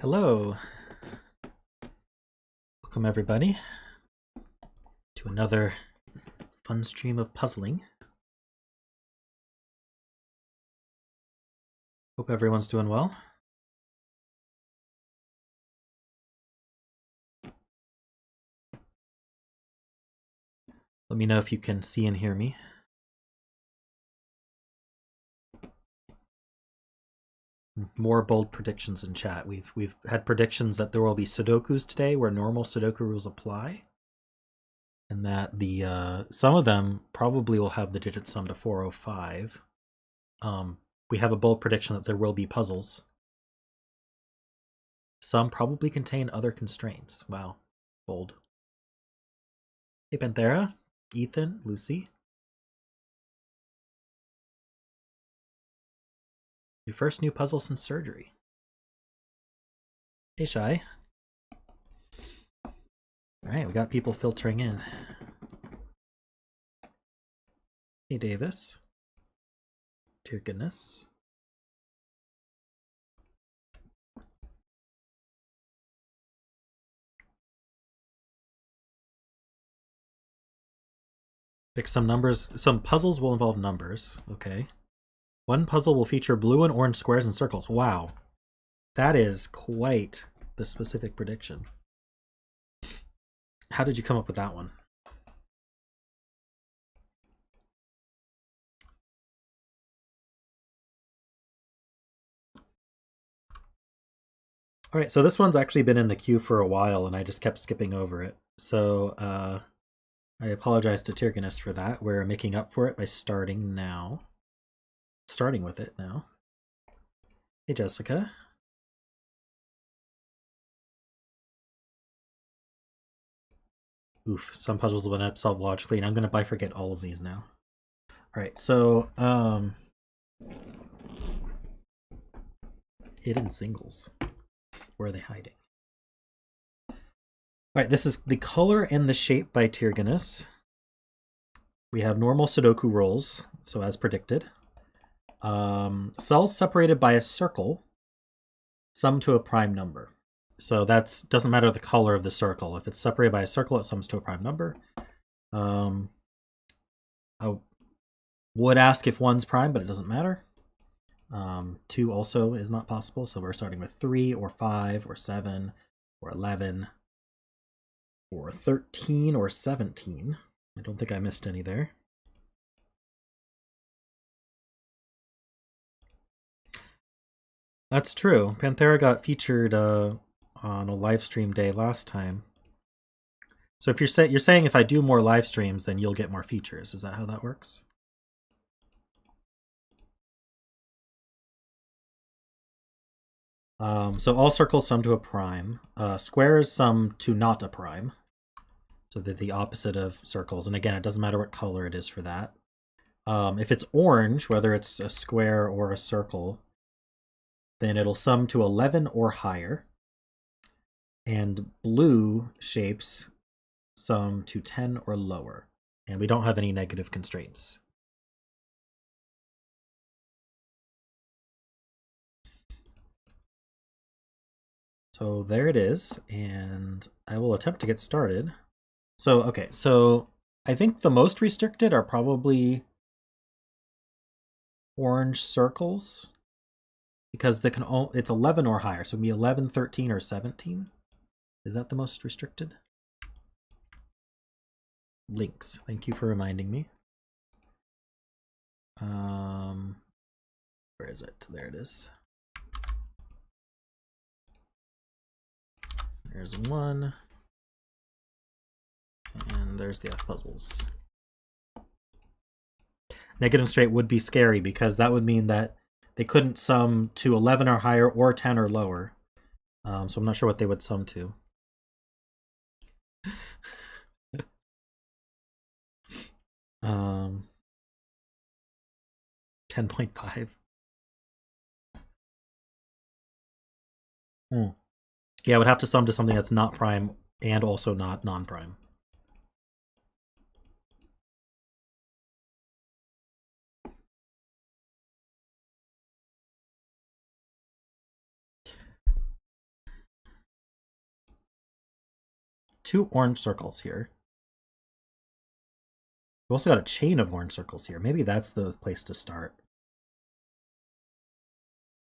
Hello. Welcome everybody to another fun stream of puzzling. Hope everyone's doing well. Let me know if you can see and hear me. More bold predictions in chat. We've had predictions that there will be Sudokus today where normal Sudoku rules apply, and that the some of them probably will have the digit sum to 405. We have a bold prediction that there will be puzzles. Some probably contain other constraints. Wow, bold. Hey Panthera, Ethan, Lucy. Your first new puzzle since surgery. Hey Shy. Alright, we got people filtering in. Hey Davis. Tyrgannus. Pick some numbers. Some puzzles will involve numbers. Okay. One puzzle will feature blue and orange squares and circles. Wow. That is quite the specific prediction. How did you come up with that one? All right, so this one's actually been in the queue for a while, and I just kept skipping over it. So I apologize to Tyrgannus for that. We're making up for it by starting now. Starting with it now. Hey, Jessica. Oof, some puzzles will not solve logically, and I'm going to bifurcate all of these now. All right, so hidden singles. Where are they hiding? All right, this is the color and the shape by Tyrgannus. We have normal Sudoku rules, so as predicted. Cells separated by a circle, sum to a prime number. So that doesn't matter the color of the circle. If it's separated by a circle, it sums to a prime number. I would ask if 1's prime, but it doesn't matter. 2 also is not possible, so we're starting with 3 or 5 or 7 or 11 or 13 or 17. I don't think I missed any there. That's true. Panthera got featured on a live stream day last time. So if you're saying if I do more live streams, then you'll get more features. Is that how that works? So all circles sum to a prime. Squares sum to not a prime. So they're the opposite of circles. And again, it doesn't matter what color it is for that. If it's orange, whether it's a square or a circle, then it'll sum to 11 or higher. And blue shapes sum to 10 or lower. And we don't have any negative constraints. So there it is, and I will attempt to get started. So, okay, so I think the most restricted are probably orange circles, because they can it's 11 or higher, so it'd be 11, 13, or 17. Is that the most restricted? Links, thank you for reminding me. Where is it? There it is. There's 1. And there's the F puzzles. Negative constraint would be scary because that would mean that they couldn't sum to 11 or higher or 10 or lower. So I'm not sure what they would sum to. 10.5. Yeah, it would have to sum to something that's not prime and also not non-prime. 2 orange circles here. We also got a chain of orange circles here. Maybe that's the place to start.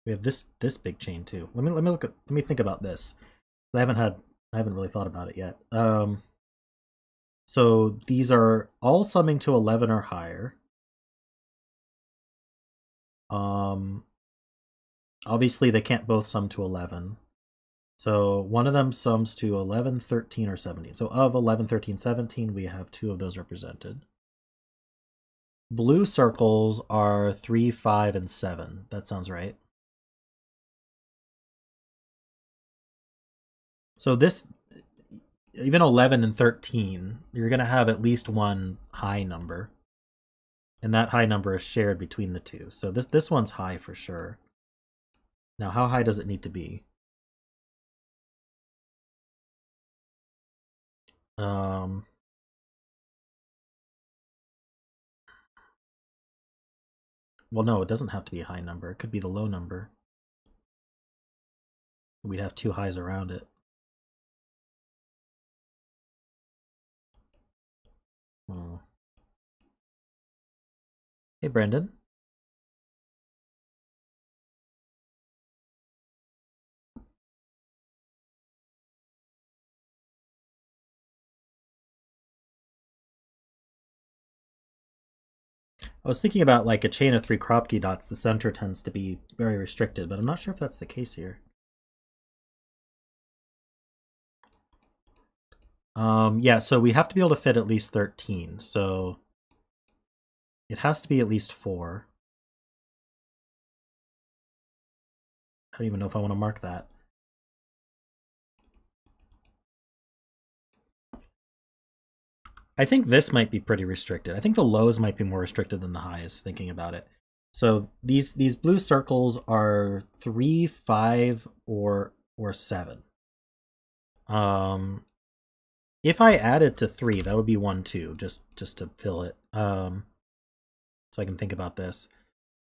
We have this big chain too. Let me think about this. I haven't really thought about it yet. So these are all summing to 11 or higher. Obviously they can't both sum to 11. So one of them sums to 11, 13, or 17. So of 11, 13, 17, we have 2 of those represented. Blue circles are 3, 5, and 7. That sounds right. So this, even 11 and 13, you're going to have at least one high number. And that high number is shared between the two. So this one's high for sure. Now, how high does it need to be? Well, no, it doesn't have to be a high number. It could be the low number. We'd have 2 highs around it. Oh. Hey, Brendan. I was thinking about like a chain of 3 Kropke dots. The center tends to be very restricted, but I'm not sure if that's the case here. Yeah, so we have to be able to fit at least 13. So it has to be at least 4. I don't even know if I want to mark that. I think this might be pretty restricted. I think the lows might be more restricted than the highs, thinking about it. So these blue circles are 3, 5, or 7. If I added to 3, that would be 1, 2, just to fill it. So I can think about this.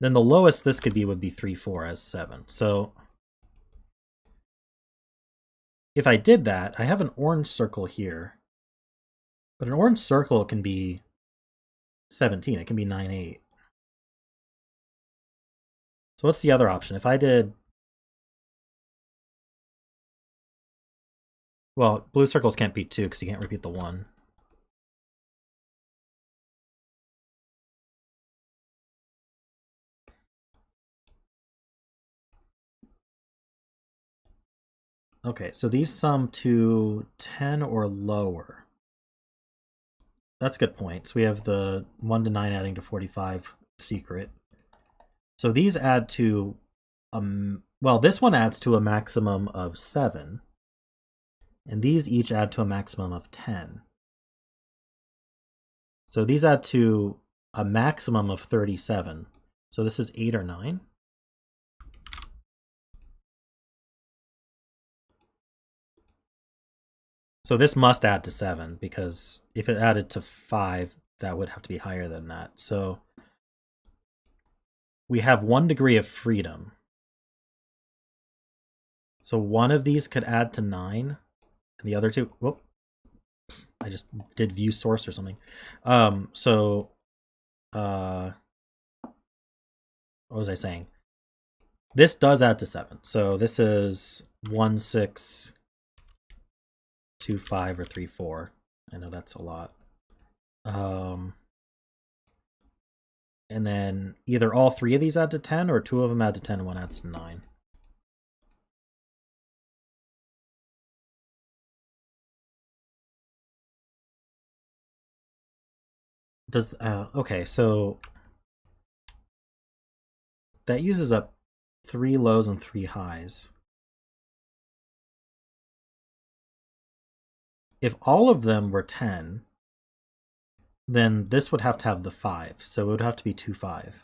Then the lowest this could be would be 3, 4 as 7. So if I did that, I have an orange circle here. But an orange circle can be 17. It can be 9, 8. So what's the other option? If I did... Well, blue circles can't be 2 because you can't repeat the 1. Okay, so these sum to 10 or lower. That's a good point. So we have the 1 to 9 adding to 45 secret. So these add to, well, this one adds to a maximum of 7. And these each add to a maximum of 10. So these add to a maximum of 37. So this is 8 or 9. So this must add to 7, because if it added to 5, that would have to be higher than that. So we have 1 degree of freedom. So one of these could add to 9, and the other two... Whoop. I just did view source or something. What was I saying? This does add to 7. So this is 1, 6, 2, 5, or 3, 4. I know that's a lot. And then either all 3 of these add to 10, or 2 of them add to 10 and 1 adds to 9. Does okay, so that uses up 3 lows and 3 highs. If all of them were 10, then this would have to have the 5, so it would have to be 2, 5.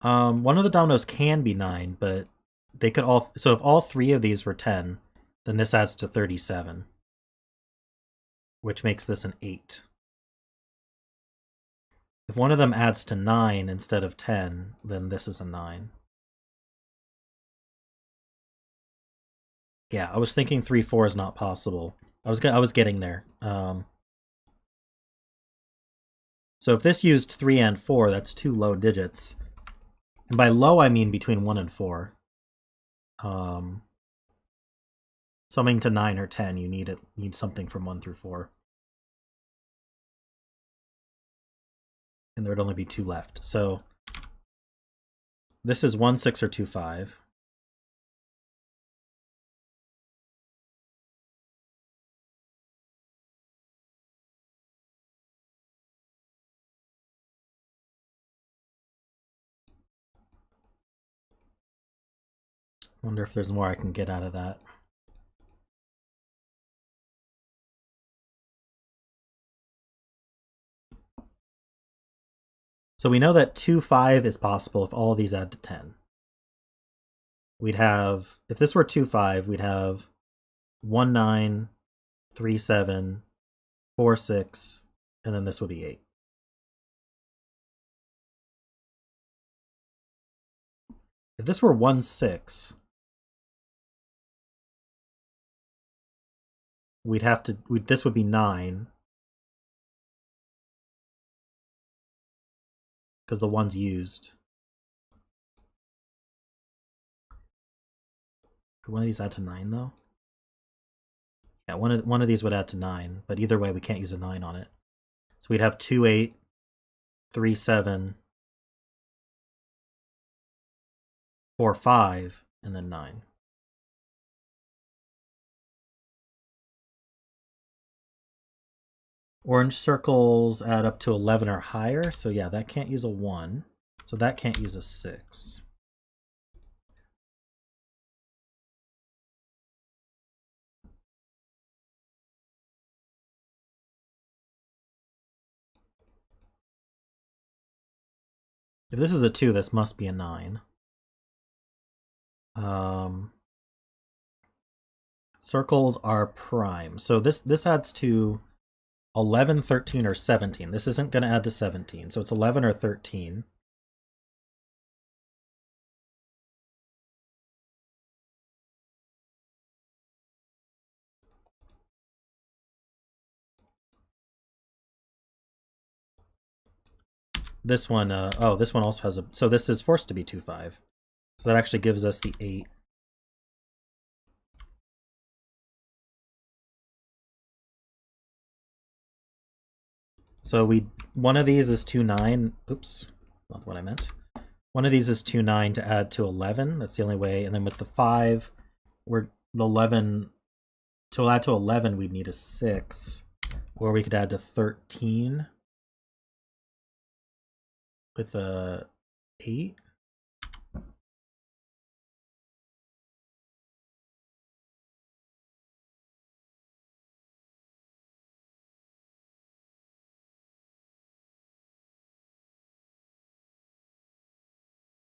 One of the dominoes can be 9, but they could all... So if all 3 of these were 10, then this adds to 37, which makes this an 8. If one of them adds to 9 instead of 10, then this is a 9. Yeah, I was thinking 3, 4 is not possible. I was getting there. So if this used 3 and 4, that's 2 low digits. And by low, I mean between 1 and 4. Summing to 9 or 10, you need something from 1 through 4. And there would only be 2 left. So this is 1, 6, or 2, 5. Wonder if there's more I can get out of that. So we know that 2, 5 is possible if all of these add to 10. We'd have, if this were 2, 5, we'd have 1, 9, 3, 7, 4, 6, and then this would be 8. If this were 1, 6, we'd have to, this would be 9. Because the 1's used. Could one of these add to 9 though? Yeah, one of these would add to 9, but either way we can't use a 9 on it. So we'd have 2, 8, 3, 7, 4, 5, and then 9. Orange circles add up to 11 or higher, so yeah, that can't use a 1. So that can't use a 6. If this is a 2, this must be a 9. Circles are prime. So this adds to 11, 13, or 17. This isn't going to add to 17, so it's 11 or 13. This one, oh, this one also has a... So this is forced to be 2, 5. So that actually gives us the 8. So one of these is 2, 9. Oops, not what I meant. One of these is 2, 9 to add to 11. That's the only way. And then with the 5, the 11... To add to 11, we'd need a 6. Or we could add to 13 with a 8.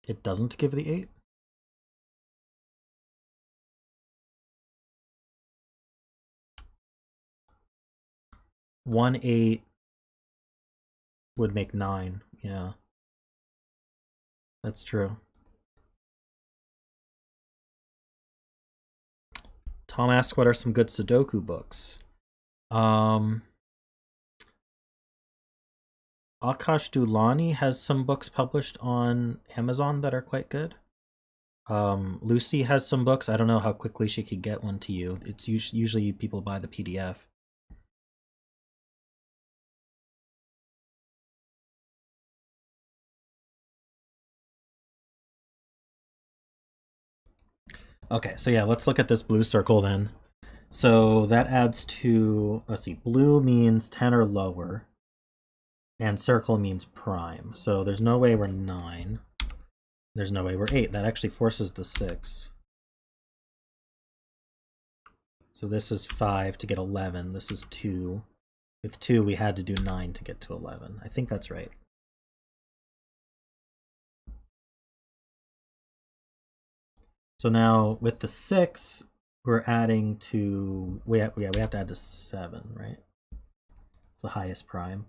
It doesn't give the 8? One 8 would make 9, yeah. That's true. Tom asks, what are some good Sudoku books? Akash Dulani has some books published on Amazon that are quite good. Lucy has some books. I don't know how quickly she could get one to you. It's usually people buy the PDF. Okay, so yeah, let's look at this blue circle then. So that adds to, let's see, blue means 10 or lower, and circle means prime. So there's no way we're 9. There's no way we're 8. That actually forces the 6. So this is 5 to get 11. This is 2. With 2, we had to do 9 to get to 11. I think that's right. So now with the 6, we're adding to, we have to add to 7, right? It's the highest prime.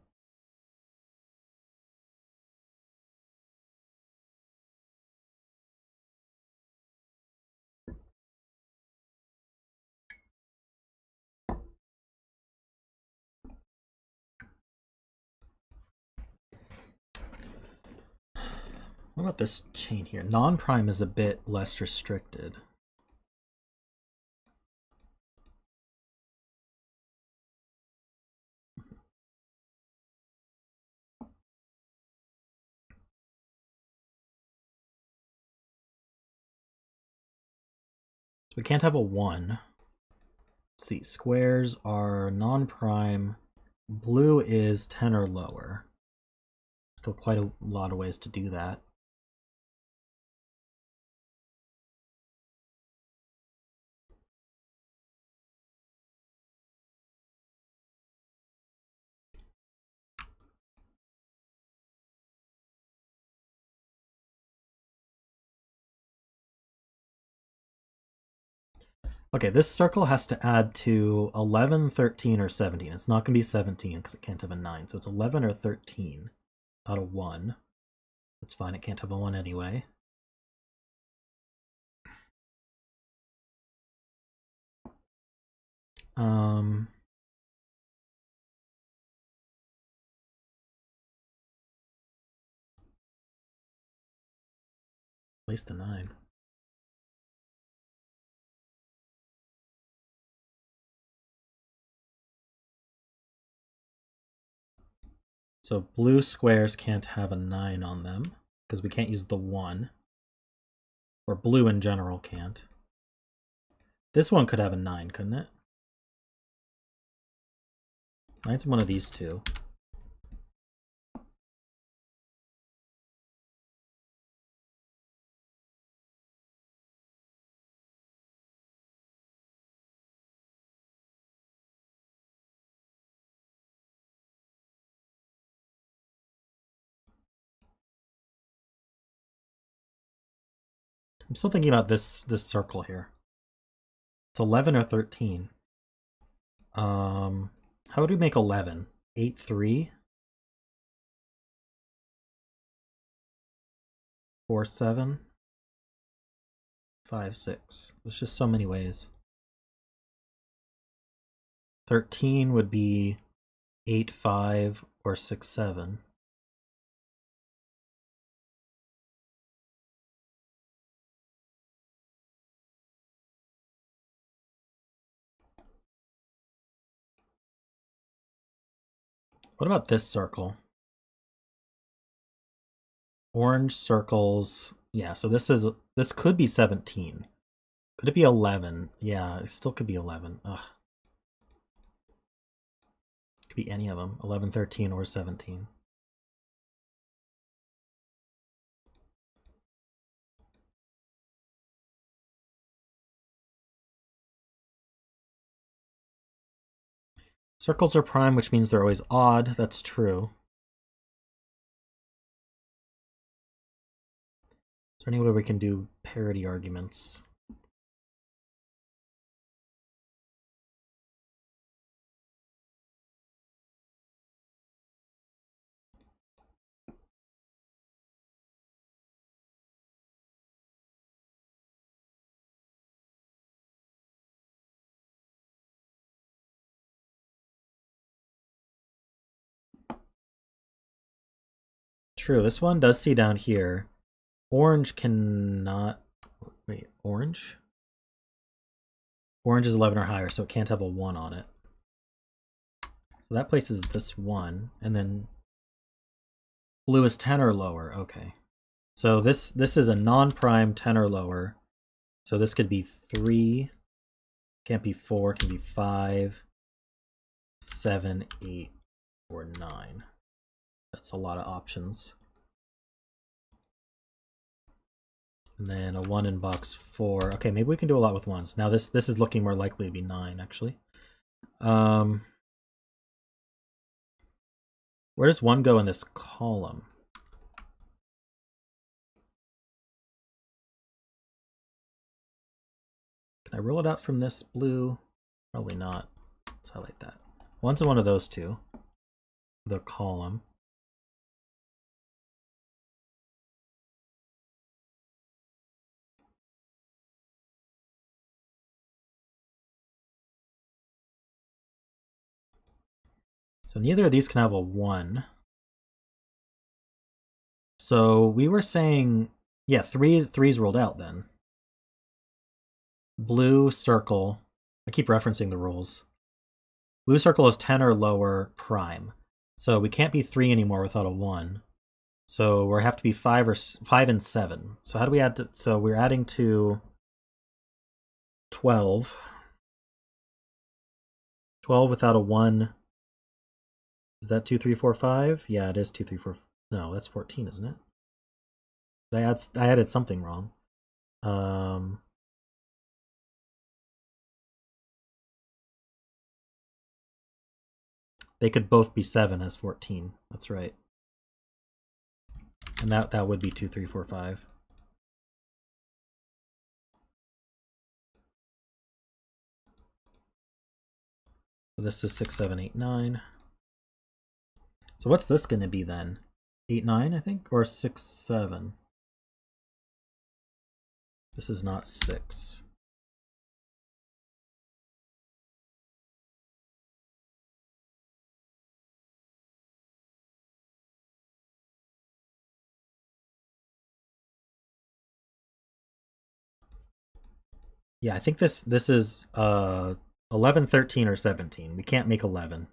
What about this chain here? Non-prime is a bit less restricted. So we can't have a 1. Let's see, squares are non-prime. Blue is 10 or lower. Still quite a lot of ways to do that. Okay, this circle has to add to 11, 13, or 17. It's not going to be 17 because it can't have a 9. So it's 11 or 13, not a 1. That's fine, it can't have a 1 anyway. Place the 9. So blue squares can't have a 9 on them because we can't use the 1. Or blue in general can't. This one could have a 9, couldn't it? 9's one of these two. I'm still thinking about this circle here. It's 11 or 13. How would we make 11? 8, 3? 4, 7? 5, 6. There's just so many ways. 13 would be 8, 5, or 6, 7. What about this circle? Orange circles. Yeah, so this could be 17. Could it be 11? Yeah, it still could be 11. Ugh. Could be any of them. 11, 13, or 17. Circles are prime, which means they're always odd. That's true. Is there any way we can do parity arguments? True, this one does see down here. Orange cannot... Wait, orange? Orange is 11 or higher, so it can't have a 1 on it. So that places this 1, and then blue is 10 or lower. Okay. So this is a non-prime 10 or lower. So this could be 3, can't be 4, can be 5, 7, 8, or 9. That's a lot of options. And then a 1 in box 4. Okay, maybe we can do a lot with 1s. Now this is looking more likely to be 9, actually. Where does 1 go in this column? Can I roll it out from this blue? Probably not. Let's highlight that. One's in one of those two. The column. So neither of these can have a 1. So we were saying, yeah, three's rolled out then. Blue circle. I keep referencing the rules. Blue circle is 10 or lower prime. So we can't be 3 anymore without a 1. So we have to be 5 and 7. So how do we add to, so we're adding to 12. 12 without a 1. Is that 2, 3, 4, 5? Yeah, it is 2, 3, 4. No, that's 14, isn't it? I added something wrong. They could both be 7 as 14. That's right. And that would be 2, 3, 4, 5. So this is 6, 7, 8, 9. So what's this going to be then? 8, 9, I think? Or 6, 7? This is not 6. Yeah, I think this is 11, 13, or 17. We can't make 11.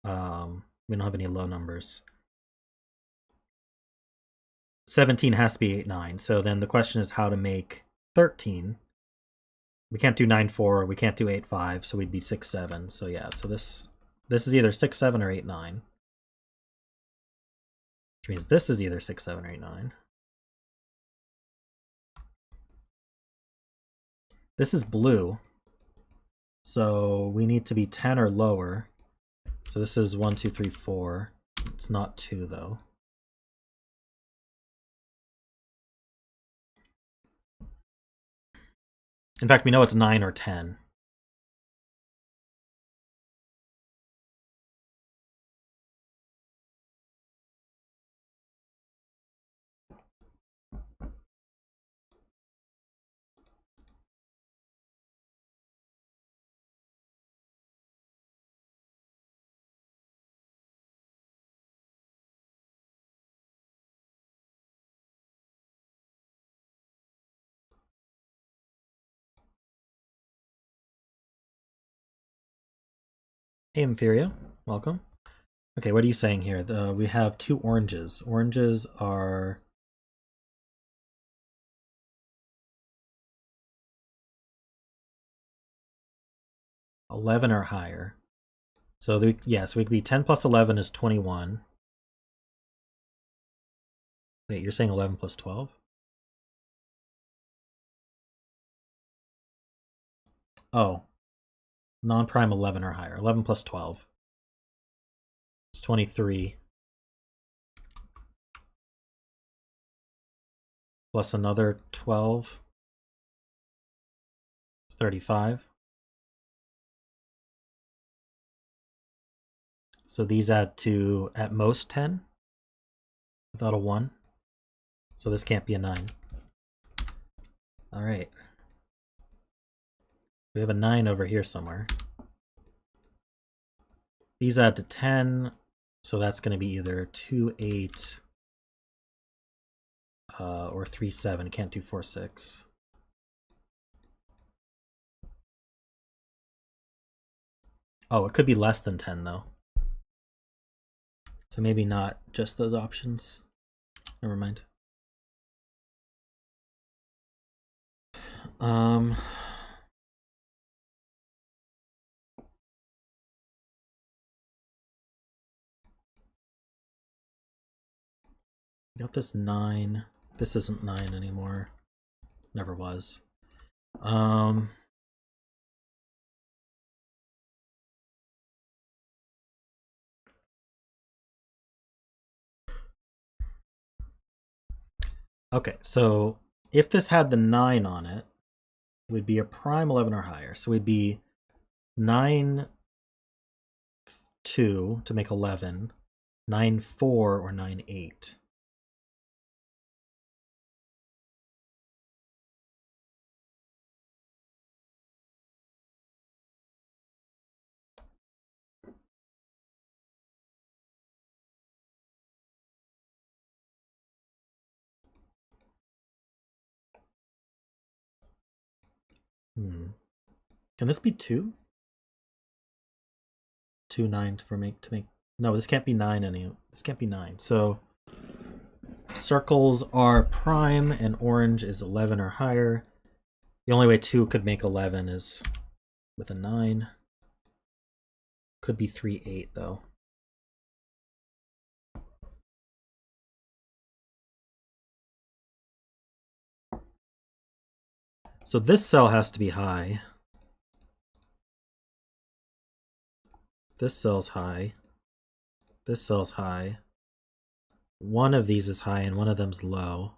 We don't have any low numbers. 17 has to be 8, 9. So then the question is how to make 13. We can't do 9, 4. We can't do 8, 5. So we'd be 6, 7. So yeah, so this is either 6, 7 or 8, 9. Which means this is either 6, 7 or 8, 9. This is blue. So we need to be 10 or lower. So this is 1, 2, 3, 4. It's not 2 though. In fact, we know it's 9 or 10. Hey, Inferior. Welcome. Okay, what are you saying here? We have 2 oranges. Oranges are... $11 or higher. So we could be 10 plus 11 is 21. Wait, you're saying 11 plus 12? Oh. Non-prime 11 or higher. 11 plus 12. It's 23. Plus another 12. It's 35. So these add to, at most, 10. Without a 1. So this can't be a 9. Alright. We have a 9 over here somewhere. These add to 10, so that's going to be either 2, 8, or 3, 7. It can't do 4, 6. Oh, it could be less than 10, though. So maybe not just those options. Never mind. Got this 9. This isn't 9 anymore. Never was. Okay, so if this had the 9 on it, would be a prime 11 or higher. So we'd be 9, 2 to make 11, 9, 4, or 9, 8. Can this be 2? 2, 9 to make. No, this can't be 9 This can't be 9. So circles are prime and orange is 11 or higher. The only way 2 could make 11 is with a 9. Could be 3, 8 though. So this cell has to be high. This cell's high. This cell's high. One of these is high and one of them's low.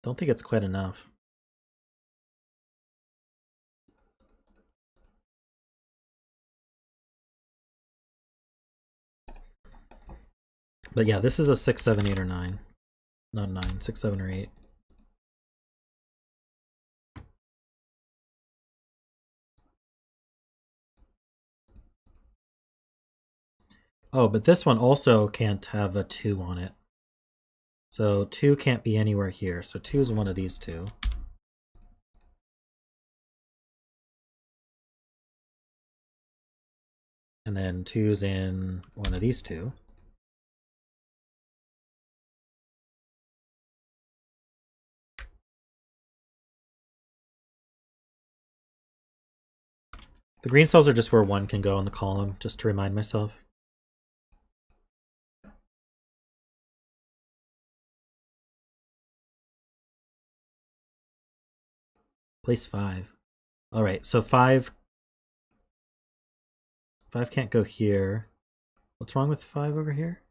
Don't think it's quite enough. But yeah, this is a 6, 7, 8, or 9. Not 9, 6, 7, or 8. Oh, but this one also can't have a 2 on it. So 2 can't be anywhere here. So 2 is one of these two. And then 2's in one of these two. The green cells are just where 1 can go in the column, just to remind myself. Place 5. All right, so 5 can't go here. What's wrong with 5 over here?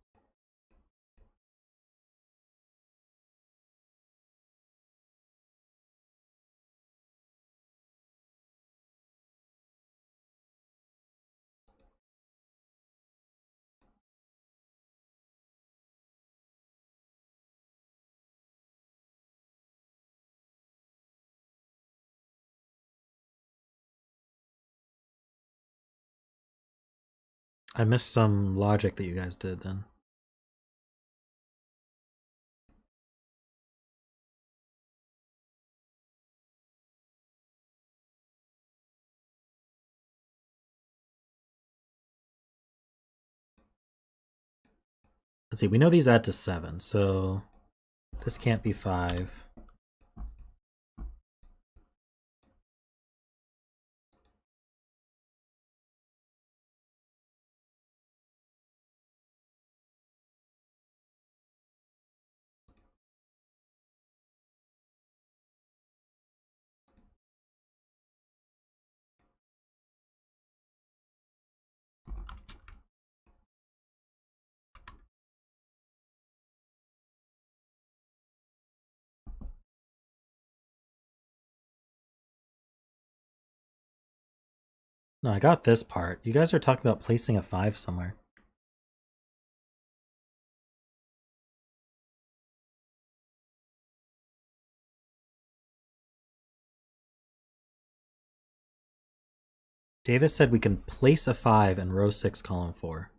I missed some logic that you guys did then. Let's see, we know these add to 7, so this can't be 5. No, I got this part. You guys are talking about placing a 5 somewhere. Davis said we can place a 5 in row 6, column 4.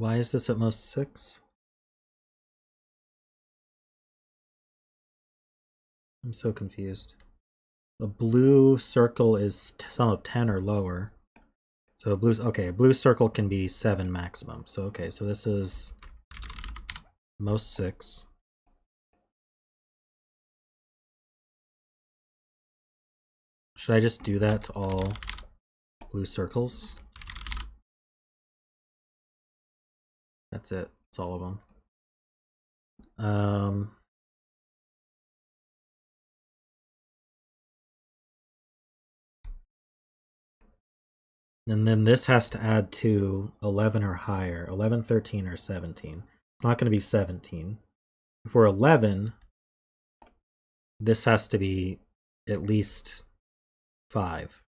Why is this at most 6? I'm so confused. The blue circle is sum of 10 or lower. So a blue circle can be 7 maximum. So okay, so this is most 6. Should I just do that to all blue circles? That's it. That's all of them. And then this has to add to 11 or higher. 11, 13, or 17. It's not going to be 17. If we're 11, this has to be at least 5.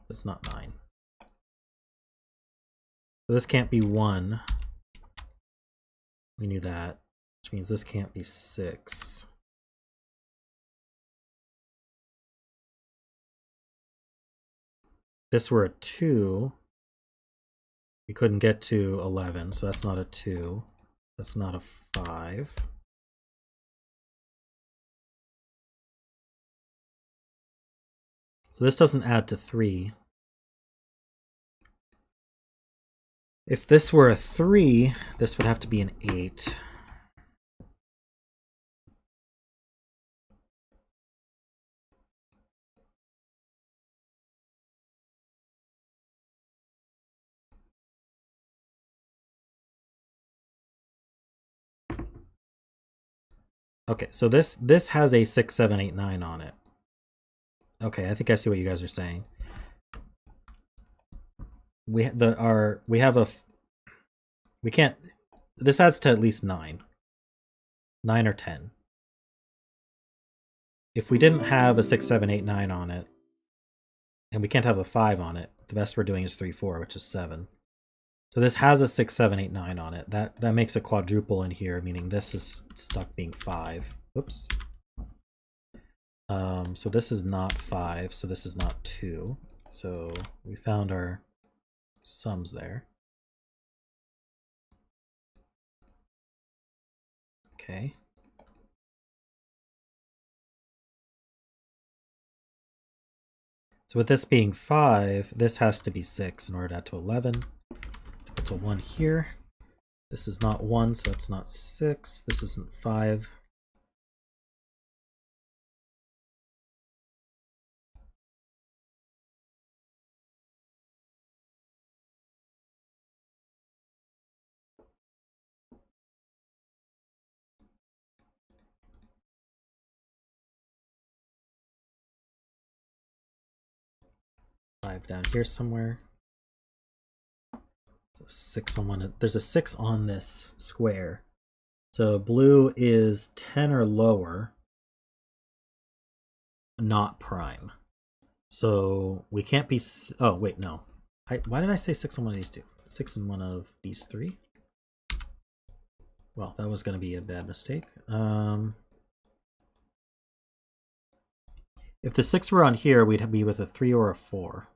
It's not 9. So this can't be 1. We knew that, which means this can't be 6. If this were a 2, we couldn't get to 11, so that's not a 2. That's not a 5. So this doesn't add to 3. If this were a 3, this would have to be an 8. Okay, so this has a 6, 7, 8, 9 on it. Okay, I think I see what you guys are saying. We can't. This adds to at least 9. 9 or 10. If we didn't have a 6, 7, 8, 9 on it, and we can't have a 5 on it, the best we're doing is 3, 4, which is 7. So this has a 6, 7, 8, 9 on it. That makes a quadruple in here, meaning this is stuck being 5. Oops. So this is not 5, so this is not 2. So we found our sums there. Okay. So with this being 5, this has to be 6 in order to add to 11. Put a 1 here. This is not 1, so that's not 6. This isn't 5. Down here somewhere. So 6 on one. There's a 6 on this square. So blue is 10 or lower, not prime. So we can't be. Oh wait, no. Why did I say 6 on one of these two? 6 on one of these 3. Well, that was going to be a bad mistake. If the 6 were on here, we'd be with a 3 or a 4.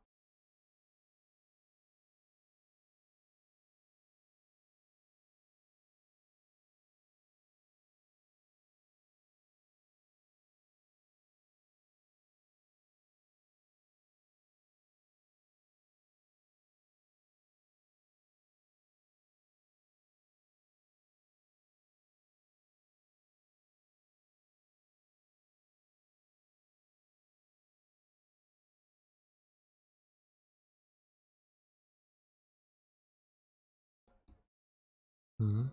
Mm-hmm.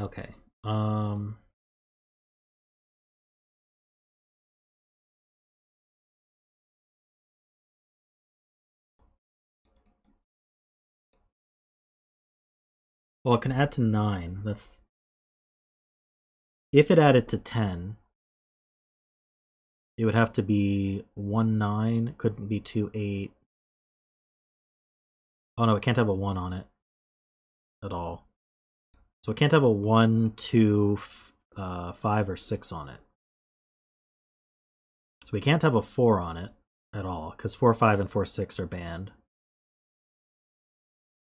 Okay. Well, it can add to 9. That's if it added to 10. It would have to be 1, 9. It couldn't be 2, 8. Oh no, it can't have a 1 on it. at all. So it can't have a 1, 2, 5, or 6 on it. So we can't have a 4 on it at all, because 4, 5, and 4, 6 are banned.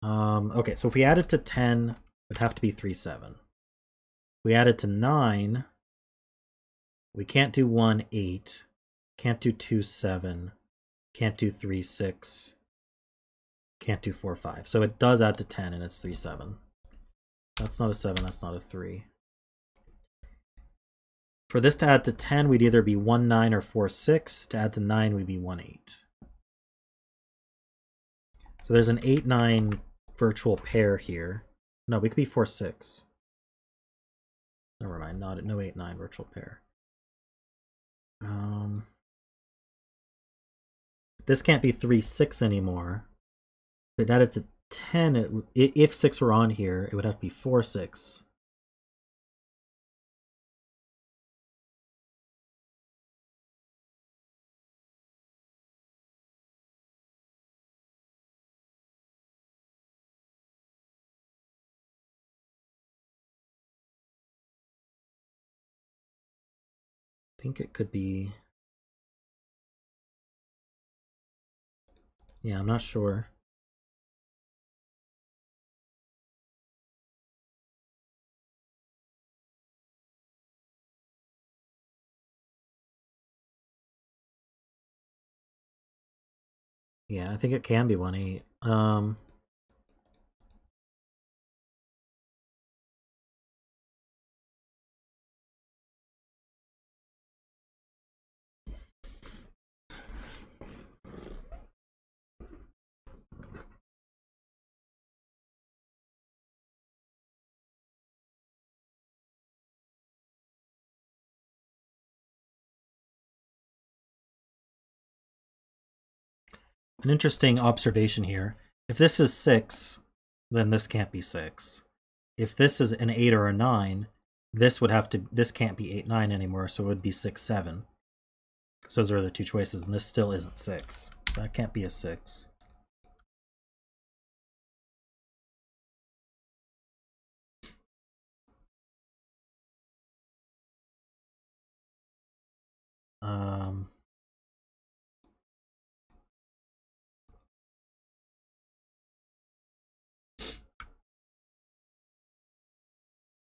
Okay, so if we add it to 10, it would have to be 3, 7. If we add it to 9, we can't do 1, 8. Can't do 2, 7. Can't do 3, 6. Can't do 4, 5. So it does add to 10, and it's 3, 7. That's not a 7, that's not a 3. For this to add to 10, we'd either be 1, 9 or 4, 6. To add to 9, we'd be 1, 8. So there's an 8, 9 virtual pair here. No, we could be 4, 6. Never mind, no 8, 9 virtual pair. This can't be 3, 6 anymore. If it added to 10, if 6 were on here, it would have to be 4, 6. I think it could be... Yeah, I'm not sure. Yeah, I think it can be 1, 8. An interesting observation here. If this is 6, then this can't be 6. If this is an 8 or a 9, this can't be 8, 9 anymore, so it would be 6, 7. So those are the two choices, and this still isn't 6. That can't be a 6.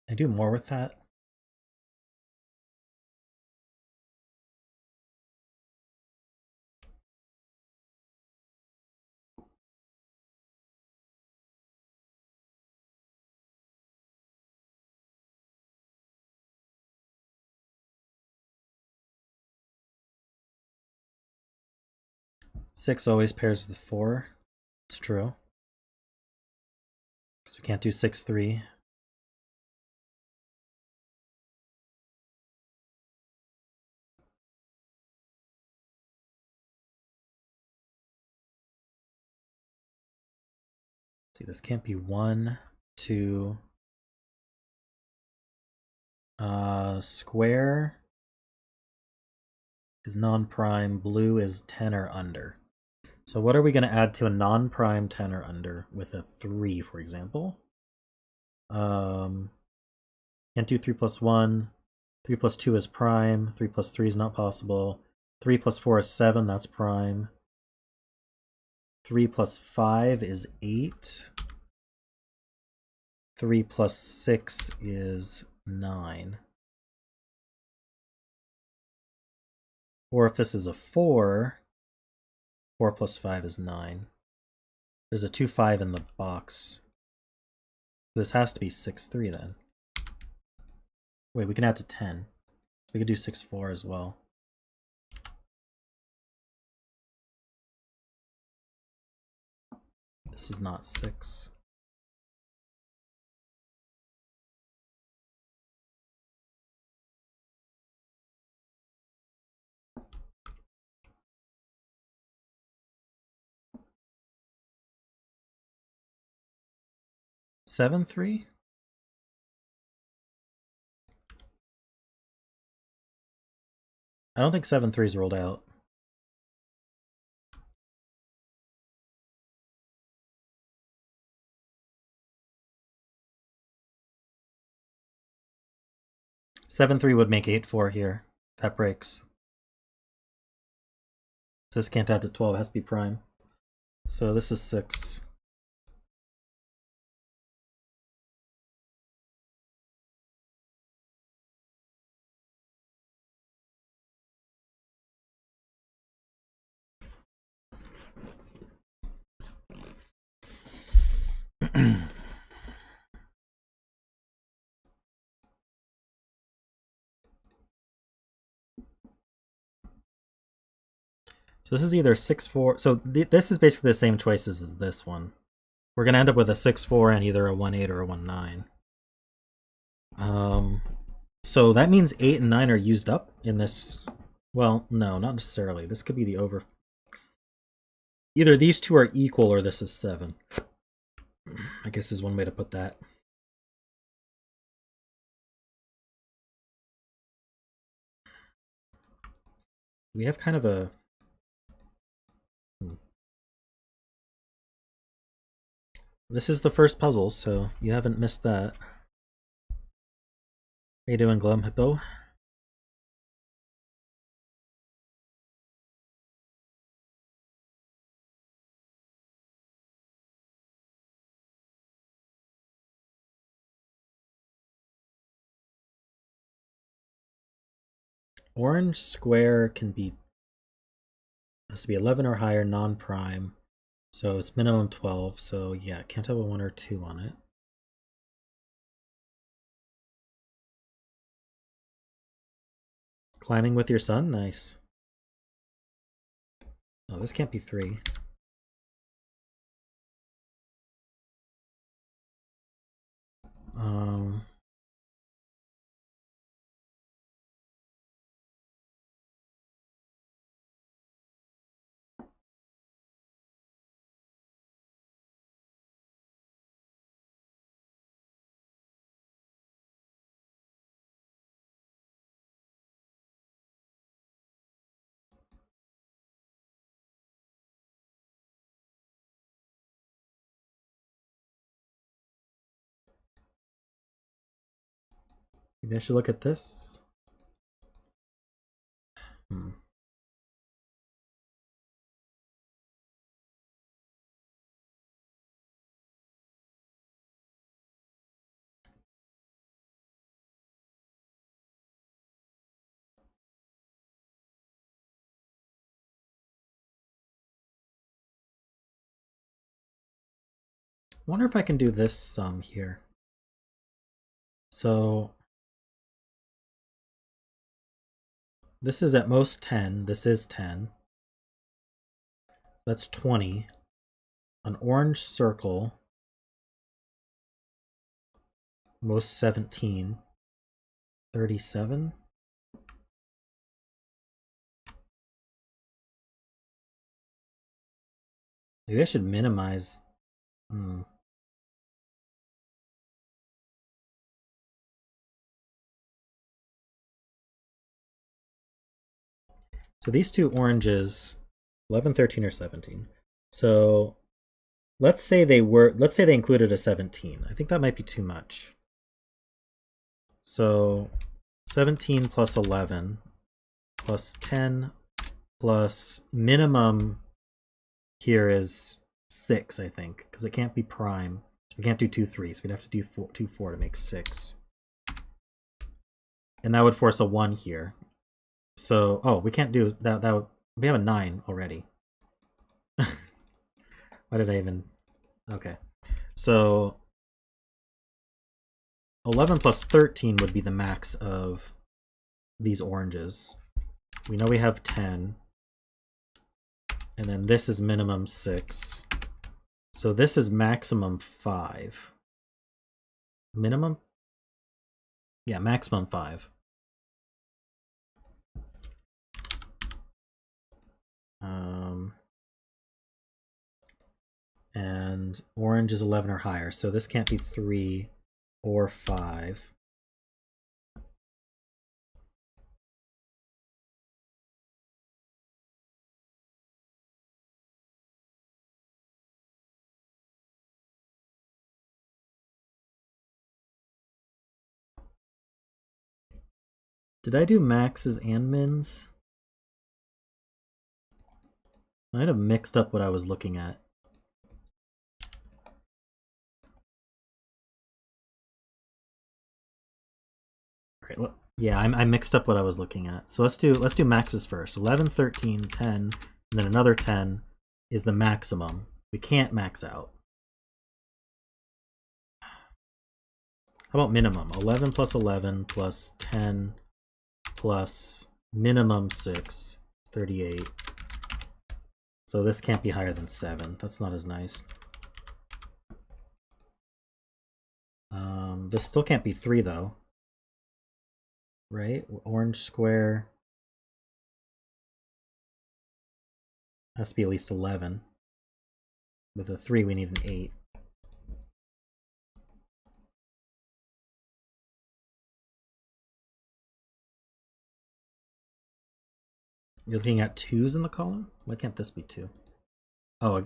I do more with that. Six always pairs with 4. It's true. Because we can't do 6, 3. See, this can't be 1, 2. Square is non-prime. Blue is 10 or under. So what are we going to add to a non-prime 10 or under with a 3, for example? Can't do 3 plus 1. 3 plus 2 is prime. 3 plus 3 is not possible. 3 plus 4 is 7, that's prime. 3 plus 5 is 8. 3 plus 6 is 9. Or if this is a 4, 4 plus 5 is 9. There's a 2, 5 in the box. This has to be 6, 3 then. Wait, we can add to 10. We could do 6, 4 as well. This is not 6. Seven, 3? I don't think 7, 3 is rolled out. 7-3 would make 8-4 here. That breaks. So this can't add to 12, it has to be prime. So this is 6. So this is either 6-4. So this is basically the same choices as this one. We're going to end up with a 6-4 and either a 1-8 or a 1-9. So that means 8 and 9 are used up in this. Well, no, not necessarily. This could be the over. Either these two are equal or this is 7. I guess is one way to put that. We have kind of a... This is the first puzzle, so you haven't missed that. How you doing, Glum Hippo? Orange square can be... has to be 11 or higher, non-prime. So it's minimum 12, so yeah, can't have a 1 or 2 on it. Climbing with your son? Nice. Oh, this can't be 3. Maybe I should look at this. Wonder if I can do this sum here. So this is at most 10. This is 10. So that's 20. An orange circle, most 17. 37. Maybe I should minimize. So these two oranges, 11, 13, or 17. So let's say they included a 17. I think that might be too much. So 17 plus 11 plus 10 plus minimum here is 6, I think, because it can't be prime. So we can't do 2, 3, so we'd have to do 2, 4 to make 6. And that would force a 1 here. So, oh, we can't do that. We have a 9 already. Why did I even... Okay. So 11 plus 13 would be the max of these oranges. We know we have 10. And then this is minimum 6. So this is maximum 5. Minimum? Yeah, maximum 5. And orange is 11 or higher, so this can't be 3 or 5. Did I do maxes and mins? I might have mixed up what I was looking at. All right, yeah, I mixed up what I was looking at. So let's do maxes first. 11, 13, 10, and then another 10 is the maximum. We can't max out. How about minimum? 11 plus 11 plus 10 plus minimum 6, 38. So this can't be higher than 7. That's not as nice. This still can't be 3 though. Right? Orange square has to be at least 11. With a 3 we need an 8. You're looking at 2s in the column? Why can't this be 2? Oh,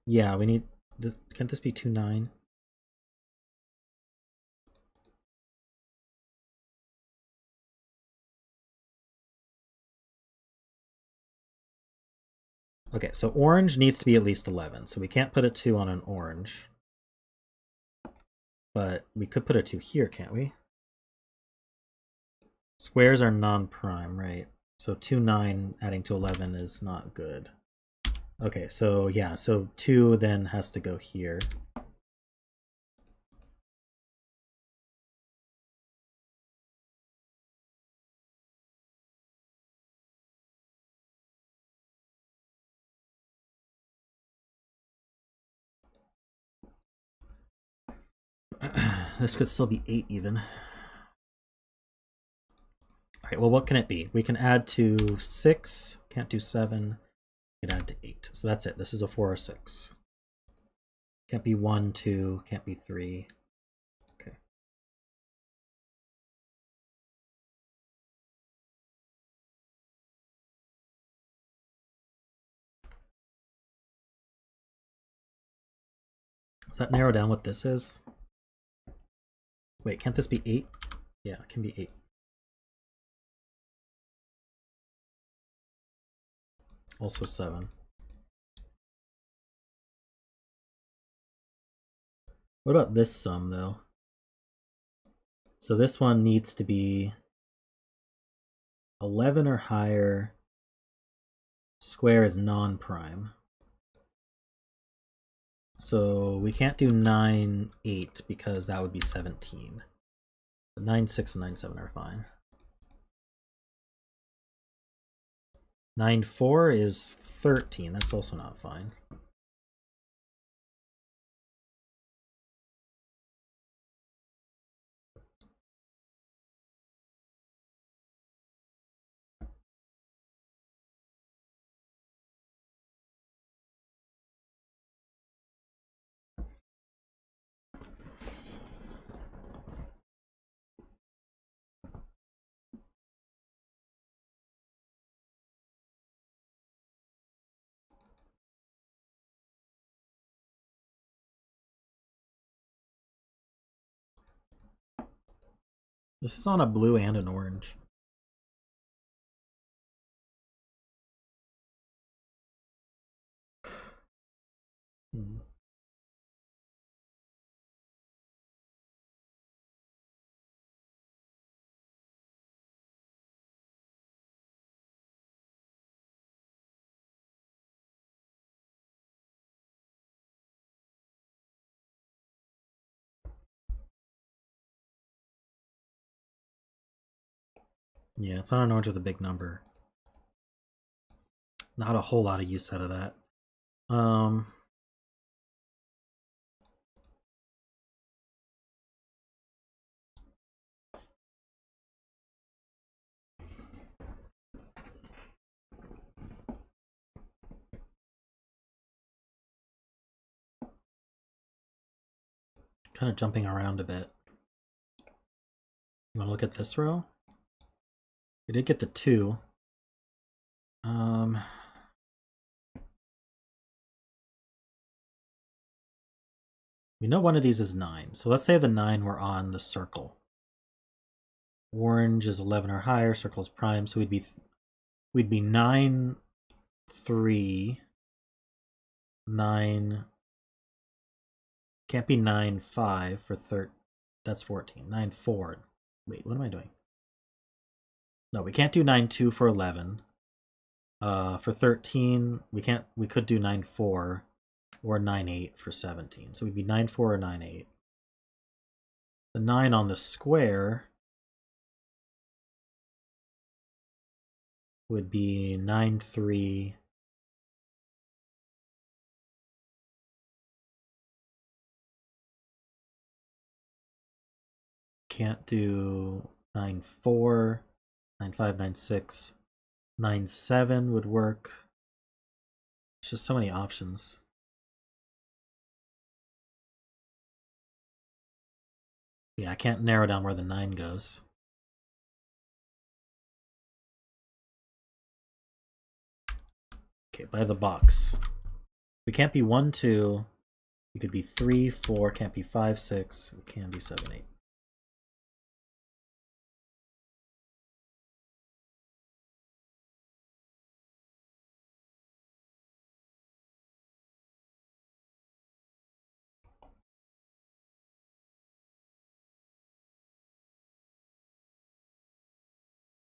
yeah, we need... Can't this be 2, 9? Okay, so orange needs to be at least 11, so we can't put a 2 on an orange. But we could put a 2 here, can't we? Squares are non-prime, right? So 2, 9 adding to 11 is not good. Okay, so yeah, so 2 then has to go here. This could still be 8 even. Alright, well what can it be? We can add to 6, can't do 7, we can add to 8. So that's it, this is a 4 or 6. Can't be 1, 2, can't be 3. Okay. Does that narrow down what this is? Wait, can't this be 8? Yeah, it can be 8. Also 7. What about this sum, though? So this one needs to be 11 or higher. Square is non-prime. So we can't do 9, 8 because that would be 17. But 9, 6, and 9, 7 are fine. 9, 4 is 13. That's also not fine. This is on a blue and an orange. Yeah, it's on an orange with a big number. Not a whole lot of use out of that. Kind of jumping around a bit. You want to look at this row? We did get the 2. We know one of these is 9. So let's say the 9 were on the circle. Orange is 11 or higher, circle's prime, so we'd be 9, 3, 9, can't be 9, 5 for that's 14. 9, 4. Wait, what am I doing? No, we can't do 9, 2 for 11. For 13, we could do 9, 4 or 9, 8 for 17. So we'd be 9, 4 or 9, 8. The 9 on the square would be 9, 3. Can't do 9, 4, 9, 5, 9, 6. 9, 7 would work. There's just so many options. Yeah, I can't narrow down where the 9 goes. Okay, by the box. We can't be 1, 2. We could be 3, 4. Can't be 5, 6. We can be 7, 8.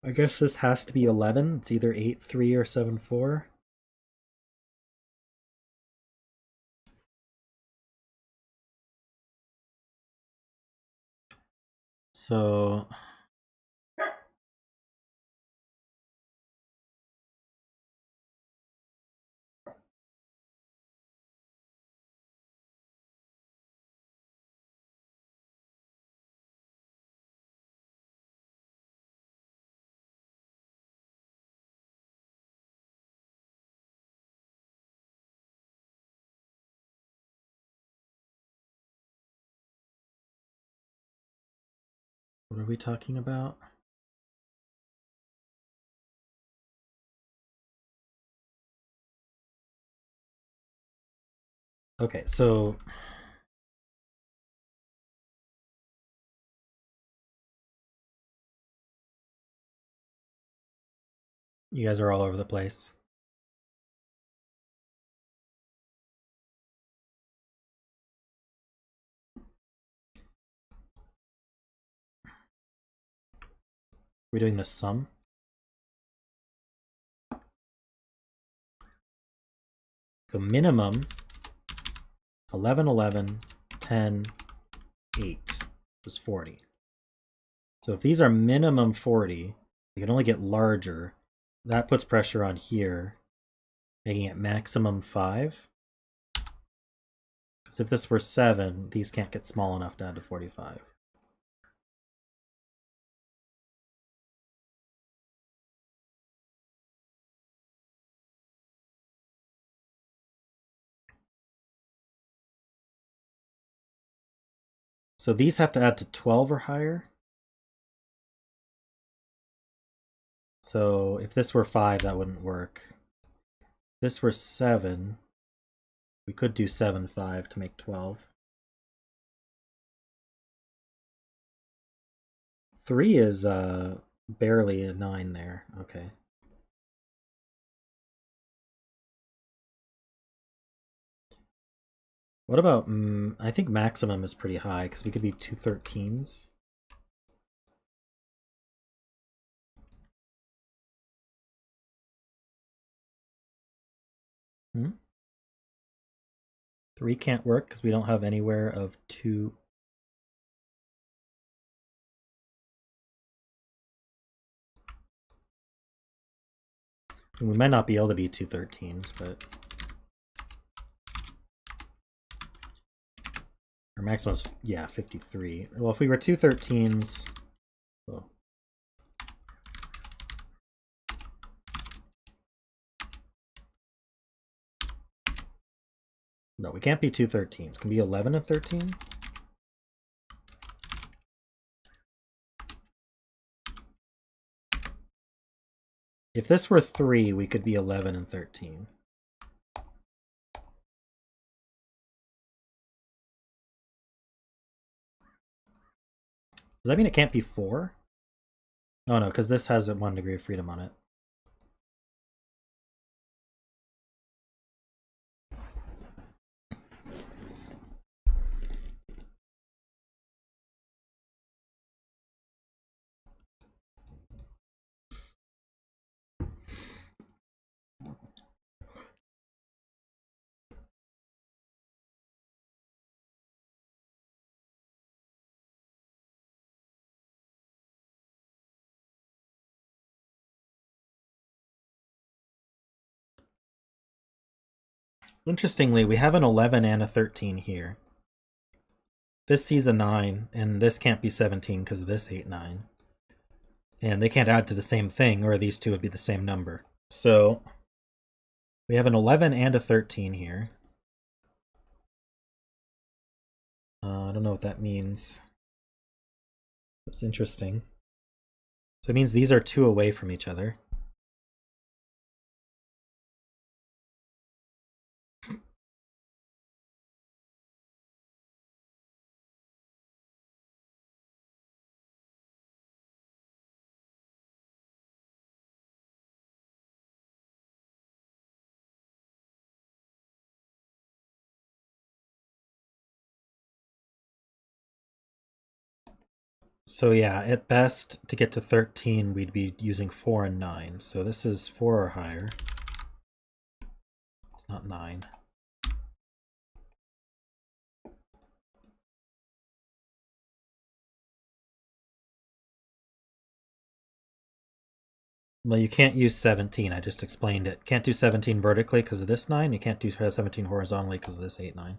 I guess this has to be 11. It's either 8, 3 or 7, 4. So what are we talking about? Okay, so you guys are all over the place. We're doing the sum. So minimum 11, 11, 10, 8, which is 40. So if these are minimum 40, they can only get larger. That puts pressure on here, making it maximum 5. Because if this were 7, these can't get small enough to add to 45. So these have to add to 12 or higher. So if this were 5, that wouldn't work. If this were 7, we could do 7, 5 to make 12. 3 is barely a 9 there. Okay. What about, I think maximum is pretty high because we could be 2 13s. Hmm? 3 can't work because we don't have anywhere of 2. We might not be able to be 2 13s, but our maximum is, yeah, 53. Well, if we were 2 13s, oh. No, we can't be 2 13s. Can we be 11 and 13? If this were 3, we could be 11 and 13. Does that mean it can't be 4? Oh no, because this has a 1 degree of freedom on it. Interestingly, we have an 11 and a 13 here. This sees a 9, and this can't be 17 because of this 8, 9. And they can't add to the same thing, or these two would be the same number. So we have an 11 and a 13 here. I don't know what that means. That's interesting. So it means these are 2 away from each other. So yeah, at best, to get to 13, we'd be using 4 and 9. So this is 4 or higher. It's not 9. Well, you can't use 17. I just explained it. Can't do 17 vertically because of this 9. You can't do 17 horizontally because of this 8, 9.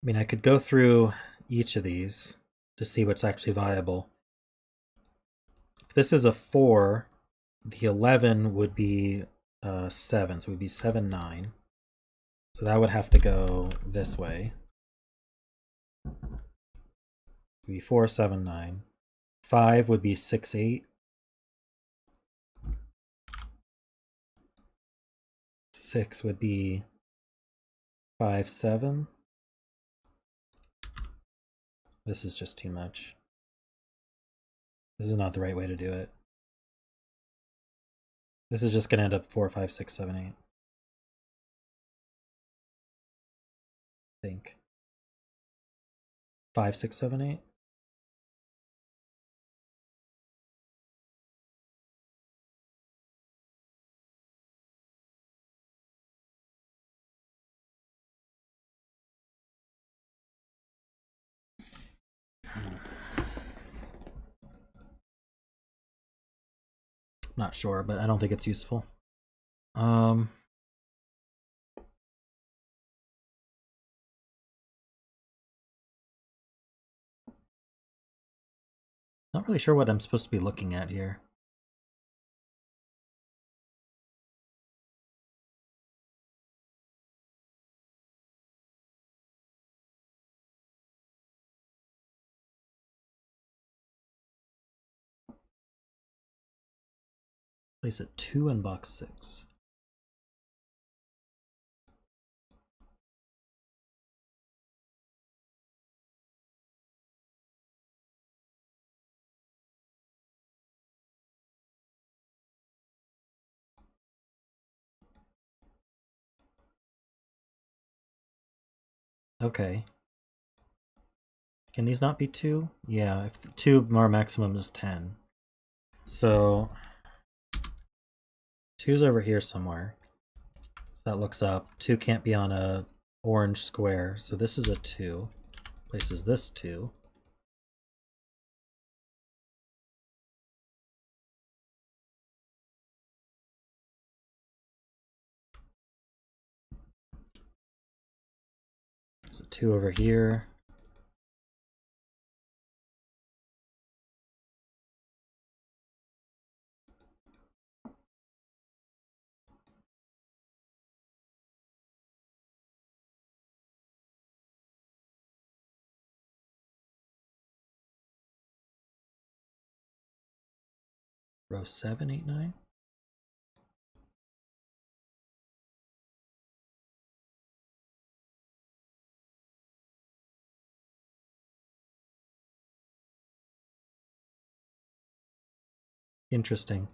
I mean, I could go through each of these to see what's actually viable. If this is a 4, the 11 would be 7, so it would be 7, 9. So that would have to go this way. It would be 4, 7, 9. 5 would be 6, 8. 6 would be 5, 7. This is just too much. This is not the right way to do it. This is just going to end up 4, 5, 6, 7, 8. I think. 5, 6, 7, 8. Not sure, but I don't think it's useful. Not really sure what I'm supposed to be looking at here. Place it 2 in box 6. Okay. Can these not be 2? Yeah, if 2 more maximum is 10. So 2's over here somewhere. So that looks up. 2 can't be on a orange square, so this is a 2. Places this 2. So 2 over here. Row 7, 8, 9. Interesting.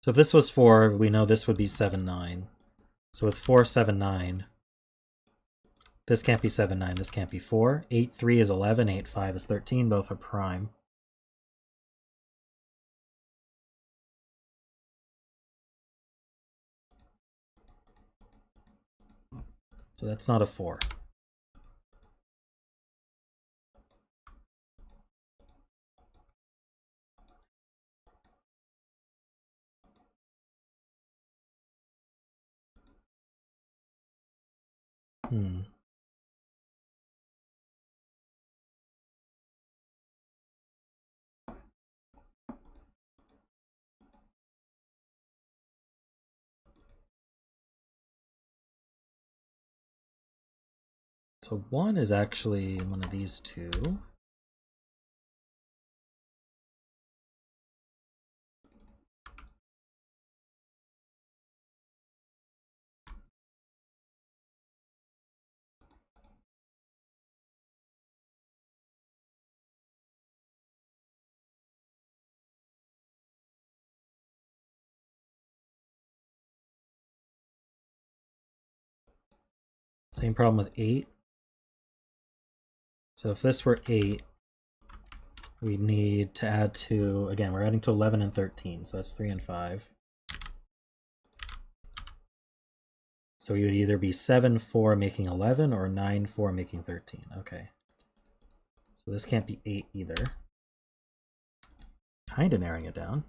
So if this was 4, we know this would be 7, 9. So with 4, 7, 9, this can't be 7, 9, this can't be 4. 8, 3 is 11, 8, 5 is 13, both are prime. So that's not a 4. So 1 is actually one of these two. Same problem with 8. So if this were 8, we need to add to, again, we're adding to 11 and 13, so that's 3 and 5. So we would either be 7, 4 making 11, or 9, 4 making 13. Okay. So this can't be 8 either. Kind of narrowing it down.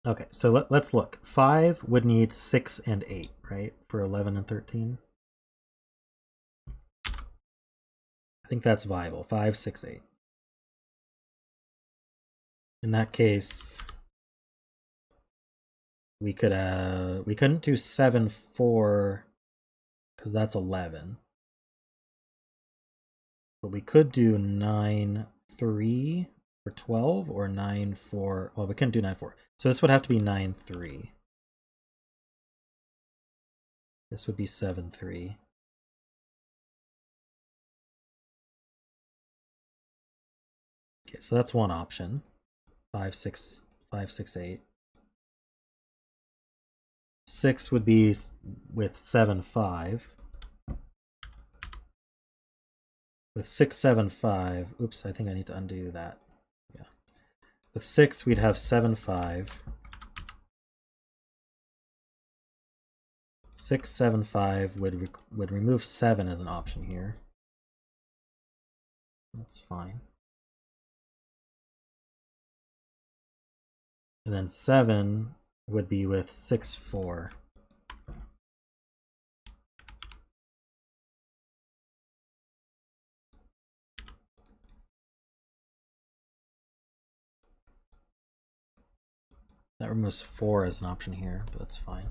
Okay, so let's look. 5 would need 6 and 8, right? For 11 and 13. I think that's viable. 5, 6, 8. In that case, we couldn't do 7, 4 because that's 11. But we could do 9, 3 for 12, or 9, 4. Well, we couldn't do 9, 4. So this would have to be 9, 3. This would be 7, 3. Okay, so that's one option. 5, 6, 5, 6, 8. 6 would be with 7, 5. With 6, 7, 5. Oops, I think I need to undo that. Yeah. With 6, we'd have 7, 5. 6, 7, 5 would remove 7 as an option here. That's fine. And then 7 would be with 6, 4. That removes 4 as an option here, but that's fine.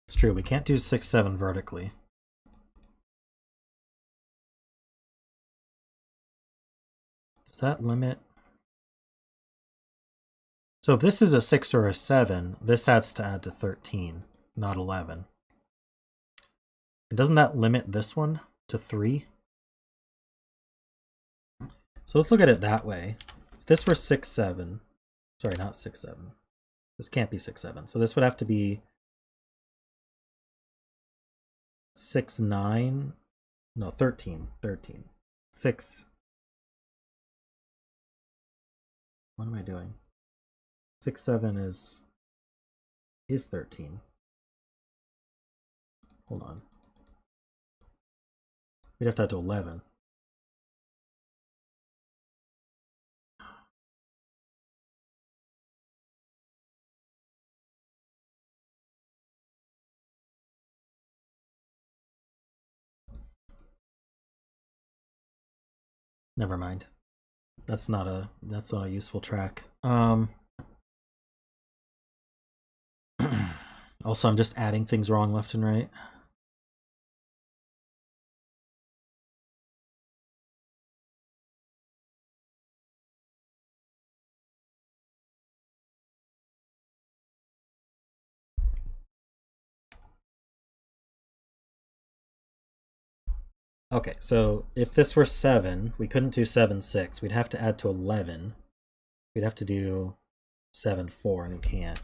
It's true, we can't do 6, 7 vertically. Does that limit? So if this is a 6 or a 7, this has to add to 13, not 11. And doesn't that limit this one to 3? So let's look at it that way. If this were 6, 7, sorry, not 6, 7. This can't be 6, 7. So this would have to be 6, 9. No, 13. 13. 6. What am I doing? 6, 7 is 13. Hold on. We'd have to add to 11. Never mind. That's not a useful track. Also, I'm just adding things wrong left and right. Okay, so if this were 7, we couldn't do 7, 6. We'd have to add to 11. We'd have to do 7, 4, and we can't.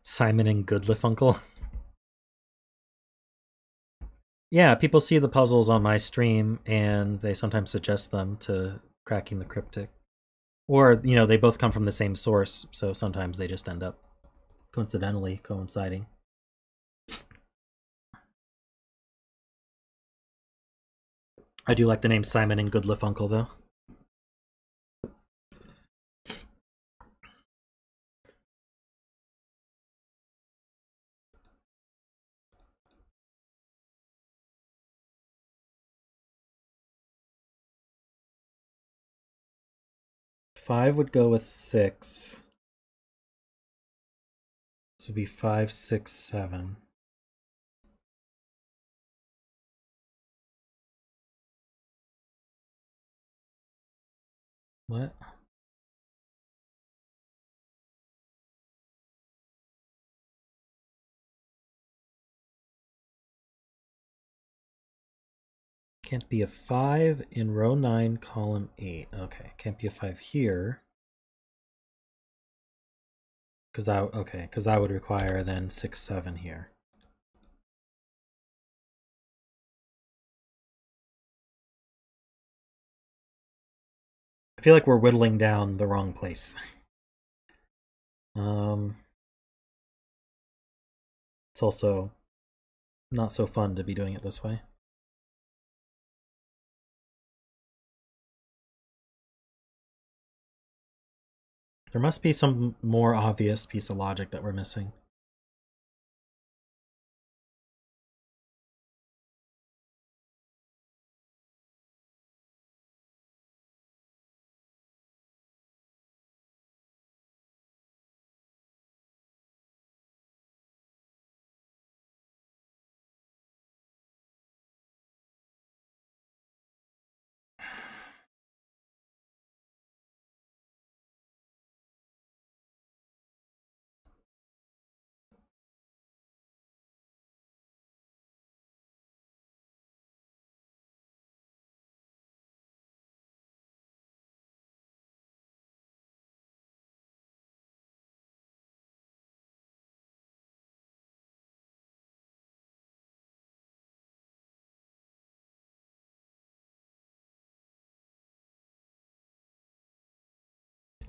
Simon and Goodlifunkel. Yeah, people see the puzzles on my stream, and they sometimes suggest them to Cracking the Cryptic. Or, you know, they both come from the same source, so sometimes they just end up coincidentally coinciding. I do like the name Simon and Goodlifunkel, though. Five would go with 6. This would be 5, 6, 7. What? Can't be a 5 in row 9, column 8. Okay, can't be a 5 here. Because that would require then 6, 7 here. I feel like we're whittling down the wrong place. It's also not so fun to be doing it this way. There must be some more obvious piece of logic that we're missing.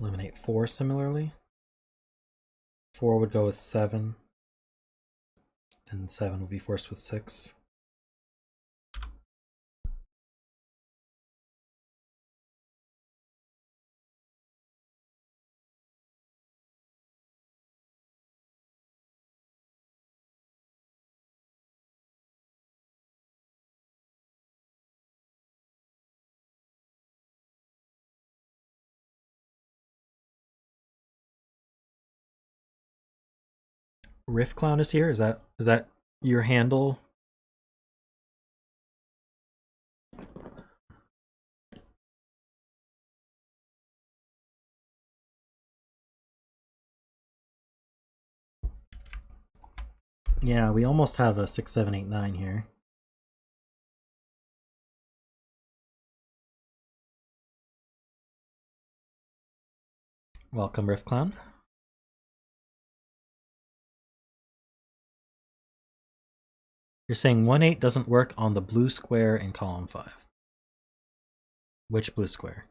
Eliminate 4 similarly. 4 would go with 7. And 7 would be forced with 6. Riff Clown is here? Is that your handle? Yeah, we almost have a 6, 7, 8, 9 here. Welcome, Riff Clown. You're saying 1, 8 doesn't work on the blue square in column 5. Which blue square?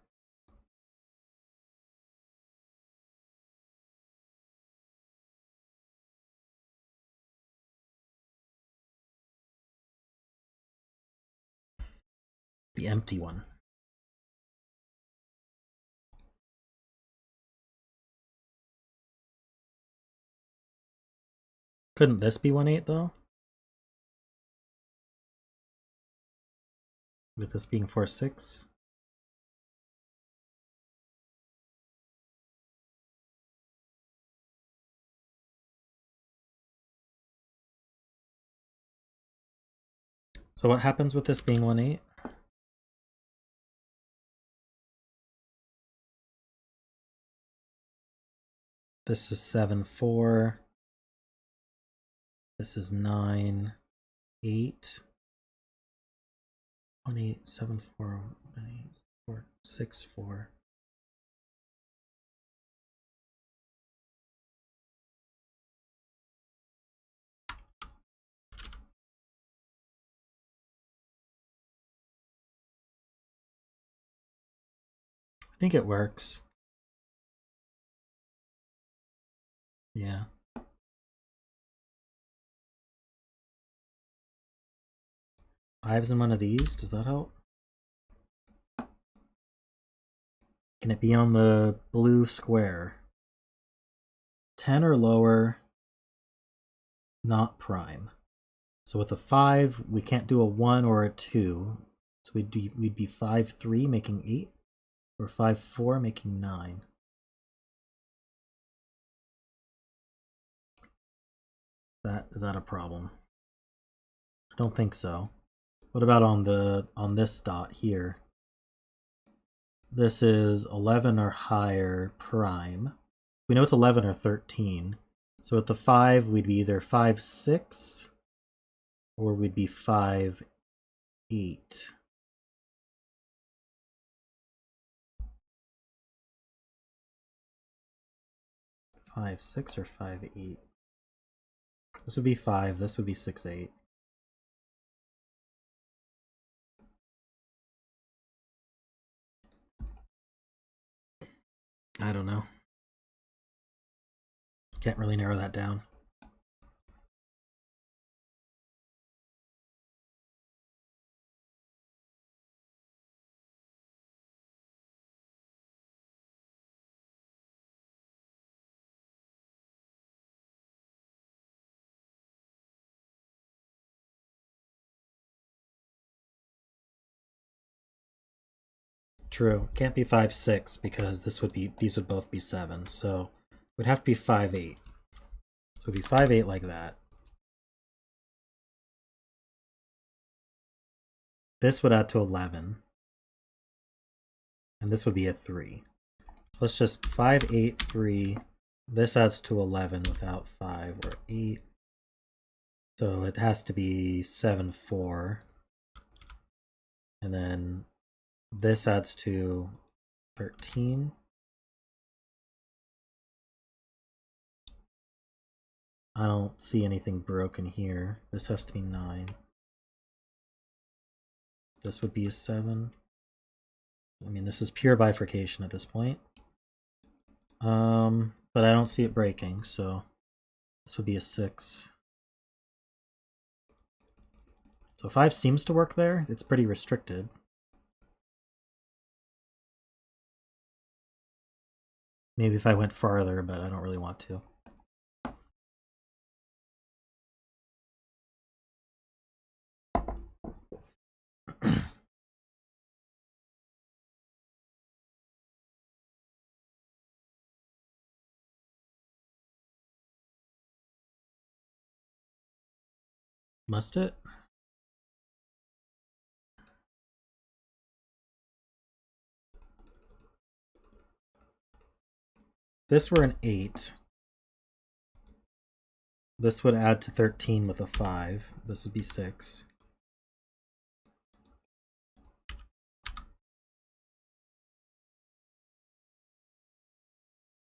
The empty one. Couldn't this be 1/8 though? With this being 4/6? So what happens with this being 1/8? This is 7/4. This is 9/8. 1/8, 7/4, 1/8, 4, 6/4. I think it works. Yeah. Fives in one of these, does that help? Can it be on the blue square? 10 or lower, not prime. So with a 5, we can't do a 1 or a 2. So we'd be 5/3, making 8, or 5/4, making 9. Is that a problem? I don't think so. What about on this dot here? This is 11 or higher prime. We know it's 11 or 13. So with the 5, we'd be either 5/6 or we'd be 5/8. Five, 6 or 5/8. This would be 5, this would be 6/8. I don't know. Can't really narrow that down. True. Can't be 5/6 because these would both be 7. So it would have to be 5/8. So it would be 5/8 like that. This would add to 11. And this would be a 3. So let's just 5/8, 3. This adds to 11 without 5 or 8. So it has to be 7/4. And then this adds to 13. I don't see anything broken here. This has to be 9. This would be a 7. I mean, this is pure bifurcation at this point. But I don't see it breaking, so this would be a 6. So 5 seems to work there. It's pretty restricted. Maybe if I went farther, but I don't really want to. Must it? If this were an 8, this would add to 13 with a 5. This would be 6.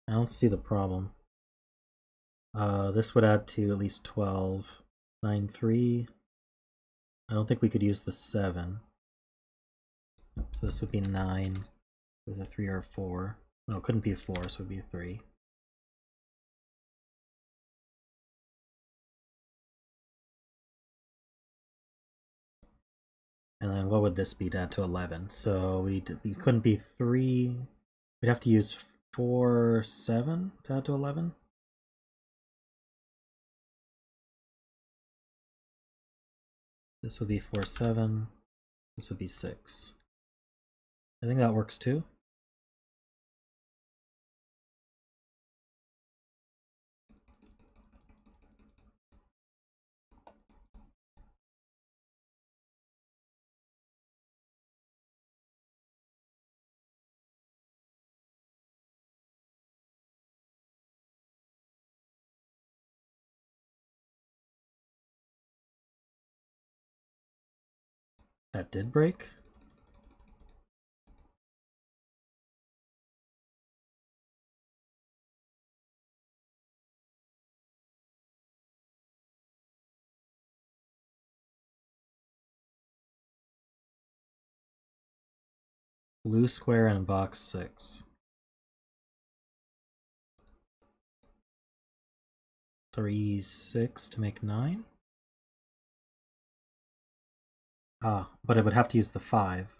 I don't see the problem. This would add to at least 12. 9, 3. I don't think we could use the 7. So this would be 9 with a 3 or a 4. No, it couldn't be a 4, so it would be a 3. And then what would this be to add to 11? So we couldn't be 3. We'd have to use 4, 7 to add to 11. This would be 4, 7. This would be 6. I think that works too. That did break. Blue square in box 6. 3, 6 to make 9. Ah, but it would have to use the 5.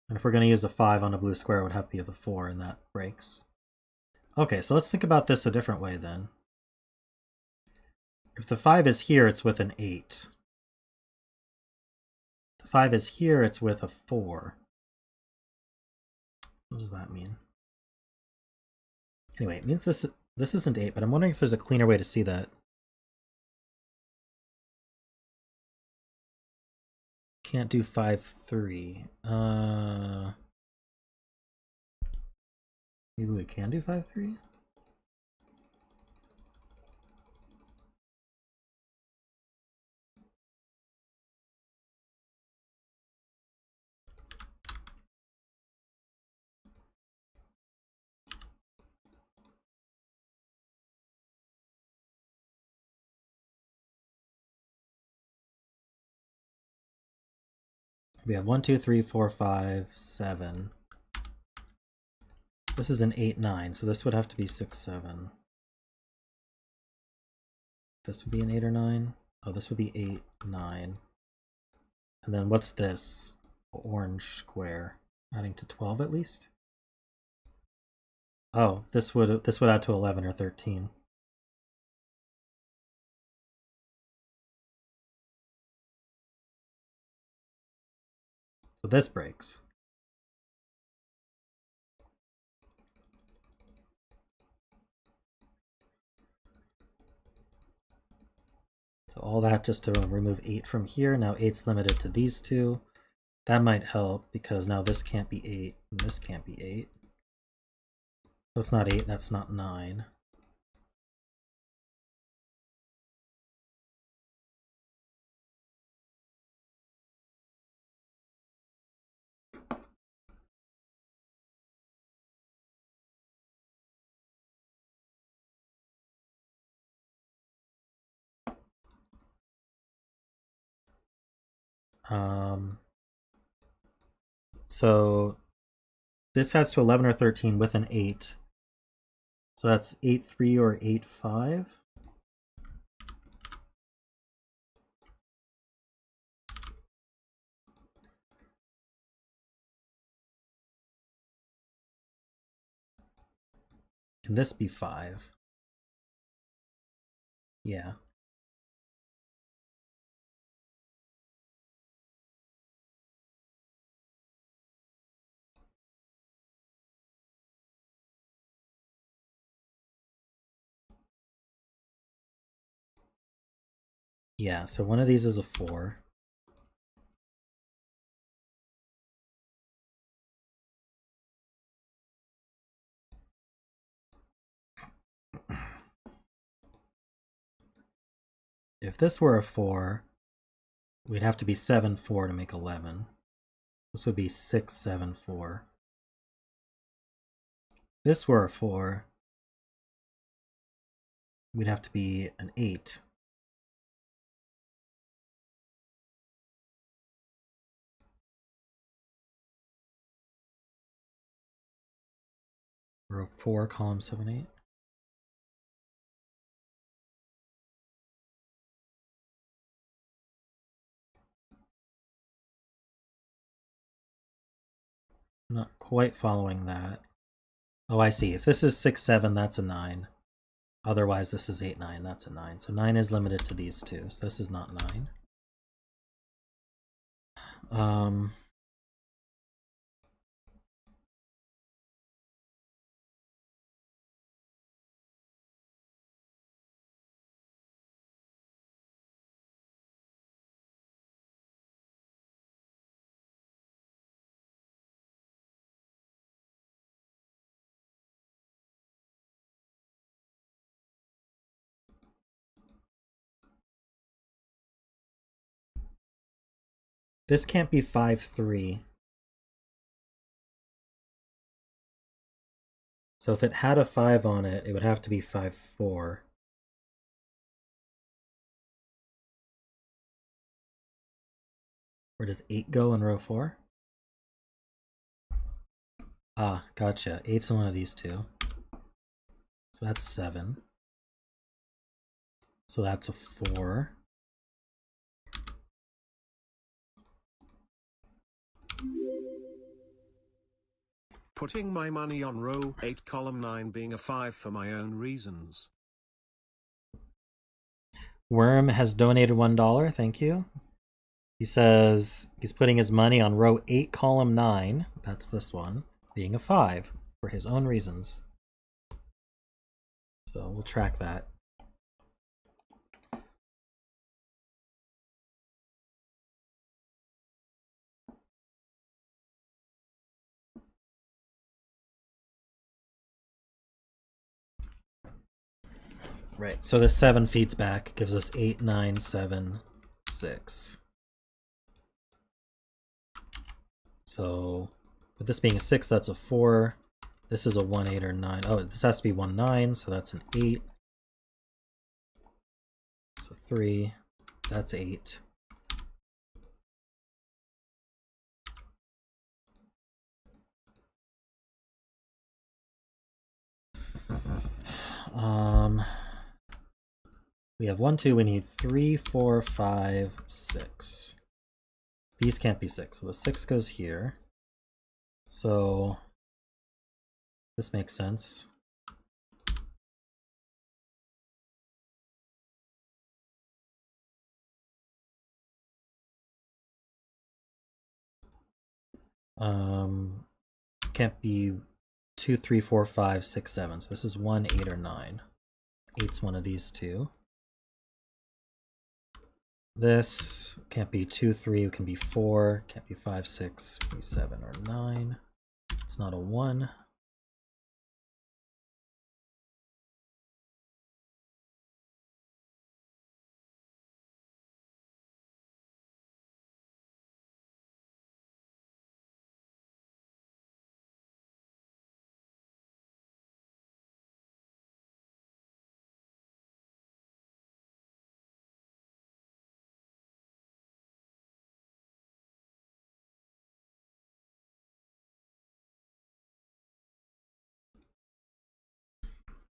And if we're going to use a 5 on a blue square, it would have to be the 4, and that breaks. Okay, so let's think about this a different way then. If the 5 is here, it's with an 8. If the 5 is here, it's with a 4. What does that mean? Anyway, it means this isn't 8, but I'm wondering if there's a cleaner way to see that. Can't do 5, 3. Maybe we can do 5, 3? We have 1, 2, 3, 4, 5, 7. This is an 8, 9, so this would have to be 6, 7. This would be an 8 or 9. Oh, this would be 8, 9. And then what's this? Orange square. Adding to 12 at least? Oh, this would add to 11 or 13. So this breaks. So all that just to remove 8 from here. Now 8's limited to these two. That might help because now this can't be 8 and this can't be 8. That's not 8, that's not 9. So this has to 11 or 13 with an 8. So that's 8, 3 or 8, 5. Can this be 5? Yeah. Yeah, so one of these is a 4. If this were a 4, we'd have to be 7, 4 to make 11. This would be 6, 7, 4. If this were a 4, we'd have to be an 8. Row 4, column 7, 8. I'm not quite following that. Oh, I see. If this is 6, 7, that's a 9. Otherwise, this is 8, 9, that's a 9. So 9 is limited to these two, so this is not 9. This can't be 5, 3. So if it had a 5 on it, it would have to be 5, 4. Where does 8 go in row 4? Ah, gotcha. 8's in one of these two. So that's 7. So that's a 4. Putting my money on row 8 column 9 being a 5 for my own reasons. Worm has donated $1, thank you. He says he's putting his money on row 8 column 9, that's this one, being a 5 for his own reasons. So we'll track that. Right, so this 7 feeds back, gives us 8, 9, 7, 6. So with this being a 6, that's a 4. This is a 1, 8, or 9. Oh, this has to be 1, 9, so that's an 8. So 3, that's 8. We have 1, 2, we need 3, 4, 5, 6. These can't be 6, so the 6 goes here. So this makes sense. Can't be 2, 3, 4, 5, 6, 7. So this is 1, 8, or 9. 8's one of these two. This can't be 2, 3, it can be 4, can't be 5, 6, can be 7 or 9. It's not a 1.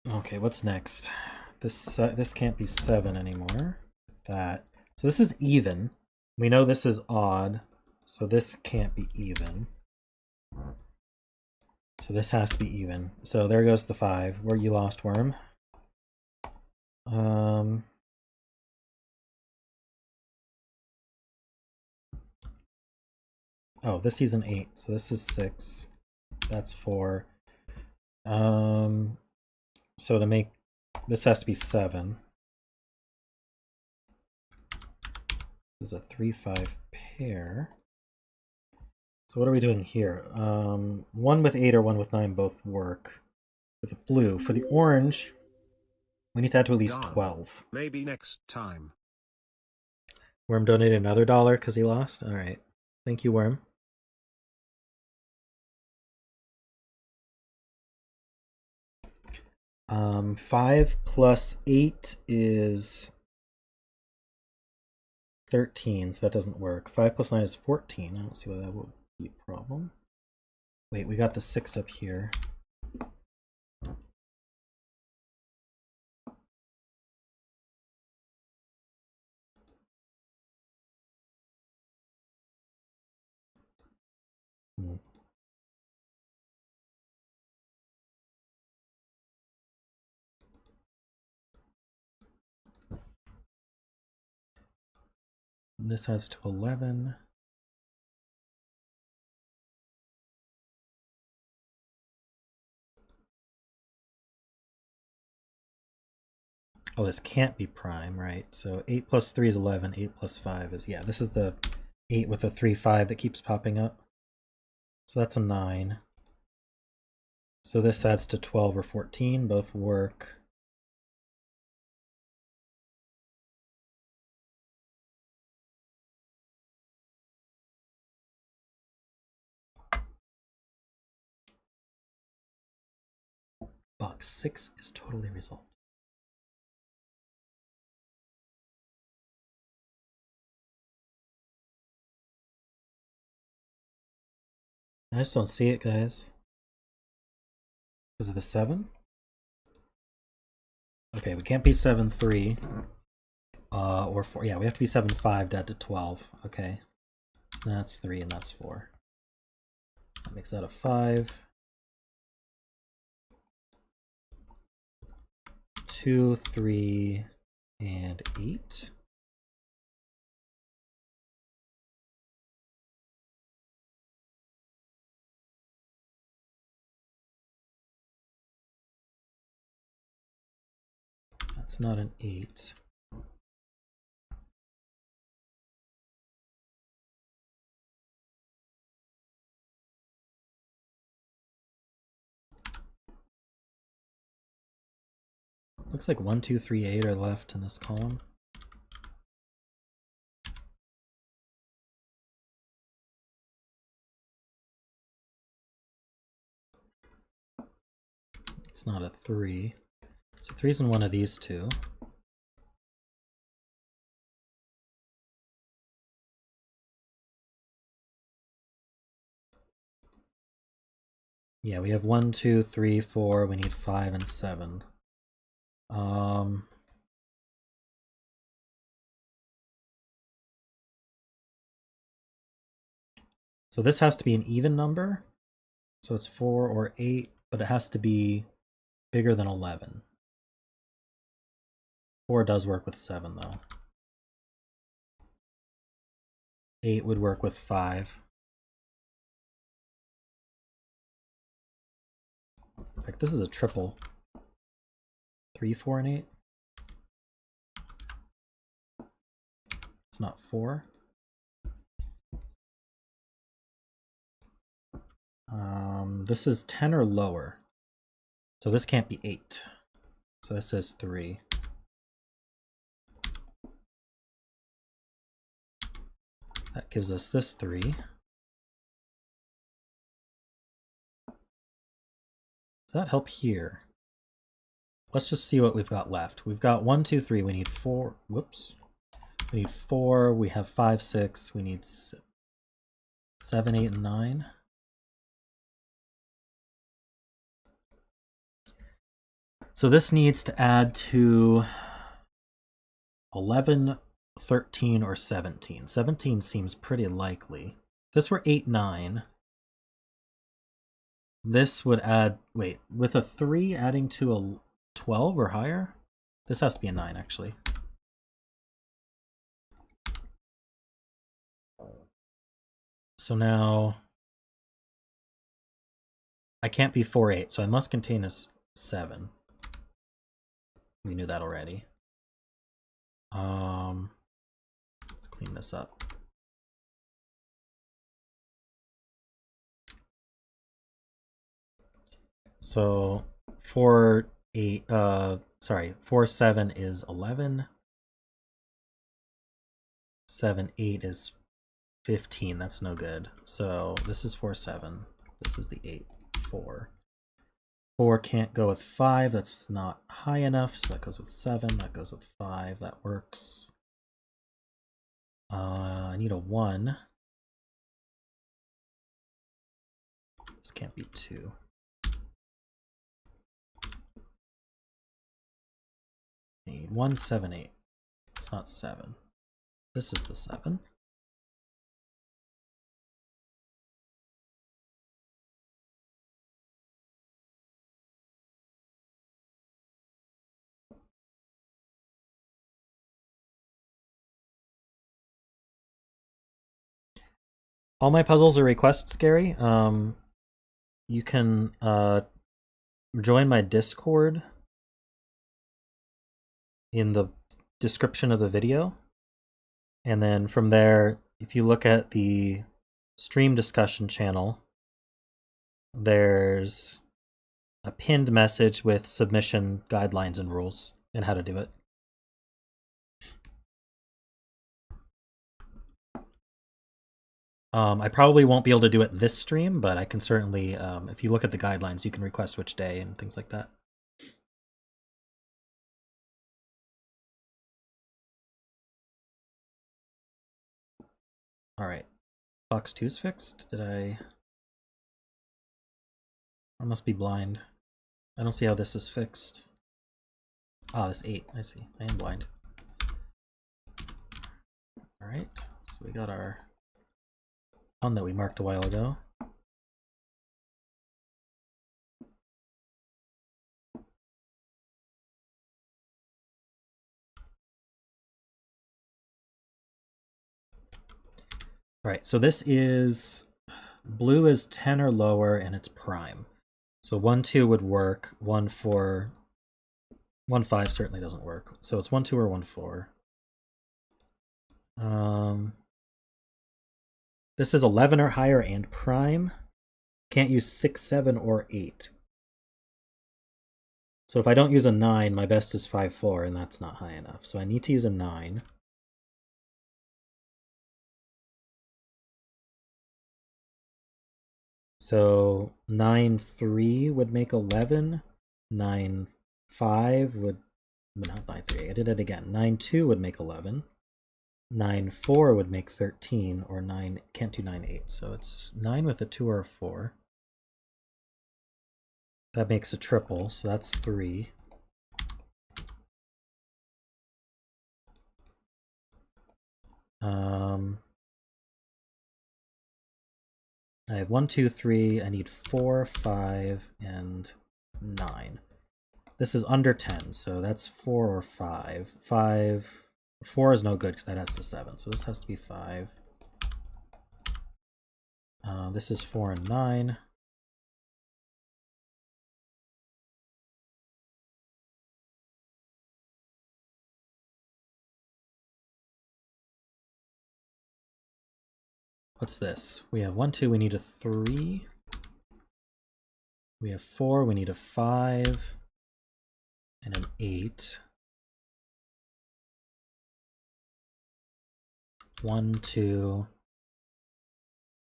Okay, what's next? This can't be 7 anymore. That. So this is even. We know this is odd, so this can't be even. So this has to be even. So there goes the 5. Where you lost, Worm. Oh, this is an 8, so this is 6. That's 4. So to make this has to be 7. This is a 3, 5 pair. So what are we doing here? 1 with 8 or 1 with 9 both work. With the blue. For the orange, we need to add to at least 12. Maybe next time. Worm donated another $1 because he lost? Alright. Thank you, Worm. Um, 5 plus 8 is 13, so that doesn't work. 5 plus 9 is 14. I don't see why that would be a problem. Wait, we got the 6 up here. And this has to 11. Oh, this can't be prime, right? So 8 plus 3 is 11. 8 plus 5 is, yeah, this is the 8 with the 3, 5 that keeps popping up. So that's a 9. So this adds to 12 or 14. Both work. Box 6 is totally resolved. I just don't see it, guys. Is it the 7? Okay, we can't be 7, 3. Or 4. Yeah, we have to be 7, 5 to add to 12. Okay. So that's 3 and that's 4. That makes that a 5. 2, 3, and 8. That's not an 8. Looks like 1, 2, 3, 8 are left in this column. It's not a 3. So 3's in one of these two. Yeah, we have 1, 2, 3, 4. We need 5 and 7. So this has to be an even number. So it's 4 or 8, but it has to be bigger than 11. 4 does work with 7, though. 8 would work with 5. In fact, this is a triple. 3, 4, and 8. It's not 4. This is 10 or lower. So this can't be 8. So this is 3. That gives us this 3. Does that help here? Let's just see what we've got left. We've got 1, 2, 3. We need 4. Whoops. We need 4. We have 5, 6. We need 7, 8, and 9. So this needs to add to 11, 13, or 17. 17 seems pretty likely. If this were 8, 9, this would add, wait, with a 3 adding to a 12 or higher? This has to be a 9, actually. So now I can't be 4, 8, so I must contain a 7. We knew that already. Let's clean this up. So 4, 8, 4, 7 is 11. 7, 8 is 15. That's no good. So this is 4, 7. This is the 8, 4. 4 can't go with 5. That's not high enough. So that goes with 7. That goes with 5. That works. I need a 1. This can't be 2. I need 1, 7, 8. It's not 7. This is the 7. All my puzzles are requests, Gary. You can join my Discord in the description of the video. And then from there, if you look at the stream discussion channel, there's a pinned message with submission guidelines and rules and how to do it. I probably won't be able to do it this stream, but I can certainly, if you look at the guidelines, you can request which day and things like that. All right, box 2 is fixed. Did I must be blind. I don't see how this is fixed. Ah, this 8, I see. I am blind. All right, so we got our one that we marked a while ago. All right, so this is blue is 10 or lower and it's prime. So 1, 2 would work. 1, 4, 1, 5 certainly doesn't work. So it's 1, 2 or 1, 4. This is 11 or higher and prime. Can't use 6, 7, or 8. So if I don't use a 9, my best is 5, 4, and that's not high enough. So I need to use a 9. So 9, 3 would make 11. 9, 5 would, not 9, 3, I did it again. 9, 2 would make 11. 9, 4 would make 13, or 9, can't do 9, 8. So it's 9 with a 2 or a 4. That makes a triple, so that's 3. I have 1, 2, 3. I need 4, 5, and 9. This is under 10, so that's 4 or 5. 4 is no good because that has to 7, so this has to be 5. This is 4 and 9. What's this? We have 1, 2, we need a 3. We have 4, we need a 5. And an 8. 1, 2,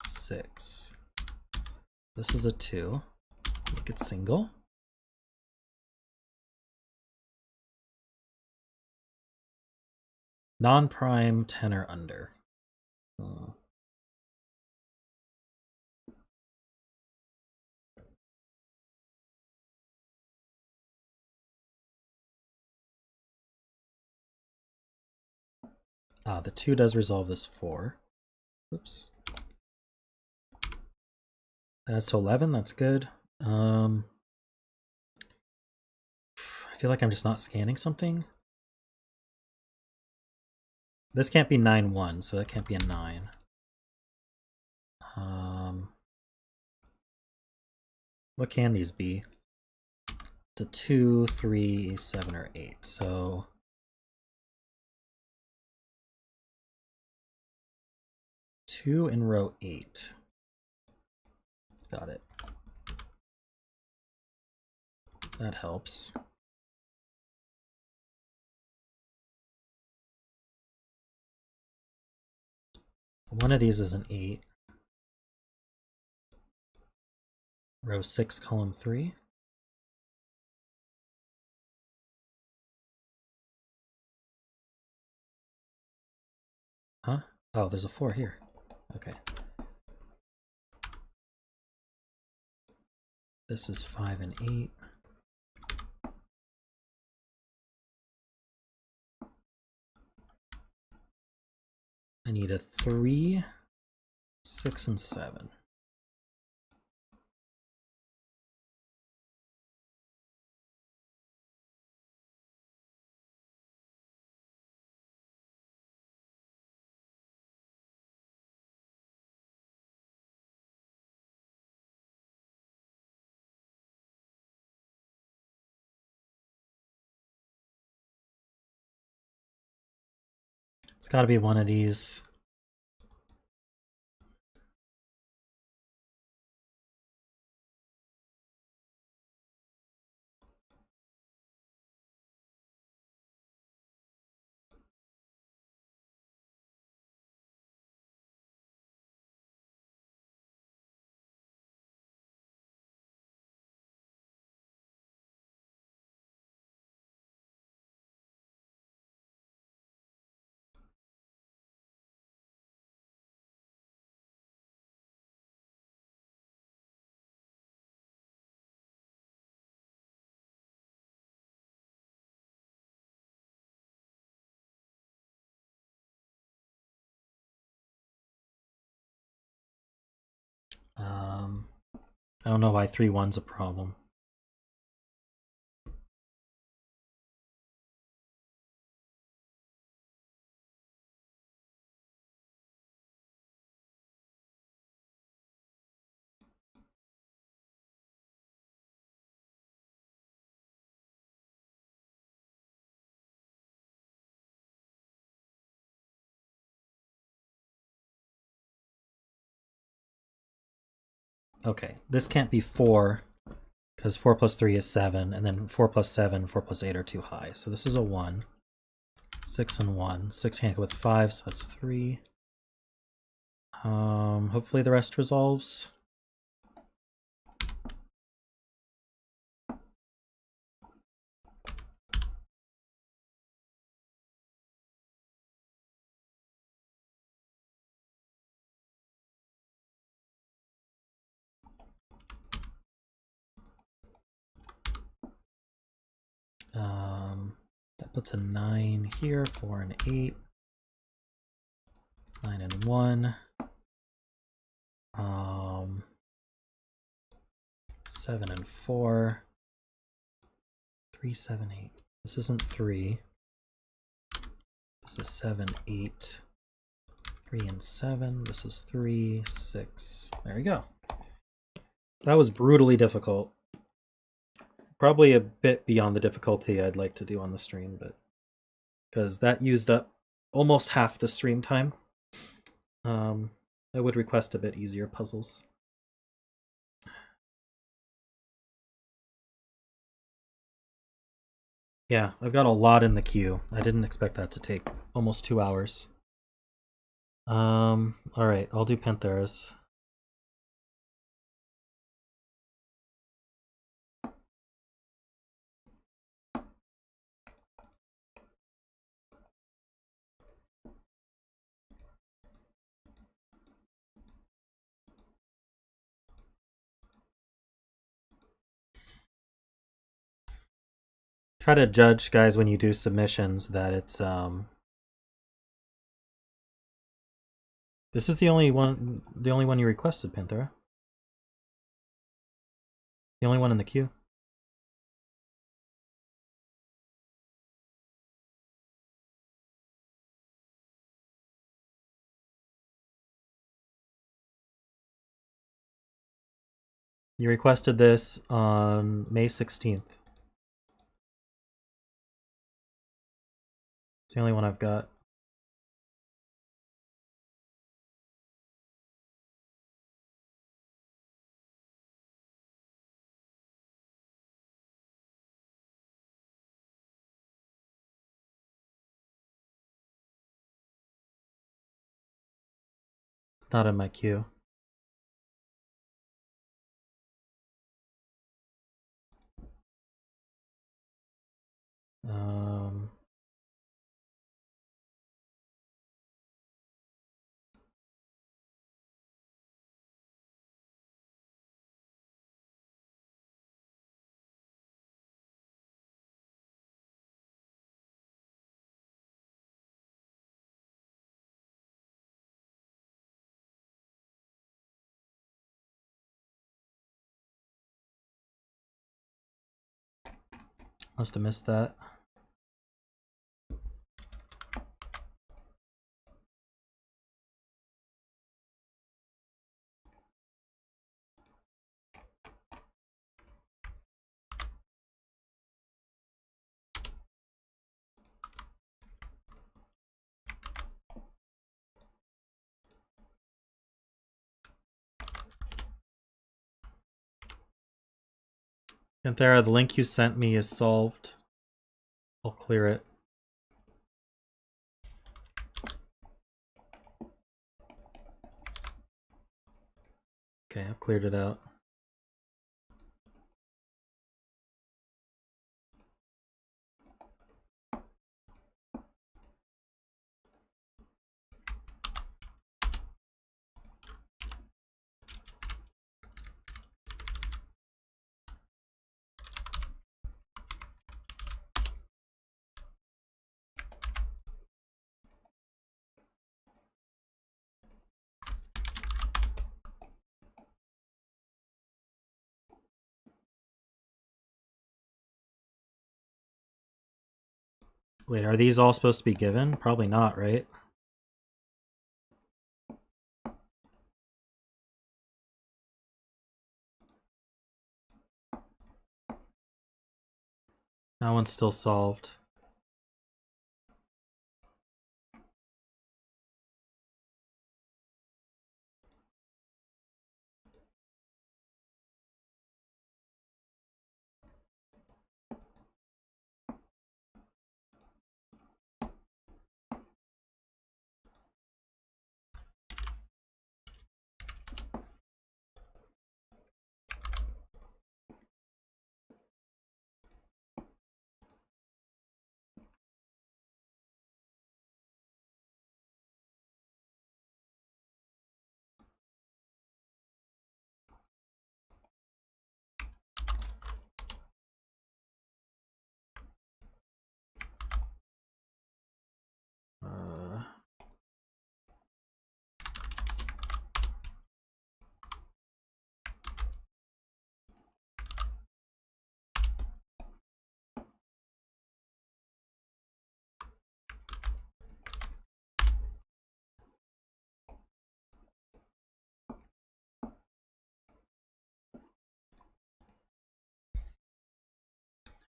6. This is a 2. Make it single. Non-prime, 10 or under. The 2 does resolve this 4. Oops. That's to 11, that's good. I feel like I'm just not scanning something. This can't be 9, 1, so that can't be a 9. What can these be? The 2, 3, 7, or 8. So 2 in row 8. Got it. That helps. One of these is an 8. Row 6, column 3. Huh? Oh, there's a 4 here. Okay. This is 5 and 8. I need a 3, 6, and 7. It's got to be one of these. I don't know why 3-1's a problem. Okay, this can't be 4, because 4 plus 3 is 7, and then 4 plus 7, 4 plus 8 are too high. So this is a 1. 6 and 1. 6 can't go with 5, so that's 3. Hopefully the rest resolves. That puts a 9 here, 4 and 8. 9 and 1. 7 and 4. 3, 7, 8. This isn't 3. This is 7, 8. 3 and 7. This is 3, 6. There we go. That was brutally difficult. Probably a bit beyond the difficulty I'd like to do on the stream, but because that used up almost half the stream time. I would request a bit easier puzzles. Yeah, I've got a lot in the queue. I didn't expect that to take almost 2 hours. Alright, I'll do Pantheras. Try to judge, guys, when you do submissions that it's this is the only one you requested, Panthera. The only one in the queue. You requested this on May 16th. It's the only one I've got. It's not in my queue. Must have missed that. Panthera, the link you sent me is solved. I'll clear it. Okay, I've cleared it out. Wait, are these all supposed to be given? Probably not, right? That one's still solved.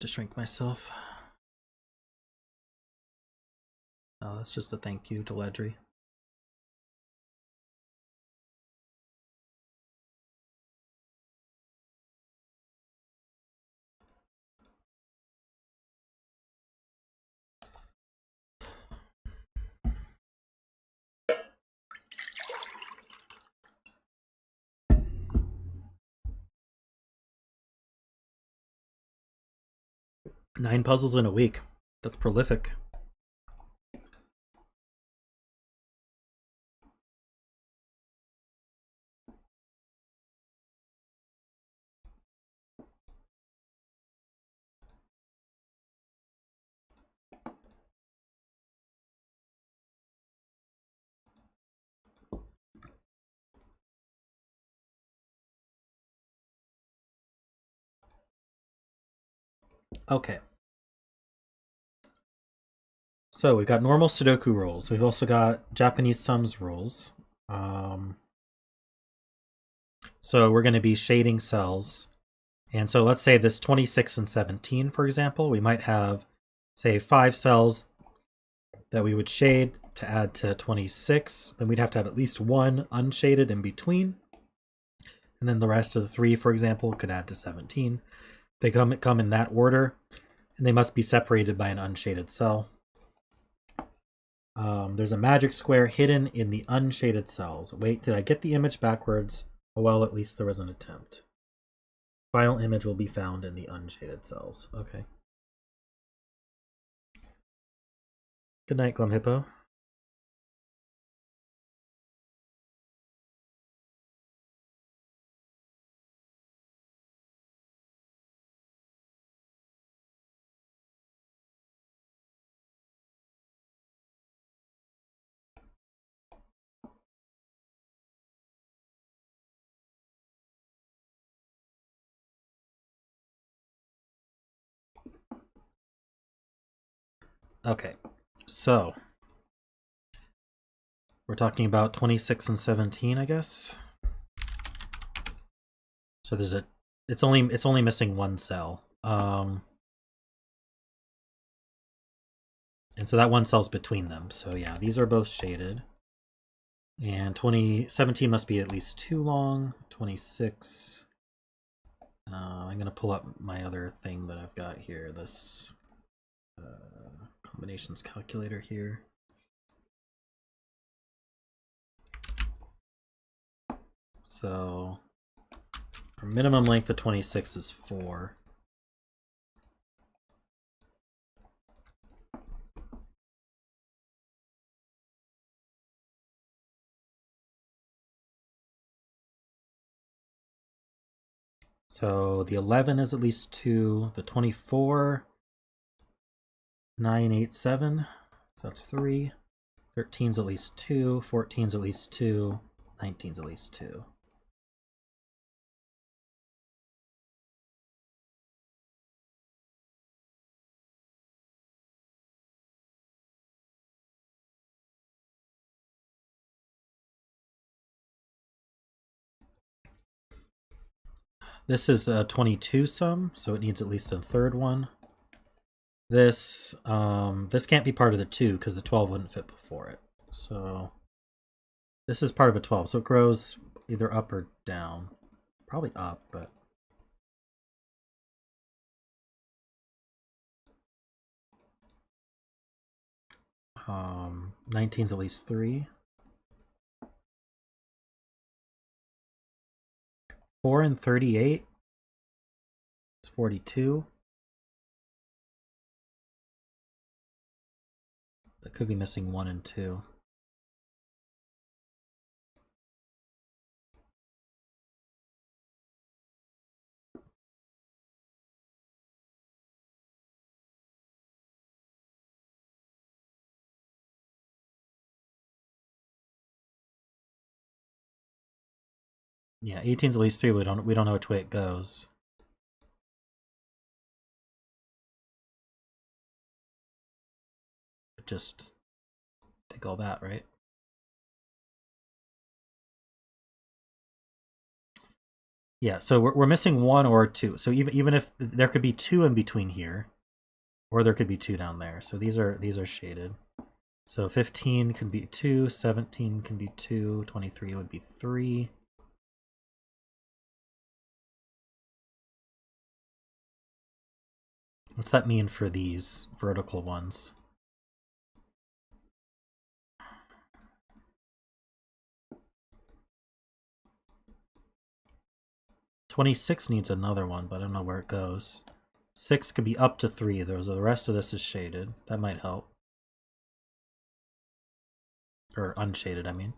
To shrink myself. Oh, that's just a thank you to Ledry. Nine puzzles in a week. That's prolific. Okay. So we've got normal Sudoku rules. We've also got Japanese sums rules. So we're going to be shading cells. And so let's say this 26 and 17, for example, we might have, say, 5 cells that we would shade to add to 26. Then we'd have to have at least one unshaded in between. And then the rest of the 3, for example, could add to 17. They come in that order, and they must be separated by an unshaded cell. There's a magic square hidden in the unshaded cells. Wait, did I get the image backwards? Oh, well, at least there was an attempt. Final image will be found in the unshaded cells. Okay. Good night, Glum Hippo. Okay, so we're talking about 26 and 17, I guess. So there's it's only missing one cell. And so that one cell's between them. So yeah, these are both shaded. And 17 must be at least 2 long. 26. I'm going to pull up my other thing that I've got here, this combinations calculator here. So our minimum length of 26 is 4. So the 11 is at least 2. The 24, 9, 8, 7. So that's 3. 13's at least 2. 14's at least 2. 19's at least 2. This is a 22 sum, so it needs at least a third one. This can't be part of the 2 because the 12 wouldn't fit before it. So this is part of a 12, so it grows either up or down. Probably up, but 19's at least 3. 4 and 38 is 42. That could be missing 1 and 2. Yeah, 18's at least 3. We don't know which way it goes. Just take all that, right? Yeah, so we're missing 1 or 2. So even if there could be 2 in between here, or there could be 2 down there. So these are shaded. So 15 can be 2, 17 can be 2, 23 would be 3. What's that mean for these vertical ones? "26 needs another one, but I don't know where it goes. 6 could be up to 3. The rest of this is shaded. That might help. Or unshaded, I mean.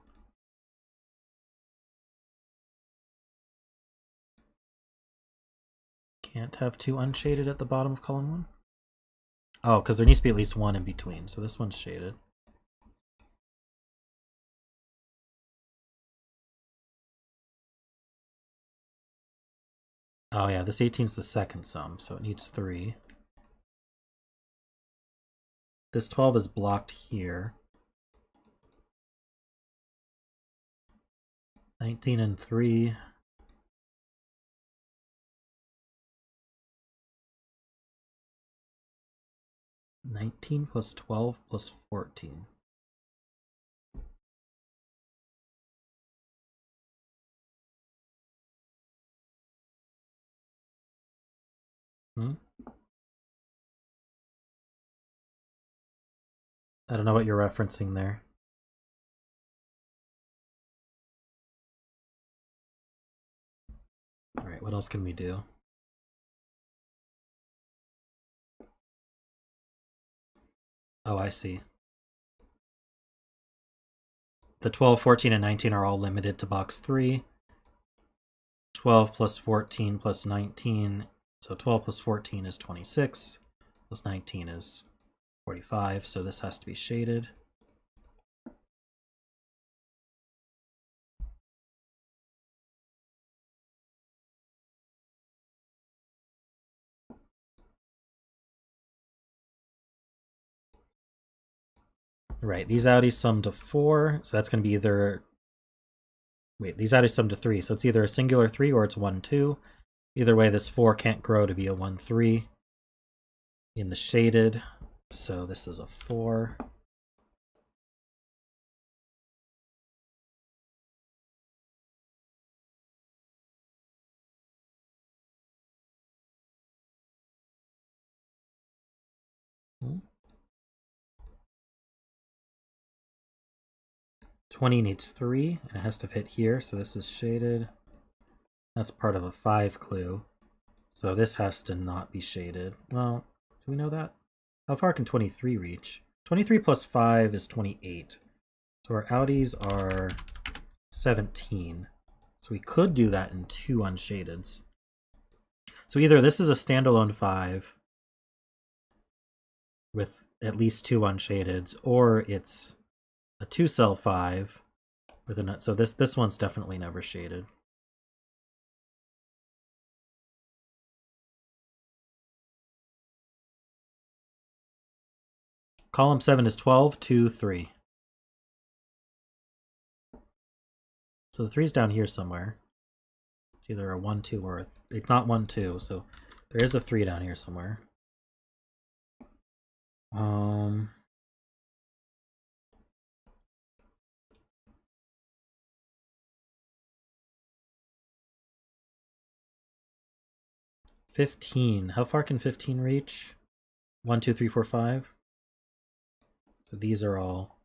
Can't have 2 unshaded at the bottom of column 1? Oh, because there needs to be at least 1 in between, so this one's shaded. Oh yeah, this 18's the second sum, so it needs 3. This 12 is blocked here. 19 and 3. "19 plus 12 plus 14. I don't know what you're referencing there. Alright, what else can we do? Oh, I see. The 12, 14, and 19 are all limited to box 3. 12 plus 14 plus 19. So 12 plus 14 is 26. Plus 19 is 45. So this has to be shaded. Right, these outies sum to 4. So that's going to be either... Wait, these outies sum to 3. So it's either a singular 3 or it's 1, 2. Either way, this 4 can't grow to be a 1, 3 in the shaded. So this is a 4. 20 needs 3, and it has to fit here, so this is shaded. That's part of a 5 clue. So this has to not be shaded. Well, do we know that? How far can 23 reach? 23 plus 5 is 28. So our outies are 17. So we could do that in 2 unshadeds. So either this is a standalone 5 with at least 2 unshadeds, or it's a 2-cell 5 with a... So this one's definitely never shaded. Column 7 is 12, 2, 3. So the 3 is down here somewhere. It's either a 1, 2, or it's not 1, 2, so there is a 3 down here somewhere. 15. How far can 15 reach? 1, 2, 3, 4, 5. So these are all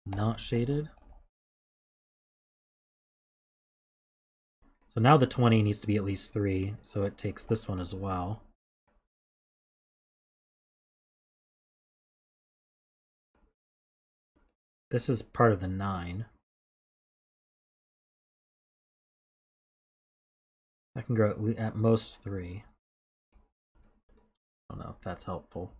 not shaded. So now the 20 needs to be at least 3, so it takes this one as well. This is part of the 9. I can grow at most 3. I don't know if that's helpful.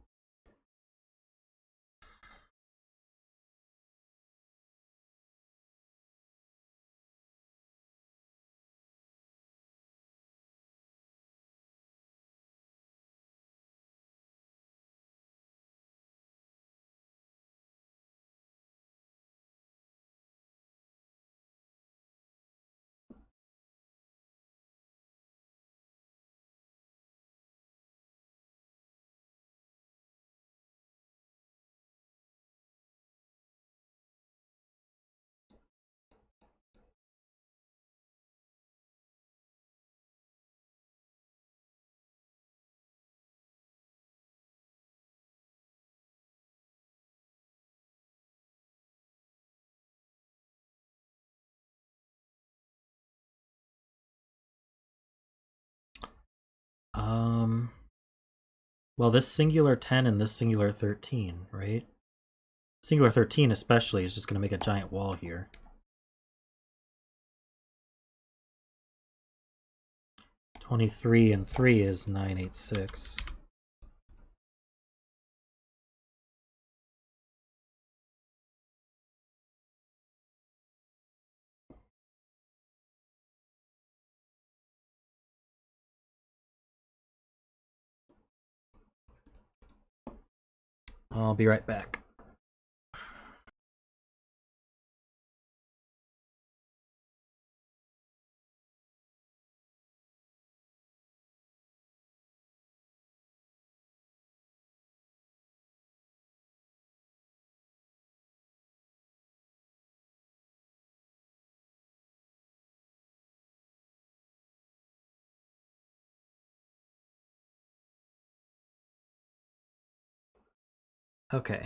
Well, this singular 10 and this singular 13, right? Singular 13 especially is just going to make a giant wall here. (23) and 3 is 986. I'll be right back. Okay.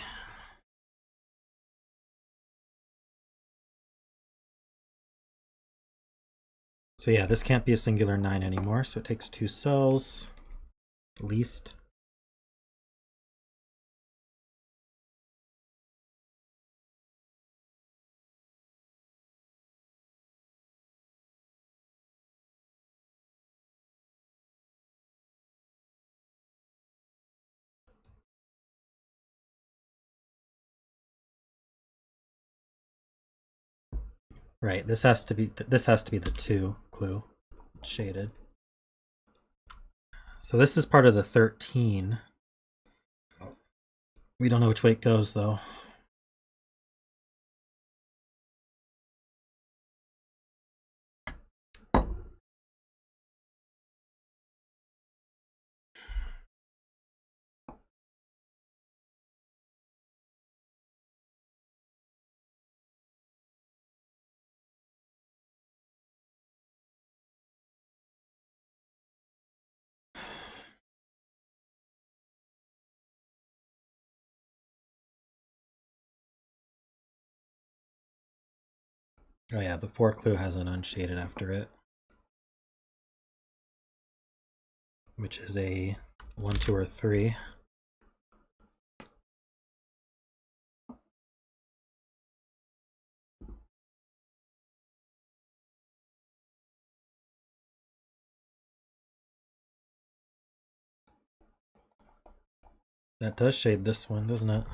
So yeah, this can't be a singular 9 anymore, so it takes 2 cells, at least. Right, this has to be the 2 clue. It's shaded. So this is part of the 13. We don't know which way it goes though. Oh yeah, the 4 clue has an unshaded after it, which is a 1, 2, or 3. That does shade this one, doesn't it?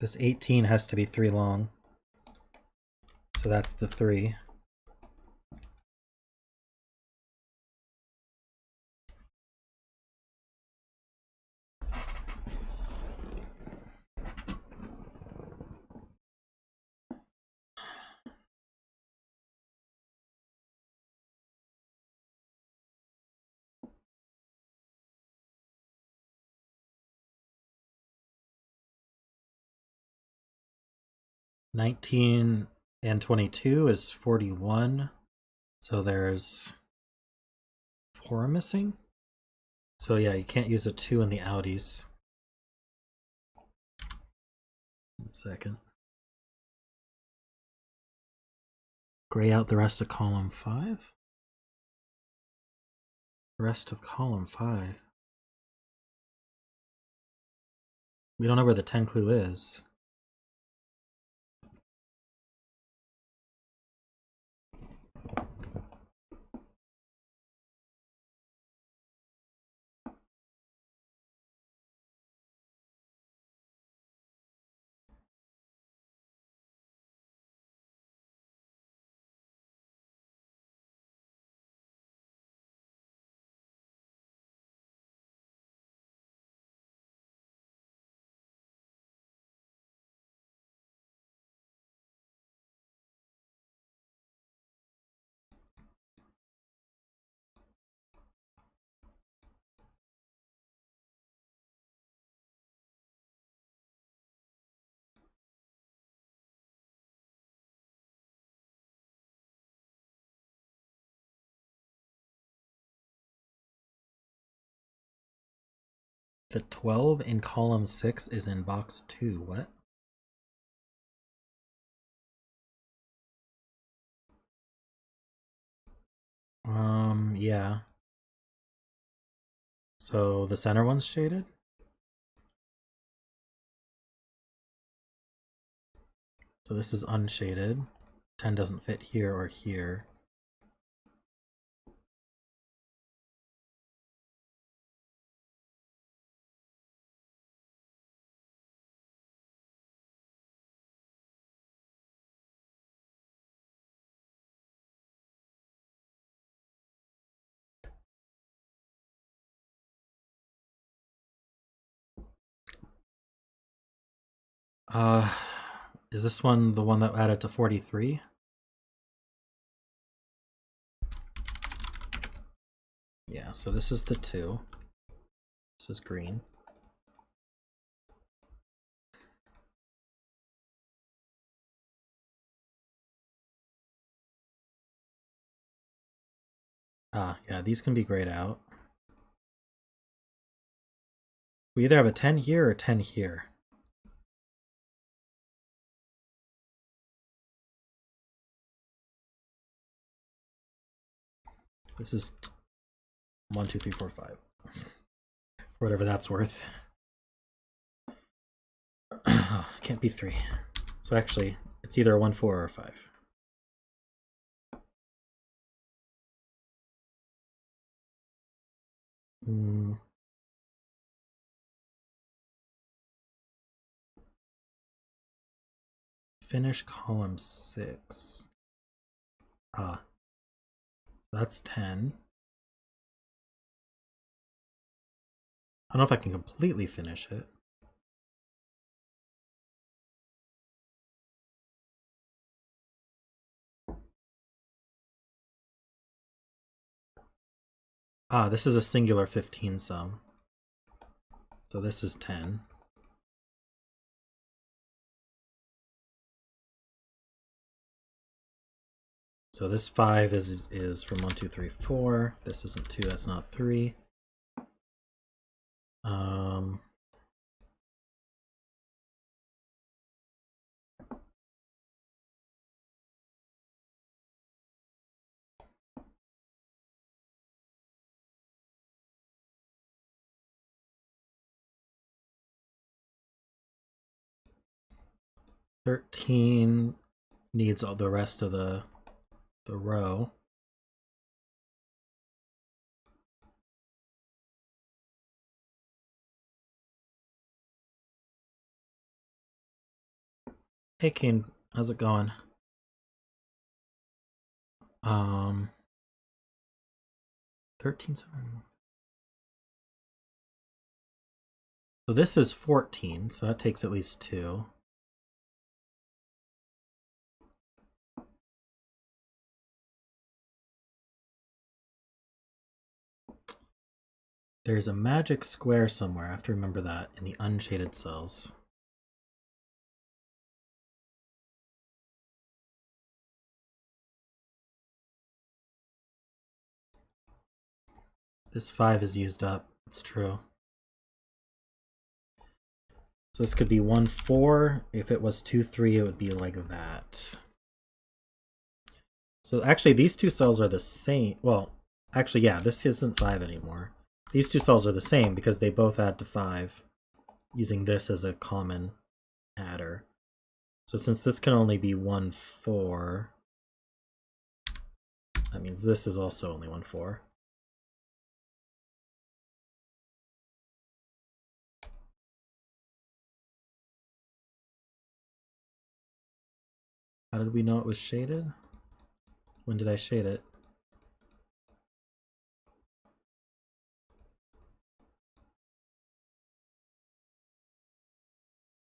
This 18 has to be 3 long. So that's the 3. $19 and $22 is $41. So there's 4 missing. So yeah, you can't use a 2 in the outies. 1 second. Gray out the rest of column 5. The rest of column 5. We don't know where the 10 clue is. The 12 in column 6 is in box 2. What? Yeah. So the center one's shaded? So this is unshaded. 10 doesn't fit here or here. Is this one the one that added to 43? Yeah, so this is the 2. This is green. Yeah, these can be grayed out. We either have a 10 here or 10 here. This is 1, 2, 3, 4, 5. Whatever that's worth. Can't be 3. So actually, it's either a 1, 4 or a 5. Finish column 6. That's 10. I don't know if I can completely finish it. This is a singular 15 sum. So this is 10. So this 5 is from 1, 2, 3, 4. This isn't 2, that's not 3. 13 needs all the rest of the row. Hey Kane, how's it going? 13. So this is 14, so that takes at least 2. There's a magic square somewhere, I have to remember that, in the unshaded cells. This 5 is used up, it's true. So this could be 1, 4. If it was 2, 3, it would be like that. So actually these two cells are the same. Well, actually, yeah, this isn't 5 anymore. These two cells are the same because they both add to 5 using this as a common adder. So since this can only be 1, 4, that means this is also only 1, 4. How did we know it was shaded? When did I shade it?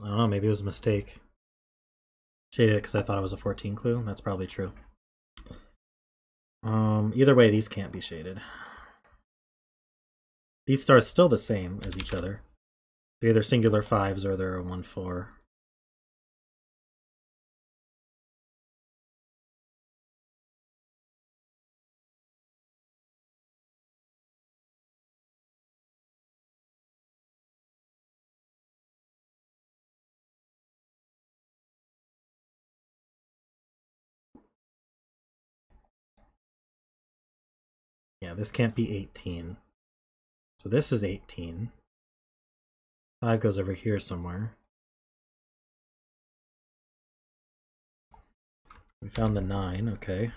I don't know, maybe it was a mistake. Shaded it because I thought it was a 14 clue. That's probably true. Either way, these can't be shaded. These stars still the same as each other. They're either singular 5s or they're a 1, 4. Yeah, this can't be 18. So this is 18. 5 goes over here somewhere. We found the 9, okay.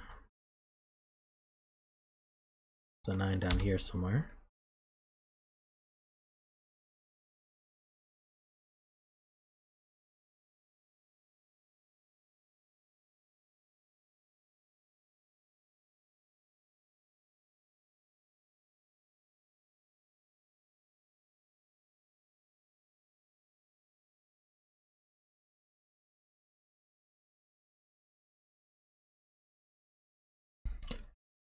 There's a 9 down here somewhere.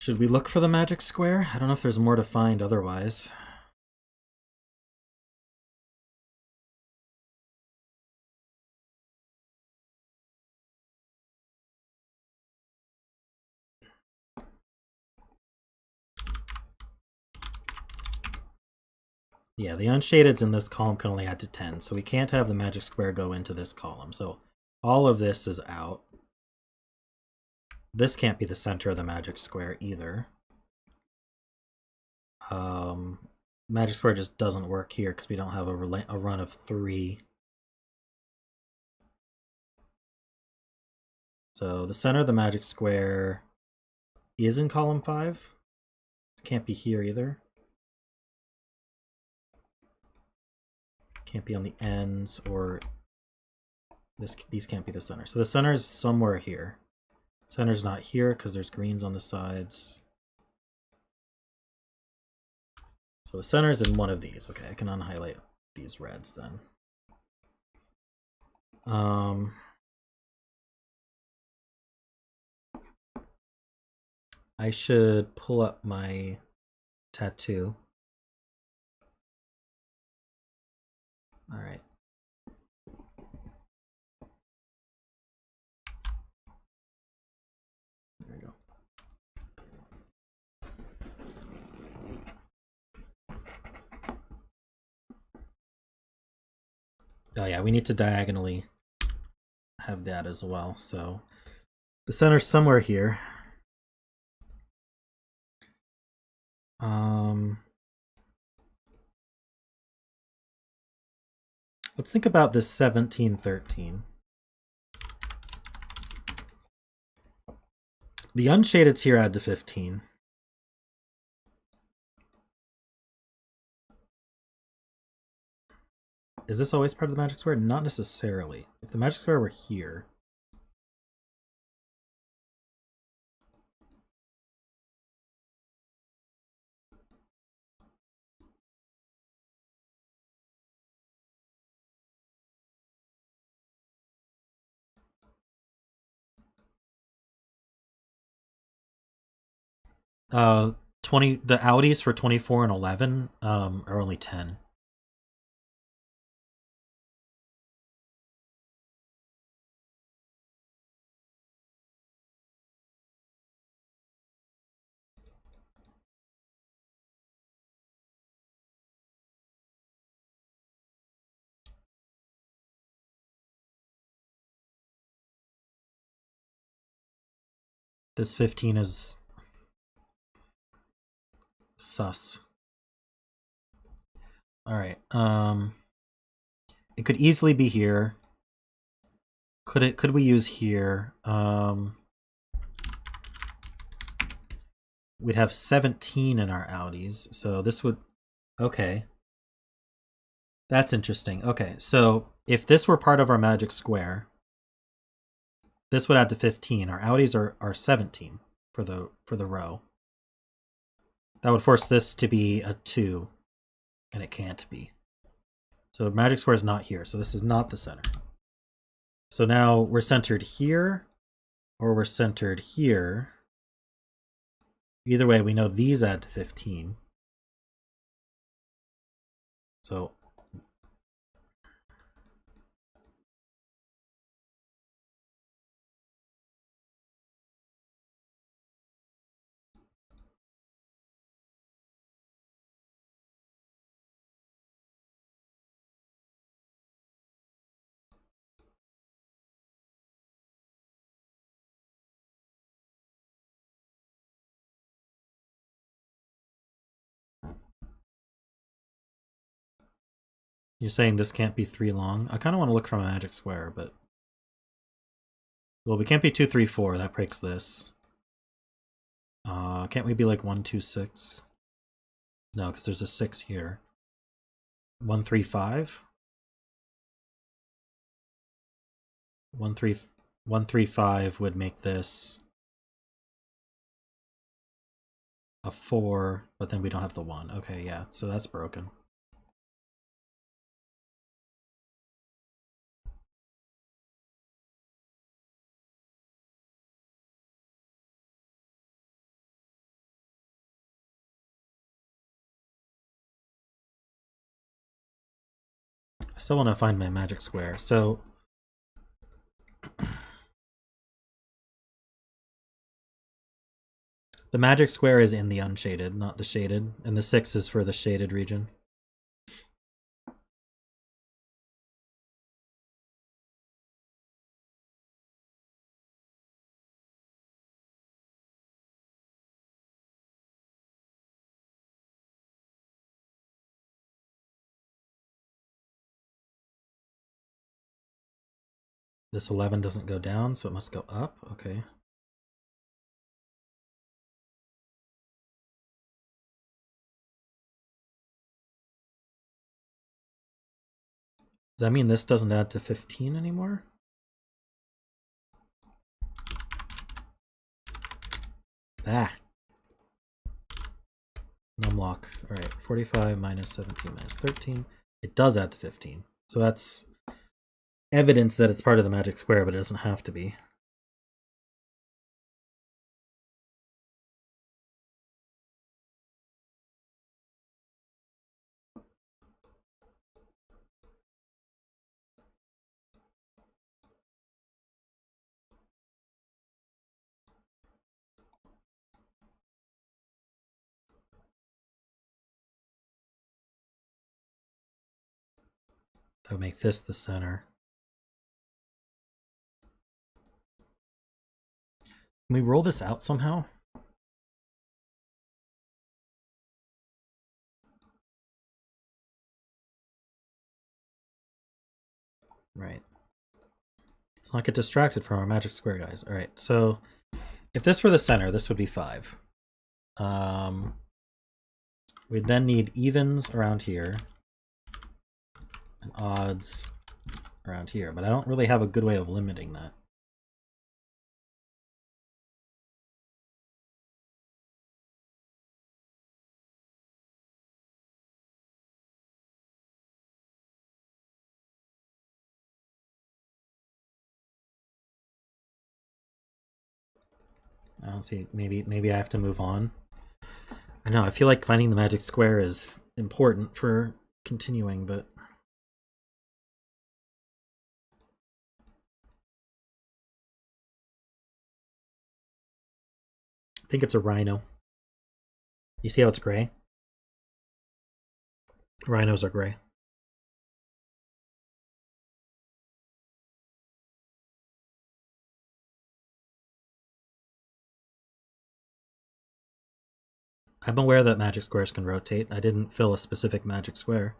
Should we look for the magic square? I don't know if there's more to find otherwise. Yeah, the unshadeds in this column can only add to 10, so we can't have the magic square go into this column. So all of this is out. This can't be the center of the magic square either. Magic square just doesn't work here because we don't have a run of 3. So the center of the magic square is in column 5. It can't be here either. Can't be on the ends, or these can't be the center. So the center is somewhere here. Center's not here because there's greens on the sides. So the center is in one of these. Okay, I can unhighlight these reds then. I should pull up my tattoo. All right. There we go. Oh yeah, we need to diagonally have that as well. So the center's somewhere here. Let's think about this 17, 13. The unshadeds here add to 15. Is this always part of the magic square? Not necessarily. If the magic square were here... the outies for 24 and 11 are only 10. This 15 is sus. Alright, it could easily be here. Could we use here? We'd have 17 in our outies, so this would... Okay. That's interesting. Okay, so if this were part of our magic square, this would add to 15. Our outies are 17 for the row. That would force this to be a 2, and it can't be. So magic square is not here, so this is not the center. So now we're centered here, or we're centered here. Either way, we know these add to 15. So you're saying this can't be 3 long? I kind of want to look from a magic square, but... Well, we can't be 2, 3, 4. That breaks this. Can't we be like 1, 2, 6? No, because there's a 6 here. 1, 3, 5? 1, 3, 5 would make this a 4, but then we don't have the 1. Okay, yeah, so that's broken. I still want to find my magic square. So the magic square is in the unshaded, not the shaded, and the 6 is for the shaded region. This 11 doesn't go down, so it must go up. Okay. Does that mean this doesn't add to 15 anymore? Ah. Numlock. Alright, 45 minus 17 minus 13. It does add to 15. So that's evidence that it's part of the magic square, but it doesn't have to be. That would make this the center. Can we roll this out somehow? Right. Let's not get distracted from our magic square, guys. Alright, so If this were the center, this would be 5. We'd then need evens around here and odds around here, but I don't really have a good way of limiting that. I don't see. Maybe I have to move on. I know. I feel like finding the magic square is important for continuing, but I think it's a rhino. You see how it's gray? Rhinos are gray. I'm aware that magic squares can rotate. I didn't fill a specific magic square.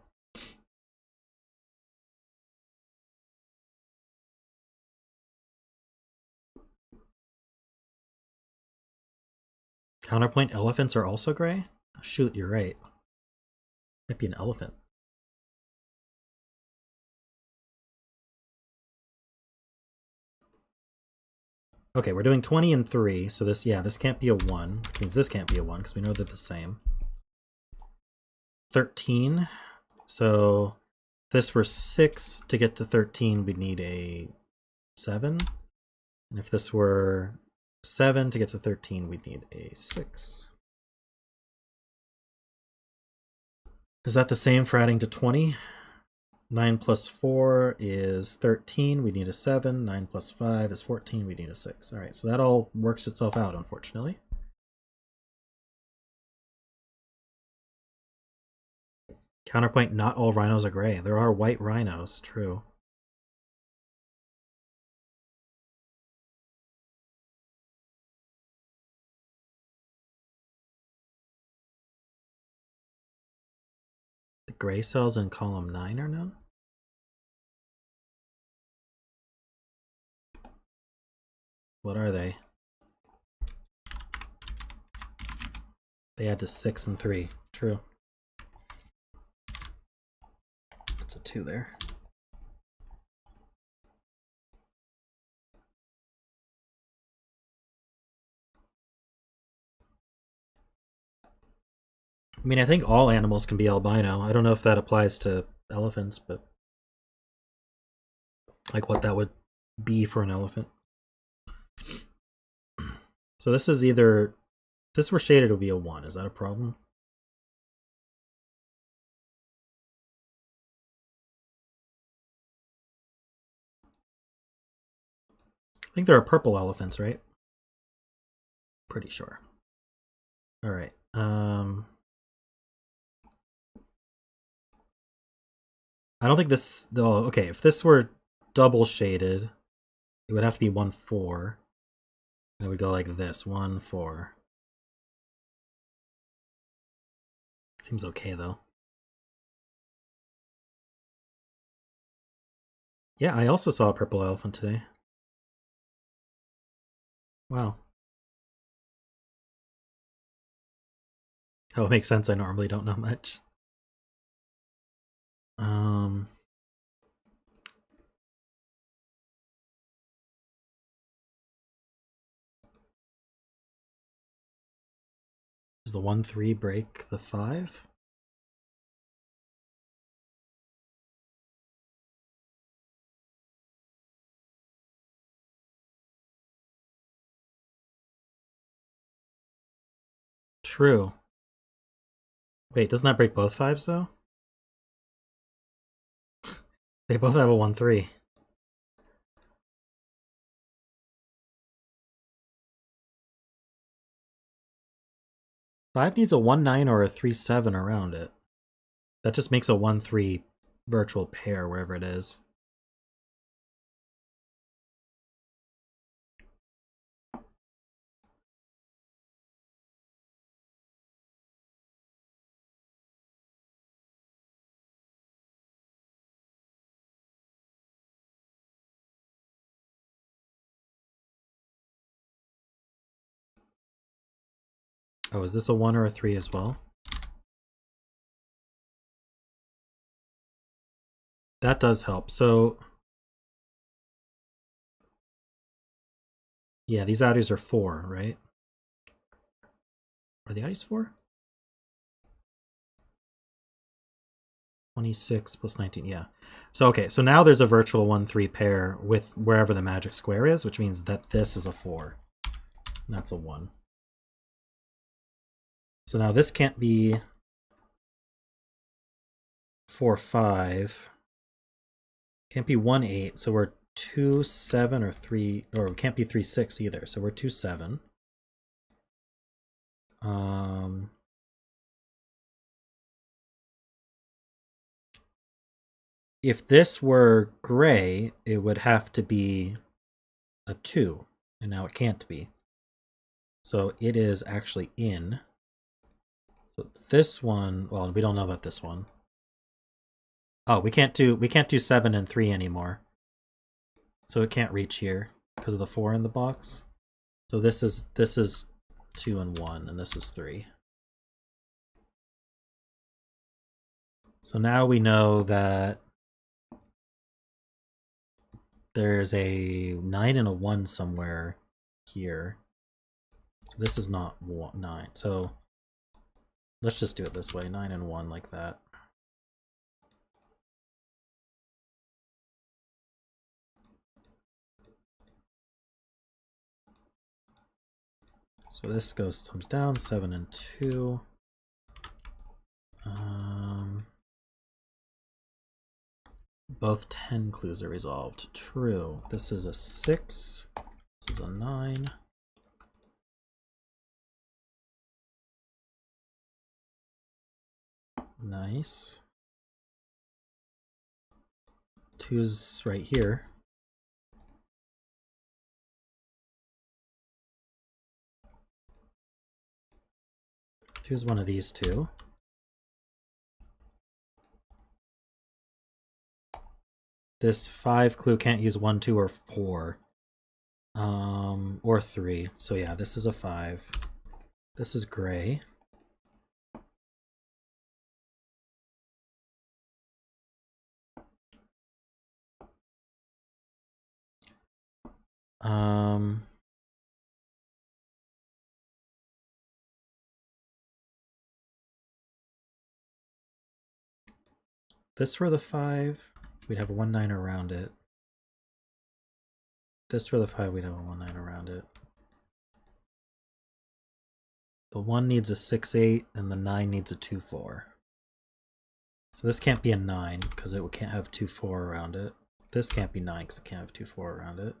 Counterpoint elephants are also gray? Shoot, you're right. Might be an elephant. Okay, we're doing 20 and 3, so this can't be a 1, which means this can't be a 1, because we know they're the same. 13, so if this were 6, to get to 13, we'd need a 7. And if this were 7, to get to 13, we'd need a 6. Is that the same for adding to 20? 9 plus 4 is 13, we need a 7. 9 plus 5 is 14, we need a 6. Alright, so that all works itself out, unfortunately. Counterpoint, not all rhinos are gray. There are white rhinos, true. The gray cells in column 9 are known? What are they? They add to 6 and 3. True. That's a 2 there. I mean, I think all animals can be albino. I don't know if that applies to elephants, but like what that would be for an elephant. So this is either, if this were shaded, it would be a 1. Is that a problem? I think there are purple elephants, right? Pretty sure. All right. I don't think this, though. Okay, if this were double shaded, it would have to be 1, 4. And it would go like this, 1, 4. Seems okay, though. Yeah, I also saw a purple elephant today. Wow. Oh, it makes sense. I normally don't know much. Does the 1, 3 break the 5? True. Wait, doesn't that break both 5s, though? They both have a 1, 3. Five needs a 1, 9 or a 3, 7 around it. That just makes a 1, 3 virtual pair wherever it is. Oh, is this a 1 or a 3 as well? That does help. So, yeah, these oddies are 4, right? Are the oddies 4? 26 plus 19, yeah. So, okay, so now there's a virtual 1-3 pair with wherever the magic square is, which means that this is a 4. That's a 1. So now this can't be 4-5. Can't be 1-8, so we're 2-7 or 3, or it can't be 3-6 either, so we're 2-7. If this were gray, it would have to be a 2, and now it can't be. So it is actually in. So this one, well, we don't know about this one. Oh, we can't do 7 and 3 anymore. So it can't reach here because of the 4 in the box. So this is 2 and 1, and this is 3. So now we know that there's a 9 and a 1 somewhere here. So this is not 9. So let's just do it this way, 9 and 1 like that. So this comes down, 7 and 2. Both 10 clues are resolved. True. This is a 6. This is a 9. Nice. 2's right here. Here's one of these two. This 5 clue can't use 1, 2, or 4. Or 3. So yeah, this is a 5. This is gray. This were the 5, we'd have a 1, 9 around it. This were the 5, we'd have a 1, 9 around it. The 1 needs a 6, 8, and the 9 needs a 2, 4. So this can't be a 9 because it can't have 2, 4 around it. This can't be 9 because it can't have 2, 4 around it.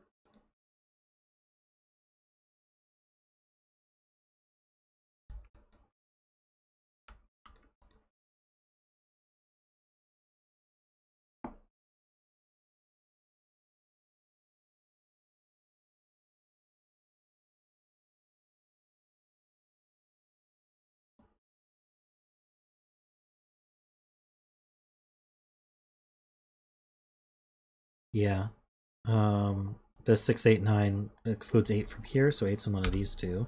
Yeah. The 6, 8, 9 excludes 8 from here, so 8's in one of these two.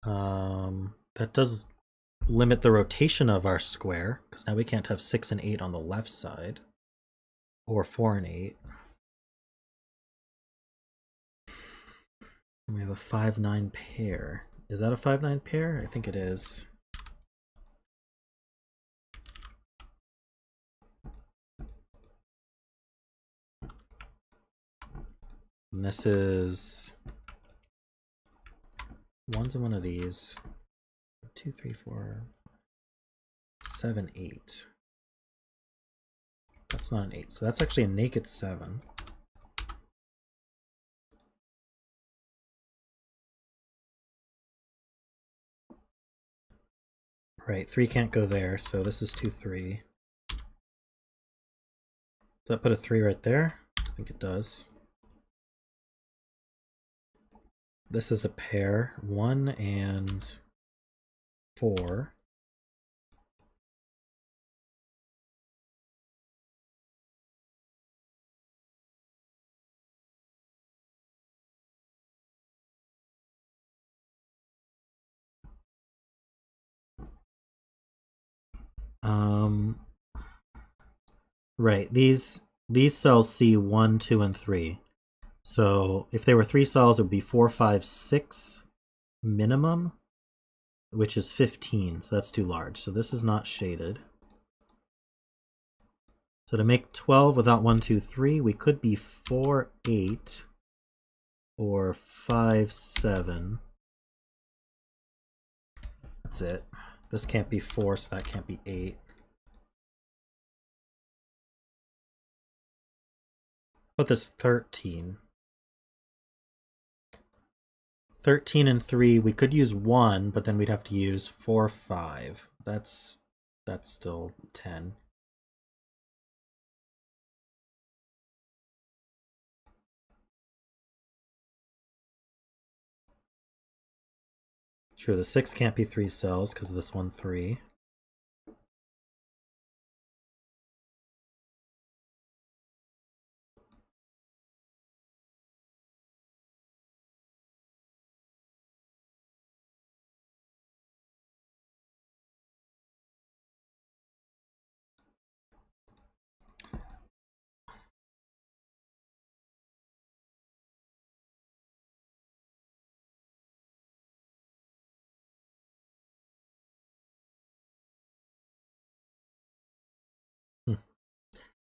That does limit the rotation of our square, because now we can't have 6 and 8 on the left side. Or 4 and 8. We have a 5, 9 pair. Is that a 5, 9 pair? I think it is. And this is 1's in one of these. 2, 3, 4, 7, 8. That's not an 8, so that's actually a naked 7. Right, 3 can't go there, so this is 2, 3. Does that put a 3 right there? I think it does. This is a pair, 1 and 4. Right, these cells see 1, 2, and 3. So if there were 3 cells, it would be 4, 5, 6 minimum, which is 15, so that's too large. So this is not shaded. So to make 12 without 1, 2, 3, we could be 4, 8, or 5, 7. That's it. This can't be 4, so that can't be 8. Put this 13. 13 and 3, we could use 1, but then we'd have to use 4, 5. That's still 10. Sure, the 6 can't be 3 cells because this one 3.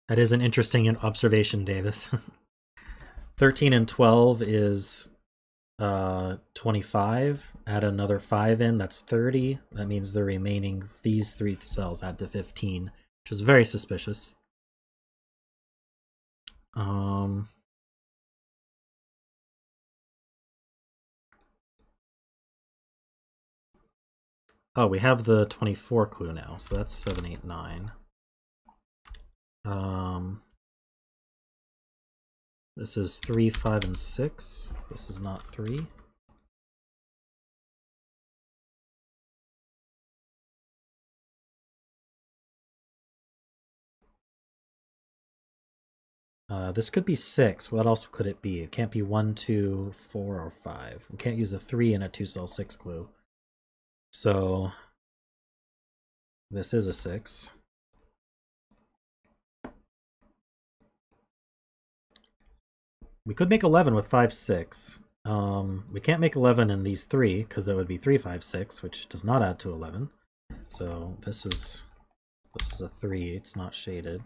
That is an interesting observation, Davis. 13 and 12 is 25. Add another 5 in, that's 30. That means the remaining, these 3 cells add to 15, which is very suspicious. Oh, we have the 24 clue now, so that's 7, 8, 9. This is 3, 5, and 6. This is not 3. This could be 6. What else could it be? It can't be 1, 2, 4, or 5. We can't use a 3 in a 2-cell 6 clue. So this is a 6. We could make 11 with 5, 6. We can't make 11 in these 3 because that would be 3, 5, 6, which does not add to 11. So this is a 3. It's not shaded.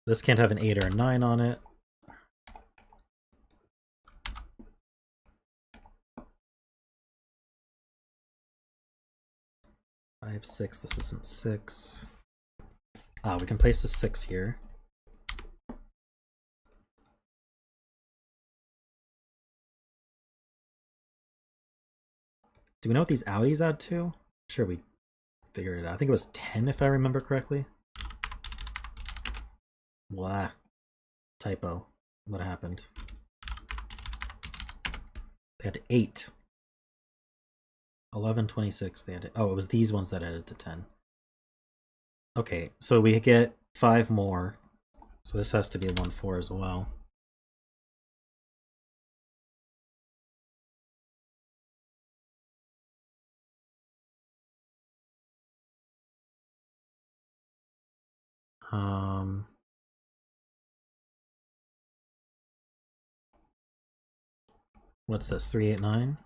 This can't have an 8 or a 9 on it. Five, 6. This isn't 6. We can place the 6 here. Do we know what these outies add to? I'm sure we figured it out. I think it was 10 if I remember correctly. Blah. Typo. What happened? They had 8. 11, 26. They had to, oh, it was these ones that added to 10. Okay, so we get 5 more. So this has to be a 1, 4 as well. What's this? 3, 8, 9?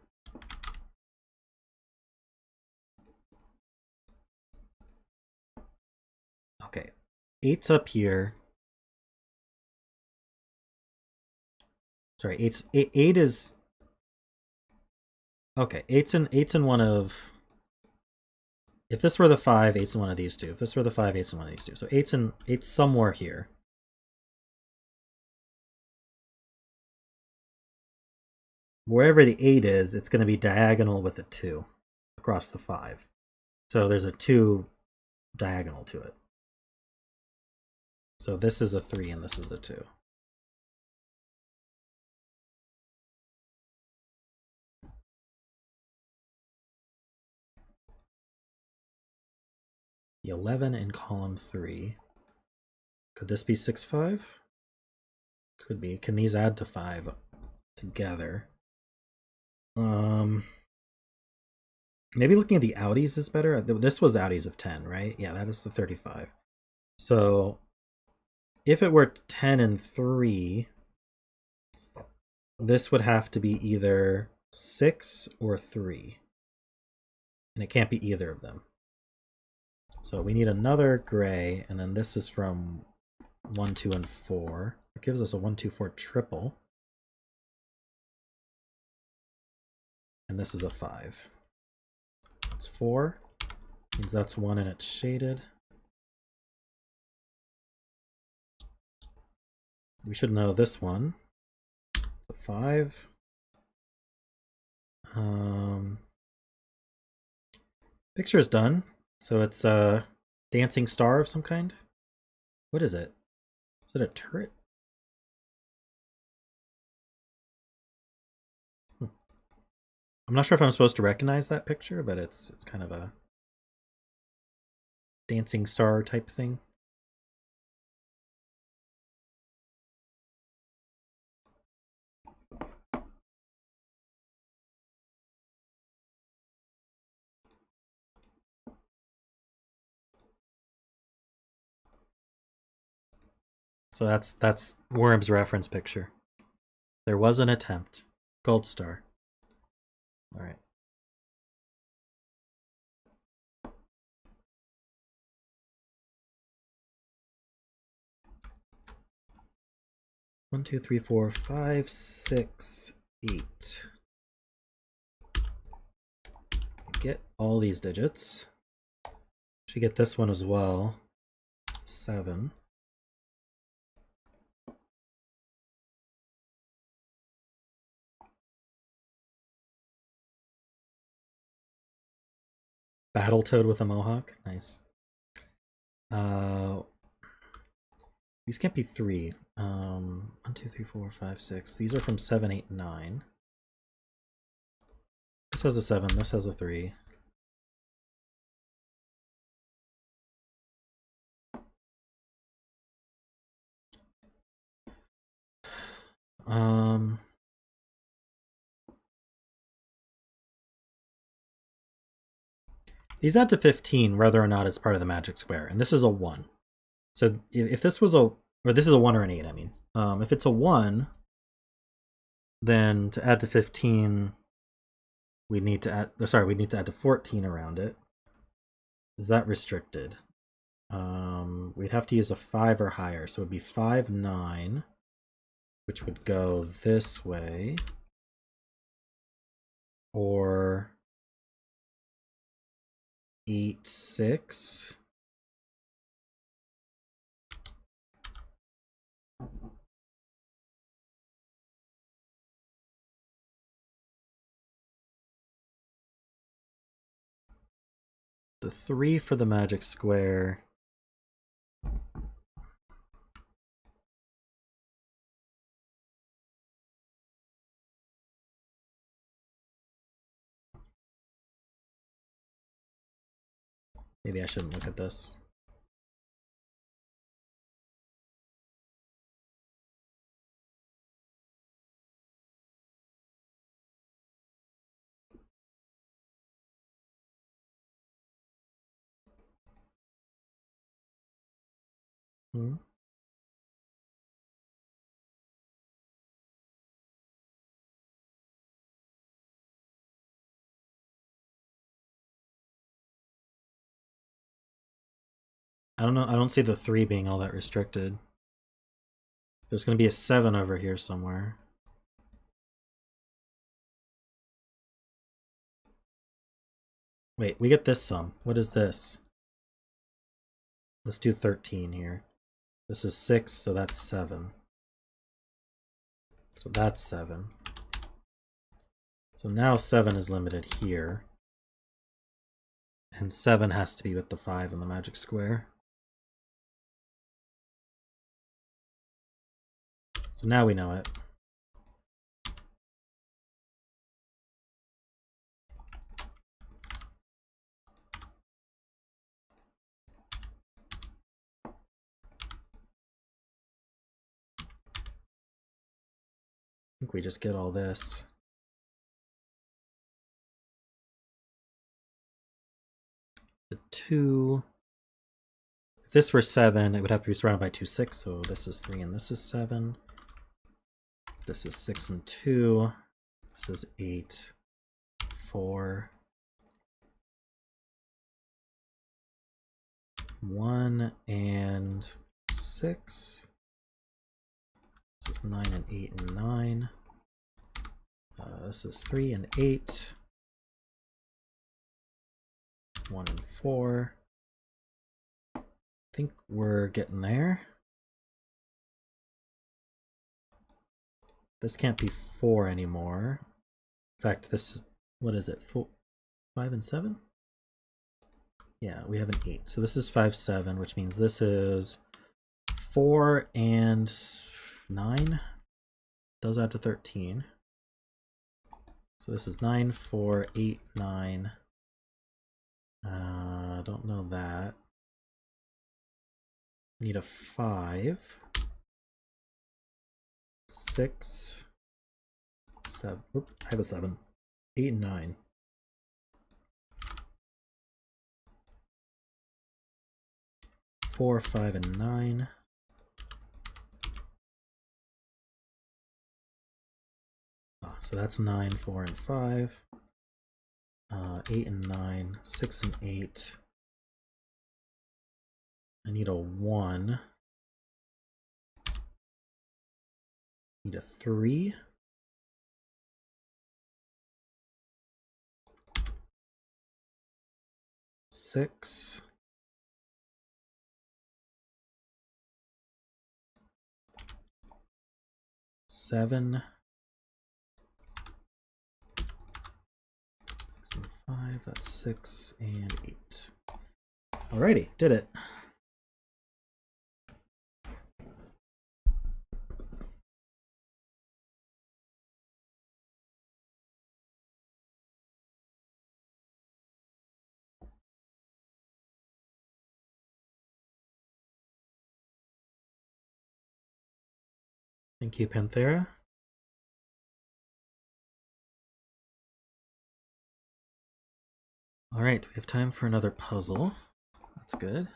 Okay. 8's up here. Sorry, 8 is... Okay, 8's in one of... If this were the 5, 8's in one of these two. If this were the 5, 8's in one of these two. So 8's somewhere here. Wherever the 8 is, it's going to be diagonal with a 2 across the 5. So there's a 2 diagonal to it. So this is a 3 and this is a 2. The 11 in column 3. Could this be 6, 5? Could be. Can these add to 5 together? Maybe looking at the outies is better. This was outies of 10, right? Yeah, that is the 35. So if it were 10 and 3, this would have to be either 6 or 3. And it can't be either of them. So we need another gray, and then this is from 1, 2, and 4. It gives us a 1, 2, 4 triple. And this is a 5. That's 4. Means that's 1 and it's shaded. We should know this one. The 5. Picture is done. So it's a dancing star of some kind. What is it? Is it a turret? I'm not sure if I'm supposed to recognize that picture, but it's kind of a dancing star type thing. So that's Worm's reference picture. There was an attempt. Gold star. All right. One, two, three, four, five, 6, 8. Get all these digits. Should get this one as well. 7. Battletoad with a mohawk. Nice. These can't be 3. 1, 2, 3, 4, 5, 6. These are from 7, 8, 9. This has a 7. This has a 3. These add to 15 whether or not it's part of the magic square, and this is a 1. So if this was or this is a 1 or an 8, I mean. If it's a 1, then to add to 15, we need to add to 14 around it. Is that restricted? We'd have to use a 5 or higher, so it would be 5, 9, which would go this way, or 8, 6. The 3 for the magic square. Maybe I shouldn't look at this. Hmm. I don't know. I don't see the 3 being all that restricted. There's going to be a 7 over here somewhere. Wait, we get this sum. What is this? Let's do 13 here. This is 6, so that's 7. So that's 7. So now 7 is limited here. And 7 has to be with the 5 in the magic square. So now we know it. I think we just get all this. 2. If this were 7, it would have to be surrounded by 2, 6. So this is 3 and this is 7. This is 6 and 2. This is 8, 4, 1 and 6. This is 9 and 8 and 9. This is 3 and 8. 1 and 4. I think we're getting there. This can't be 4 anymore. In fact, this is, what is it? 4, 5 and 7? Yeah, we have an 8. So this is 5, 7, which means this is 4 and 9. Does add to 13. So this is 9, 4, 8, 9. Don't know that. Need a 5. 6, 7. Oops, I have a 7. 8 and 9. Four, 5, and 9. So that's 9, 4, and 5. 8 and 9. 6 and 8. I need a 1. Need a 3. 6. 7. 5, that's 6 and 8. Alrighty, did it. Thank you, Panthera. All right, we have time for another puzzle. That's good.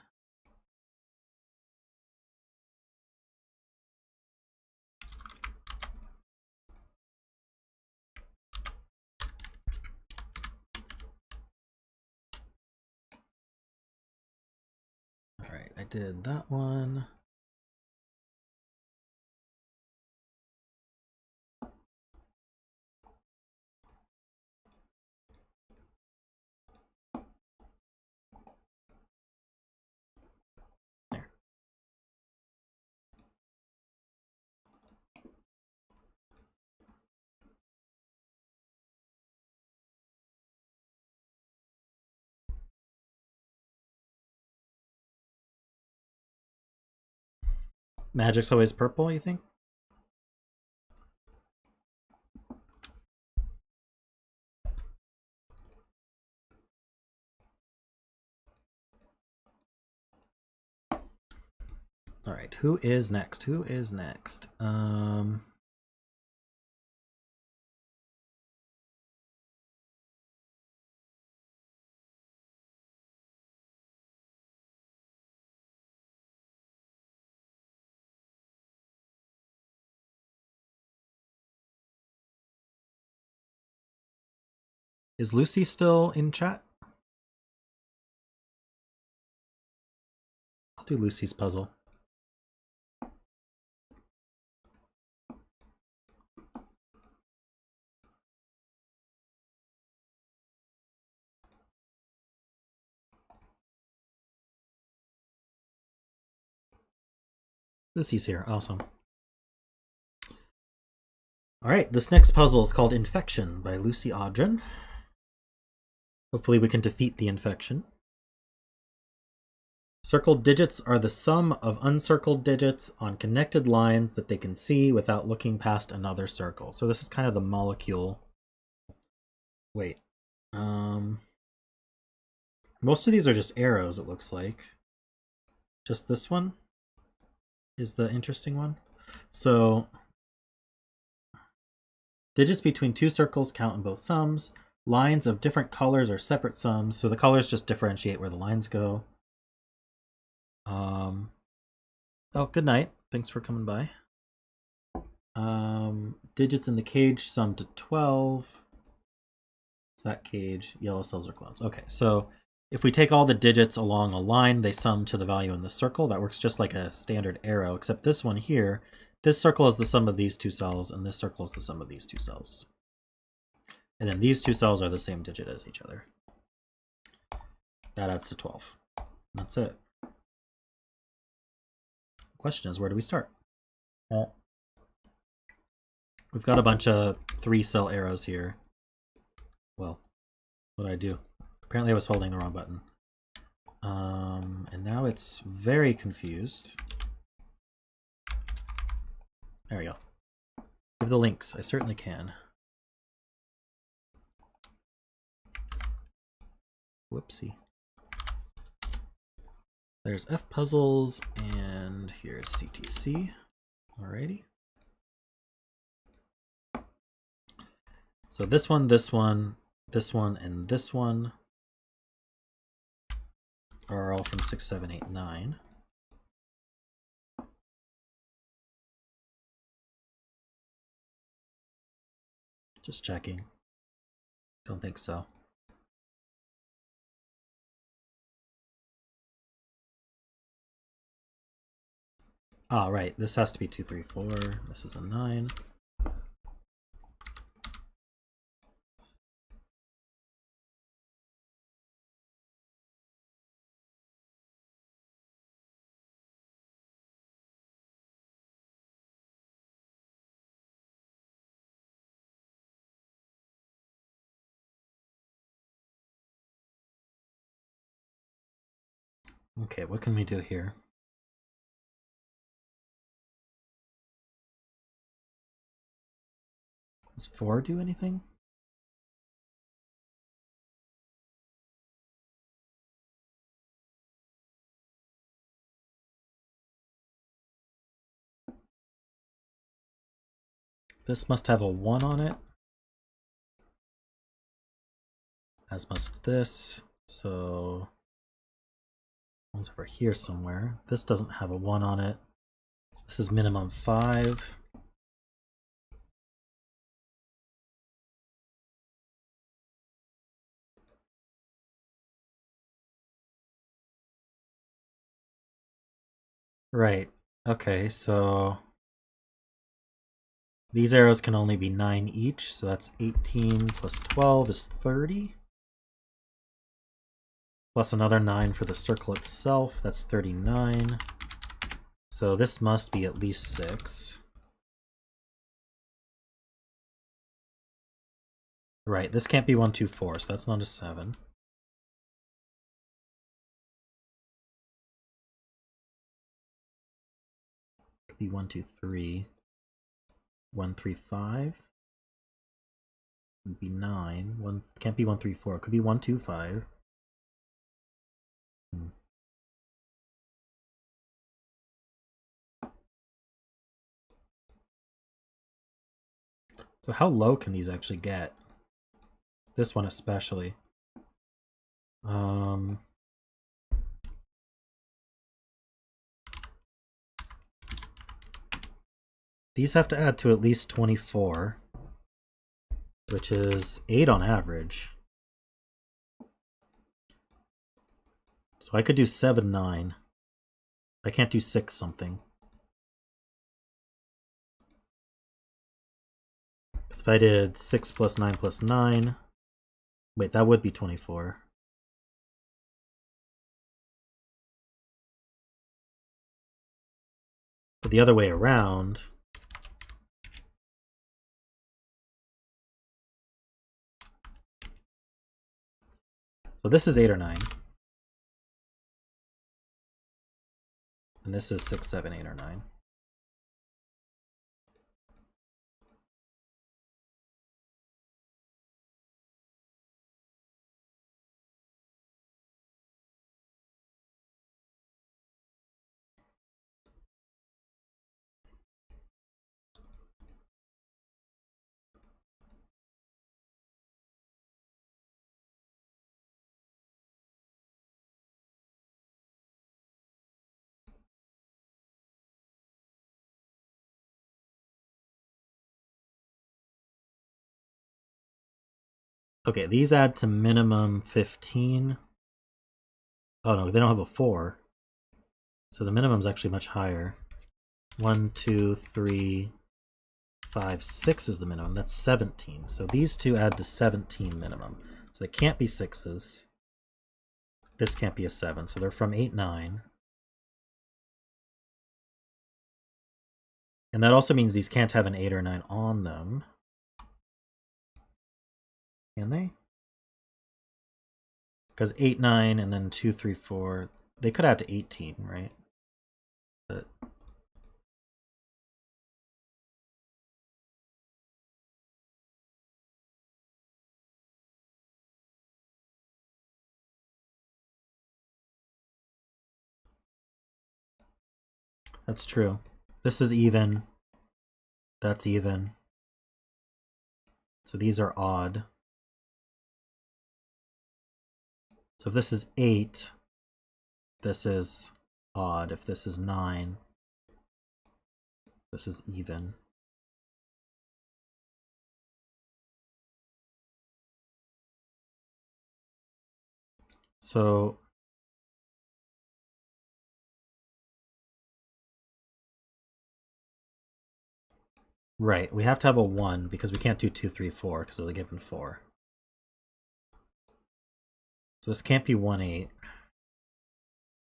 All right, I did that one. Magic's always purple, you think? All right, who is next? Who is next? Is Lucy still in chat? I'll do Lucy's puzzle. Lucy's here, awesome. All right, this next puzzle is called Infection by Lucy Audrin. Hopefully we can defeat the infection. Circled digits are the sum of uncircled digits on connected lines that they can see without looking past another circle. So this is kind of the molecule. Wait. Most of these are just arrows, it looks like. Just this one is the interesting one. So digits between two circles count in both sums. Lines of different colors are separate sums, so the colors just differentiate where the lines go. Oh, good night. Thanks for coming by. Digits in the cage sum to 12. It's that cage. Yellow cells are clones. Okay, so if we take all the digits along a line, they sum to the value in the circle. That works just like a standard arrow, except this one here, this circle is the sum of these two cells, and this circle is the sum of these two cells. And then these two cells are the same digit as each other. That adds to 12. And that's it. The question is, where do we start? We've got a bunch of 3-cell arrows here. Well, what did I do? Apparently I was holding the wrong button. And now it's very confused. There we go. Give the links. I certainly can. Whoopsie. There's F puzzles, and here's CTC. Alrighty. So this one, this one, this one, and this one are all from 6, 7, 8, 9. Just checking. Don't think so. Ah, right. This has to be 2, 3, 4. This is a 9. Okay, what can we do here? Does 4 do anything? This must have a 1 on it, as must this. So one's over here somewhere. This doesn't have a 1 on it. This is minimum 5. Right. Okay, so these arrows can only be 9 each, so that's 18 plus 12 is 30. Plus another 9 for the circle itself, that's 39. So this must be at least 6. Right, this can't be 1, 2, 4, so that's not a 7. Could be 1, 2, 3. 1, 3, 5. Would be 9. One can't be 1, 3, 4. It could be 1, 2, 5. So how low can these actually get? This one especially. These have to add to at least 24, which is 8 on average. So I could do 7, 9. I can't do 6 something. Because if I did 6 plus 9 plus 9, wait, that would be 24. But the other way around, so this is 8 or 9. And this is 6, 7, 8, or 9. Okay, these add to minimum 15. Oh no, they don't have a 4. So the minimum's actually much higher. 1, 2, 3, 5, 6 is the minimum. That's 17. So these two add to 17 minimum. So they can't be 6s. This can't be a 7. So they're from 8, 9. And that also means these can't have an 8 or 9 on them. Can they? Because 8, 9, and then 2, 3, 4. They could add to 18, right? But that's true. This is even. That's even. So these are odd. So if this is 8, this is odd. If this is 9, this is even. So right, we have to have a 1 because we can't do 2, 3, 4 because of the given 4. So this can't be 1, 8.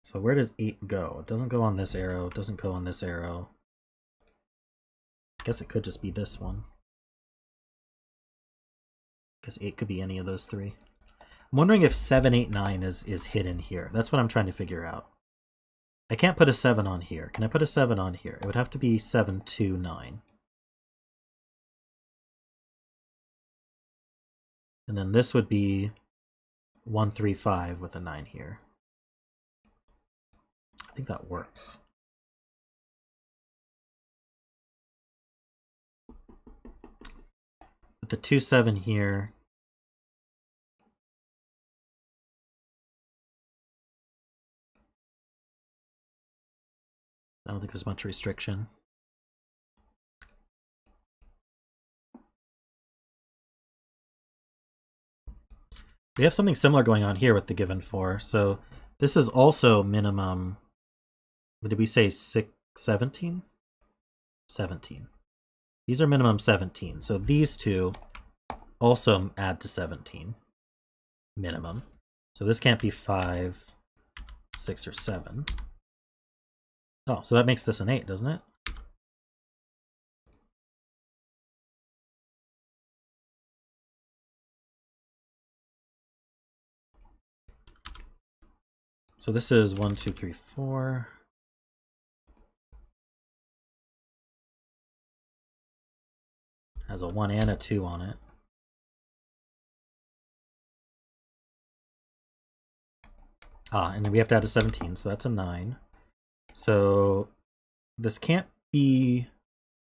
So where does 8 go? It doesn't go on this arrow. It doesn't go on this arrow. I guess it could just be this one. Because 8 could be any of those 3. I'm wondering if 7, 8, 9 is hidden here. That's what I'm trying to figure out. I can't put a 7 on here. Can I put a 7 on here? It would have to be 7, 2, 9. And then this would be 1, 3, 5 with a 9 here. I think that works. With the 2, 7 here. I don't think there's much restriction. We have something similar going on here with the given 4. So this is also minimum. What did we say? 17? 17. These are minimum 17. So these two also add to 17 minimum. So this can't be 5, 6, or 7. Oh, so that makes this an 8, doesn't it? So this is 1, 2, 3, 4. Has a 1 and a 2 on it. And then we have to add a 17, so that's a 9. So this can't be.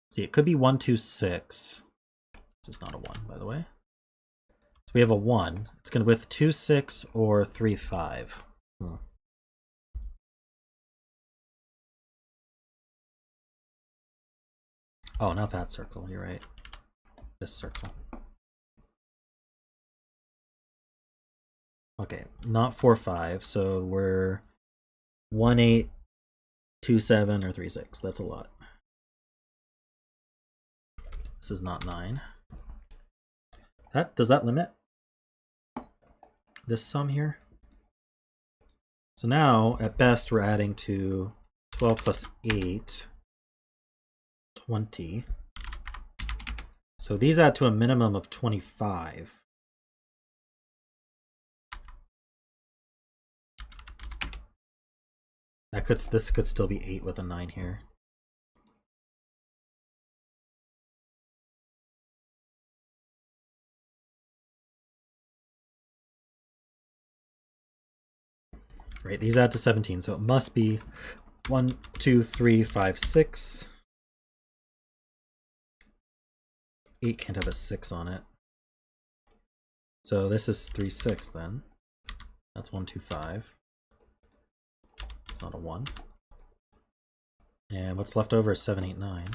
See, it could be 1, 2, 6. This is not a 1, by the way. So we have a 1. It's going to be with 2, 6 or 3, 5. Oh, not that circle. You're right. This circle. Okay, not 4, 5. So we're 1, 8, 2, 7, or 3, 6. That's a lot. This is not 9. Does that limit this sum here? So now, at best, we're adding to 12 plus 8, 20. So these add to a minimum of 25. This could still be 8 with a 9 here. Right, these add to 17, so it must be 1, 2, 3, 5, 6. 8 can't have a 6 on it. So this is 3, 6 then. That's 1, 2, 5. It's not a 1. And what's left over is 7, 8, 9.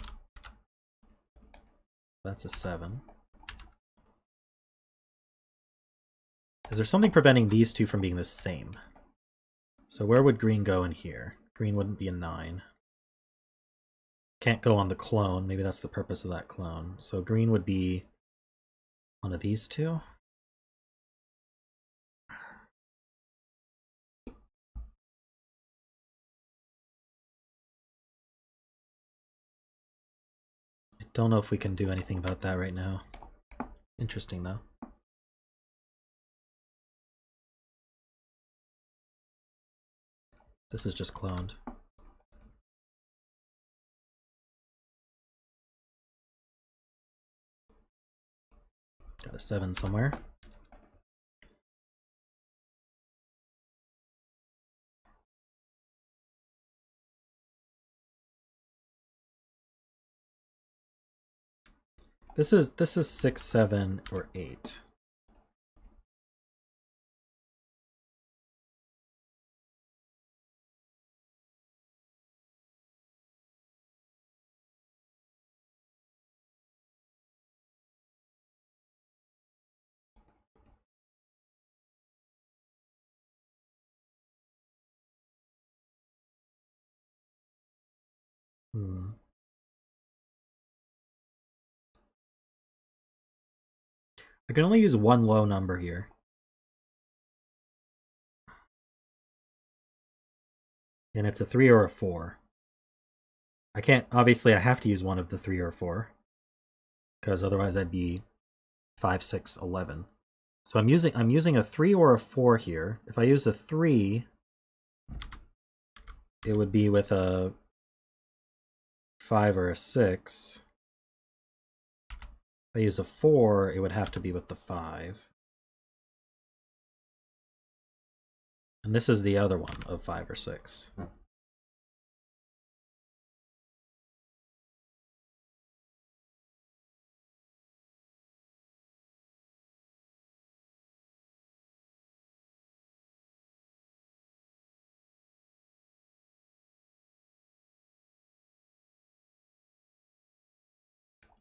That's a 7. Is there something preventing these two from being the same? So where would green go in here? Green wouldn't be a 9. Can't go on the clone. Maybe that's the purpose of that clone. So green would be one of these two. I don't know if we can do anything about that right now. Interesting though. This is just cloned. Got a 7 somewhere. This is 6, 7, or 8. I can only use one low number here. And it's a 3 or a 4. I can't, obviously I have to use one of the 3 or 4. Because otherwise I'd be 5, 6, 11. So I'm using a 3 or a 4 here. If I use a 3, it would be with a 5 or a 6. If I use a 4, it would have to be with the 5. And this is the other one of 5 or 6.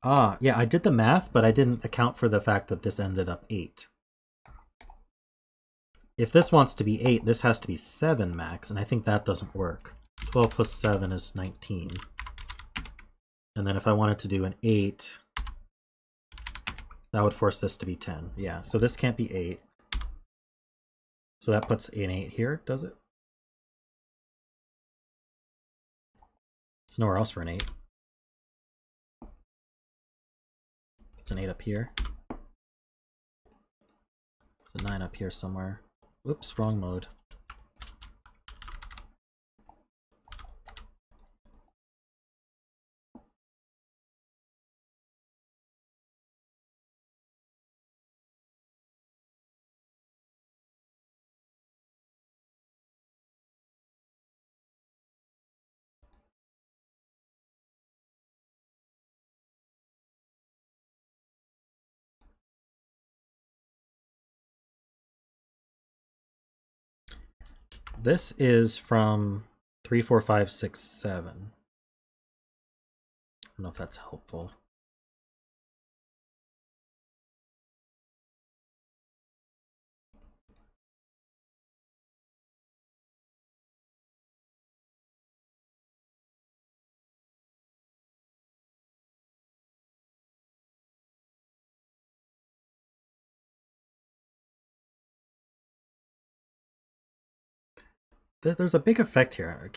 Ah, yeah, I did the math, but I didn't account for the fact that this ended up 8. If this wants to be 8, this has to be 7 max, and I think that doesn't work. 12 plus 7 is 19. And then if I wanted to do an 8, that would force this to be 10. Yeah, so this can't be 8. So that puts an 8 here, does it? There's nowhere else for an 8. It's an 8 up here. It's a 9 up here somewhere. Oops, wrong mode. This is from 3, 4, 5, 6, 7. I don't know if that's helpful. There's a big effect here.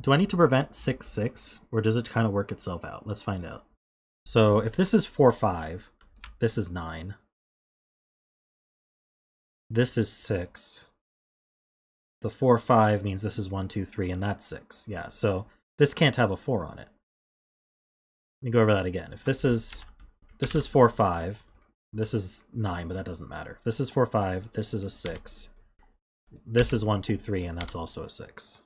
Do I need to prevent 6, 6, or does it kind of work itself out? Let's find out. So if this is 4, 5, this is 9. This is 6. The 4, 5 means this is 1, 2, 3, and that's 6. Yeah, so this can't have a 4 on it. Let me go over that again. If this is 4, 5, this is 9, but that doesn't matter. If this is 4, 5, this is a 6. This is 1, 2, 3, and that's also a 6.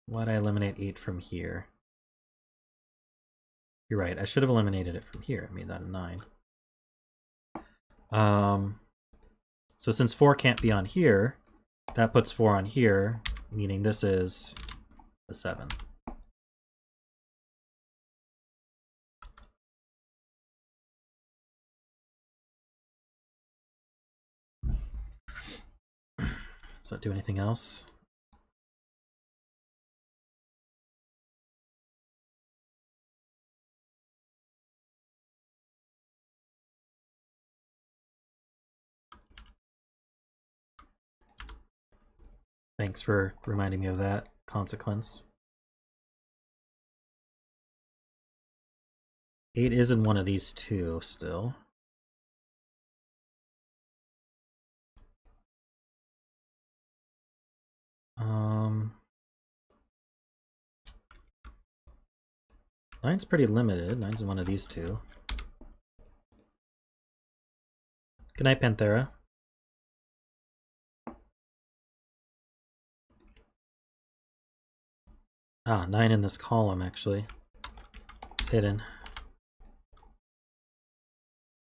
Why'd I eliminate 8 from here? You're right, I should have eliminated it from here. I made that a 9. So since 4 can't be on here, that puts 4 on here, meaning this is a 7. Does that do anything else? Thanks for reminding me of that consequence. 8 is in one of these two still. Nine's pretty limited. 9's in one of these two. Good night, Panthera. Ah, 9 in this column, actually. It's hidden.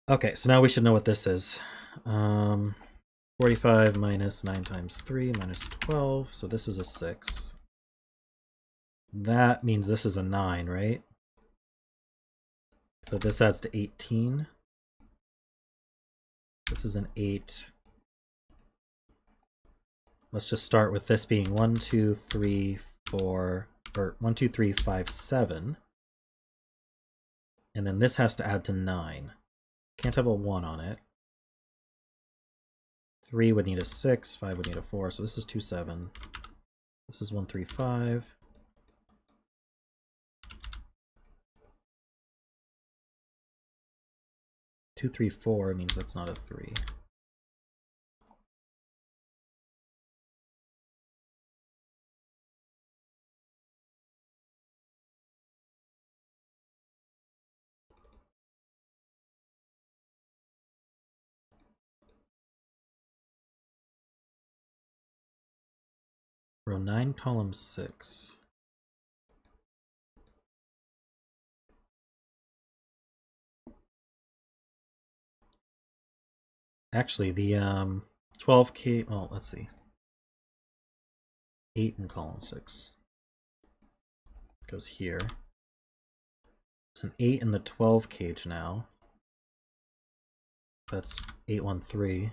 Okay, so now we should know what this is. 45 minus 9 times 3 minus 12, so this is a 6. That means this is a 9, right? So this adds to 18. This is an 8. Let's just start with this being 1, 2, 3, 4, or 1, 2, 3, 5, 7. And then this has to add to 9. Can't have a 1 on it. 3 would need a 6, 5 would need a 4, so this is 2, 7. This is 1, 3, 5. Two, 3, 4 means that's not a 3. Row 9, column 6. Actually, the 12K, oh, let's see. 8 in column 6 goes here. It's an 8 in the 12 cage now. That's 813.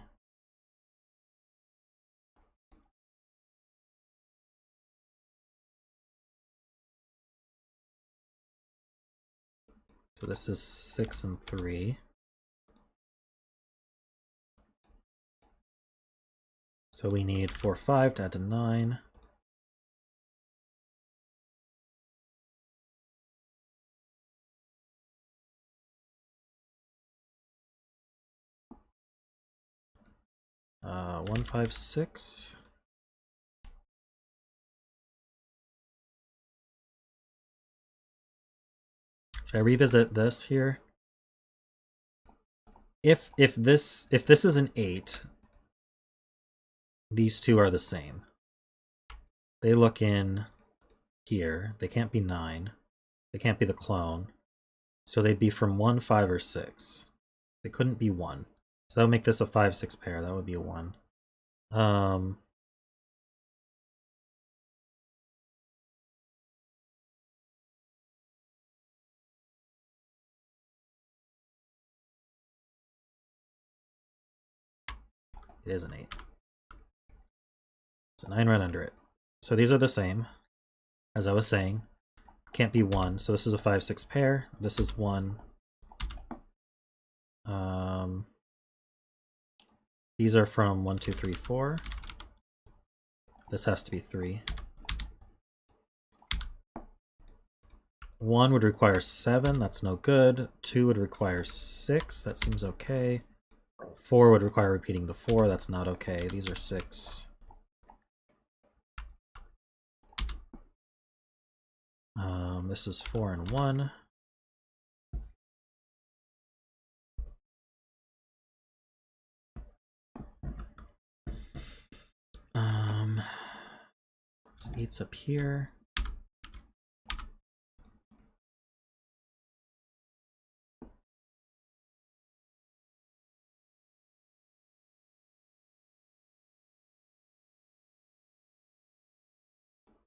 So this is 6 and 3. So we need 4, 5 to add to 9. Uh, 1, 5, 6. Should I revisit this here? If this is an 8, these two are the same. They look in here. They can't be 9. They can't be the clone. So they'd be from 1, 5, or 6. They couldn't be 1. So that would make this a 5, 6 pair. That would be a 1. It is an 8. So 9 right under it. So these are the same, as I was saying. Can't be 1. So this is a 5, 6 pair. This is 1. These are from 1, 2, 3, 4. This has to be 3. 1 would require 7. That's no good. 2 would require 6. That seems okay. 4 would require repeating the 4. That's not okay. These are 6. This is 4 and 1. So 8's up here.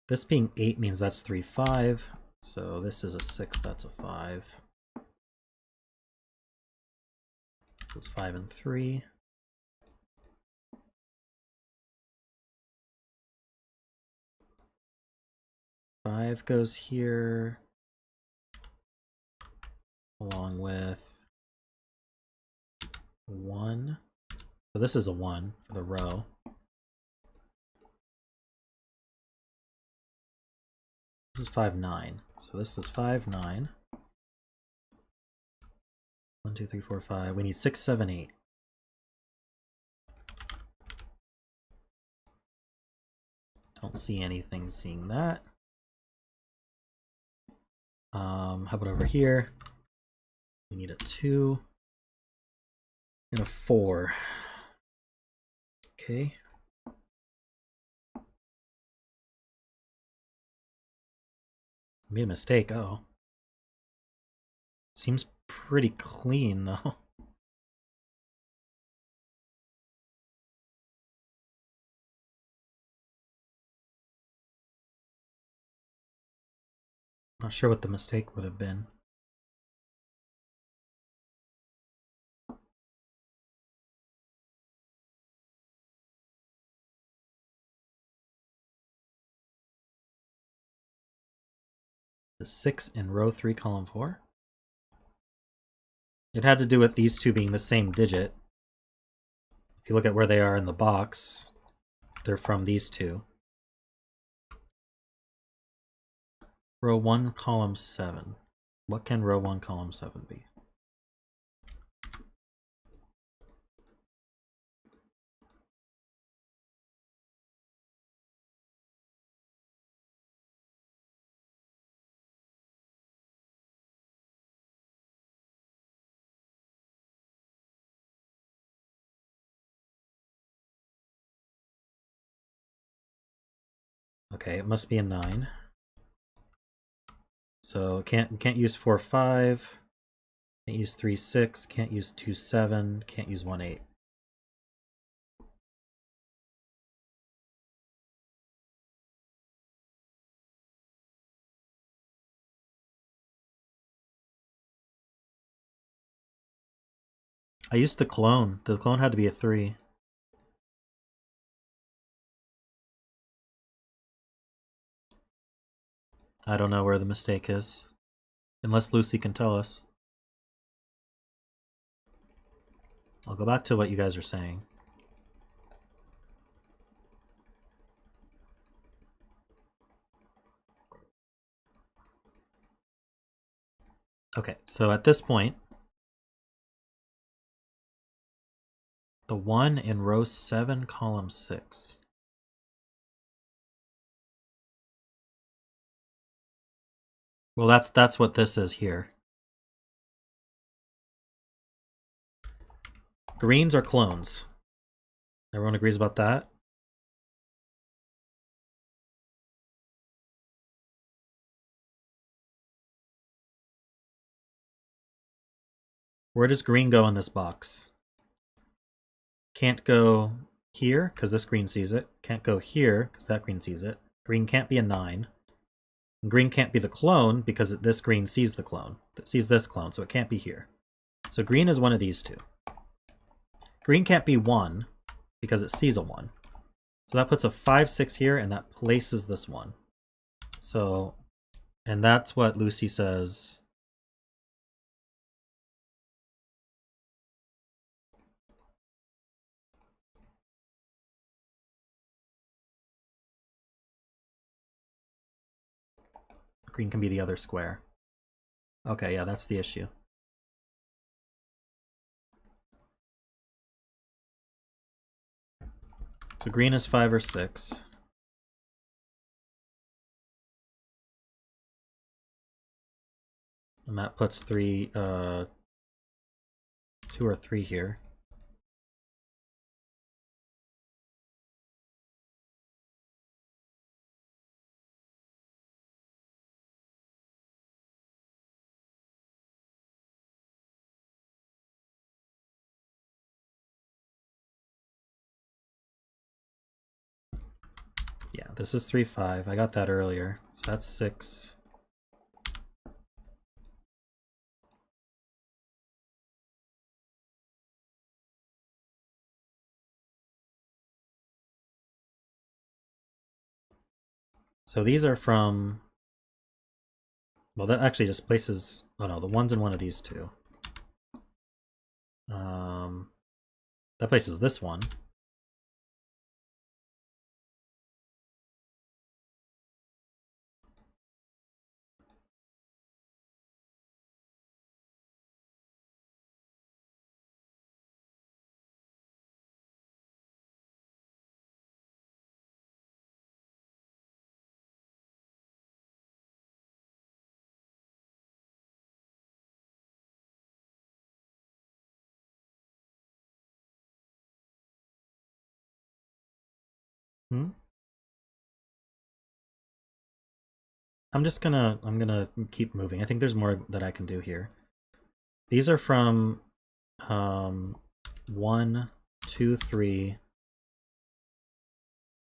This being 8 means that's 3, 5. So this is a 6, that's a 5. So it's 5 and 3. Five goes here, along with 1. So this is a 1 for the row. This is 5, 9. So this is 5, 9. 1, 2, 3, 4, 5. We need 6, 7, 8. Don't see anything seeing that. How about over here? We need a 2 and a 4. Okay. Made a mistake. Oh. Seems pretty clean though. Not sure what the mistake would have been. The 6 in row 3, column 4. It had to do with these two being the same digit. If you look at where they are in the box, they're from these two. Row 1, column 7. What can row 1, column 7 be? Okay, it must be a 9. So can't use 4, 5. Can't use 3, 6. Can't use 2, 7. Can't use 1, 8. I used the clone. The clone had to be a 3. I don't know where the mistake is. Unless Lucy can tell us. I'll go back to what you guys are saying. Okay, so at this point, the 1 in row 7, column 6. Well, that's what this is here. Greens are clones. Everyone agrees about that? Where does green go in this box? Can't go here, because this green sees it. Can't go here, because that green sees it. Green can't be a 9. And green can't be the clone, because this green sees the clone. It sees this clone, so it can't be here. So green is one of these two. Green can't be 1, because it sees a 1. So that puts a 5, 6 here, and that places this 1. So, and that's what Lucy says. Green can be the other square. Okay, yeah, that's the issue. So green is 5 or 6. And that puts 2 or 3 here. Yeah, this is 3, 5. I got that earlier. So that's 6. So these are from, well, that actually just places, oh no, the one's in one of these two. That places this one. I'm gonna keep moving. I think there's more that I can do here. These are from 1, 2, 3,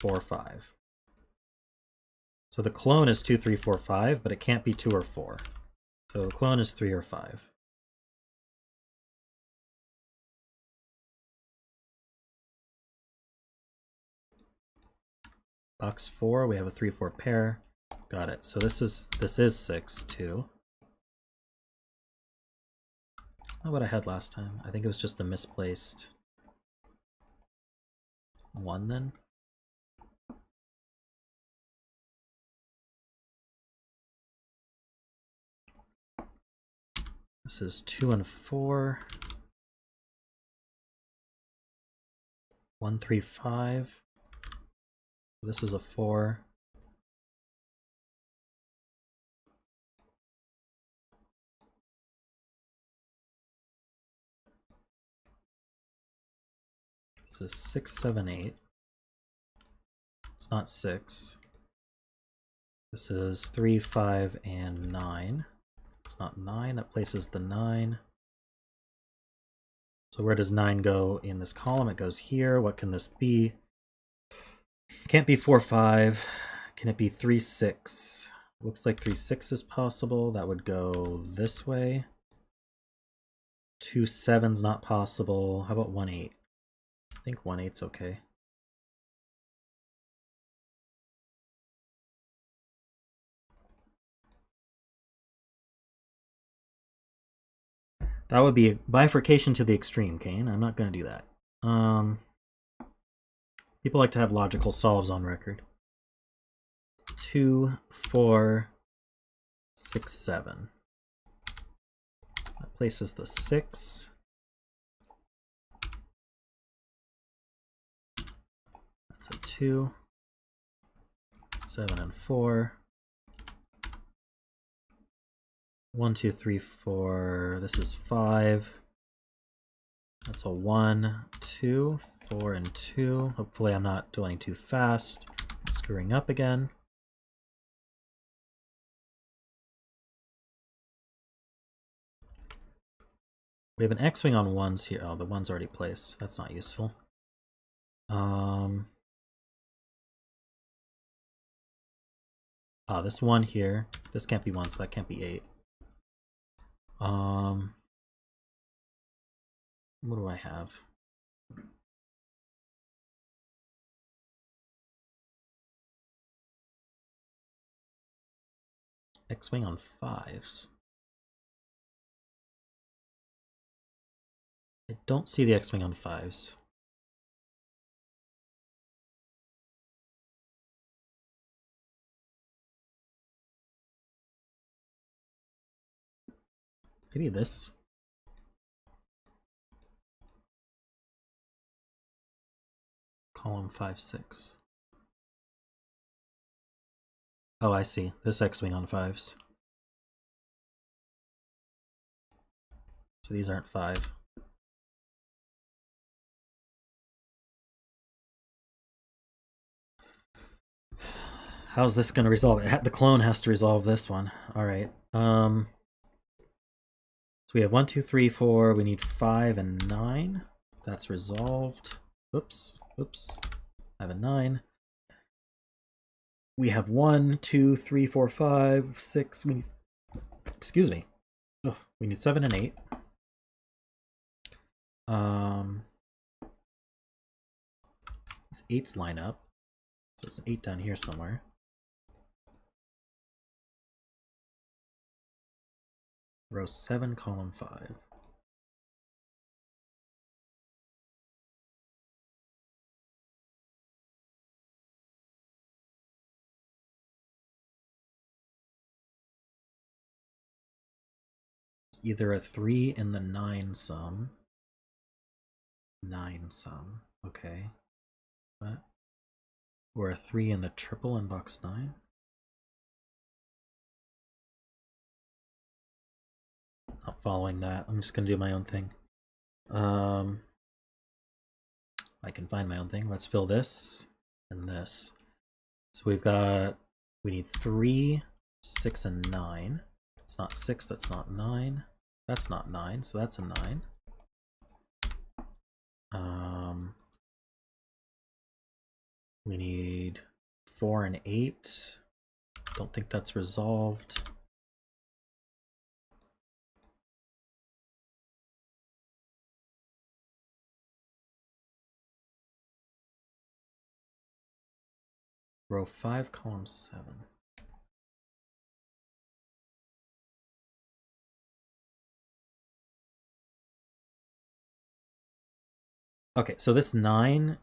4, 5. So the clone is 2, 3, 4, 5, but it can't be 2 or 4. So the clone is 3 or 5. Box 4, we have a 3, 4 pair. Got it. So this is 6 too. It's not what I had last time. I think it was just the misplaced 1 then. This is 2 and 4. 1, 3, 5. This is a 4. This is 6, 7, 8. It's not 6. This is 3, 5, and 9. It's not 9. That places the 9. So where does 9 go in this column? It goes here. What can this be? Can't be 4, 5. Can it be 3, 6? Looks like 3, 6 is possible. That would go this way. 2, 7's not possible. How about 1, 8? I think 1, 8's okay. That would be a bifurcation to the extreme, Kane. I'm not going to do that. People like to have logical solves on record. 2, 4, 6, 7. That places the 6. That's a 2. 7 and 4. 1, 2, 3, 4. This is 5. That's a 1, 2, 4, and 2. Hopefully I'm not doing too fast. Screwing up again. We have an X-wing on 1s here. Oh, the 1's already placed. That's not useful. This 1 here. This can't be 1, so that can't be 8. What do I have? X-wing on 5s. I don't see the X-wing on 5s. Maybe this. Column 5, 6. Oh, I see. This X-wing on 5s. So these aren't 5. How's this going to resolve it? The clone has to resolve this one. All right. So we have 1, 2, 3, 4. We need 5 and 9. That's resolved. Oops. Oops. 5 and 9. we have 1, 2, 3, 4, 5, 6. We need, excuse me. Oh, we need 7 and 8. These 8s line up. So there's an 8 down here somewhere. Row 7, column 5. Either a 3 in the 9 sum. 9 sum. Okay. What? Or a 3 in the triple in box 9. Not following that. I'm just gonna do my own thing. I can find my own thing. Let's fill this and this. So we need 3, 6, and 9. It's not 6, that's not 9. That's not 9, so that's a 9. We need 4 and 8. Don't think that's resolved. Row 5, column 7. Okay, so this 9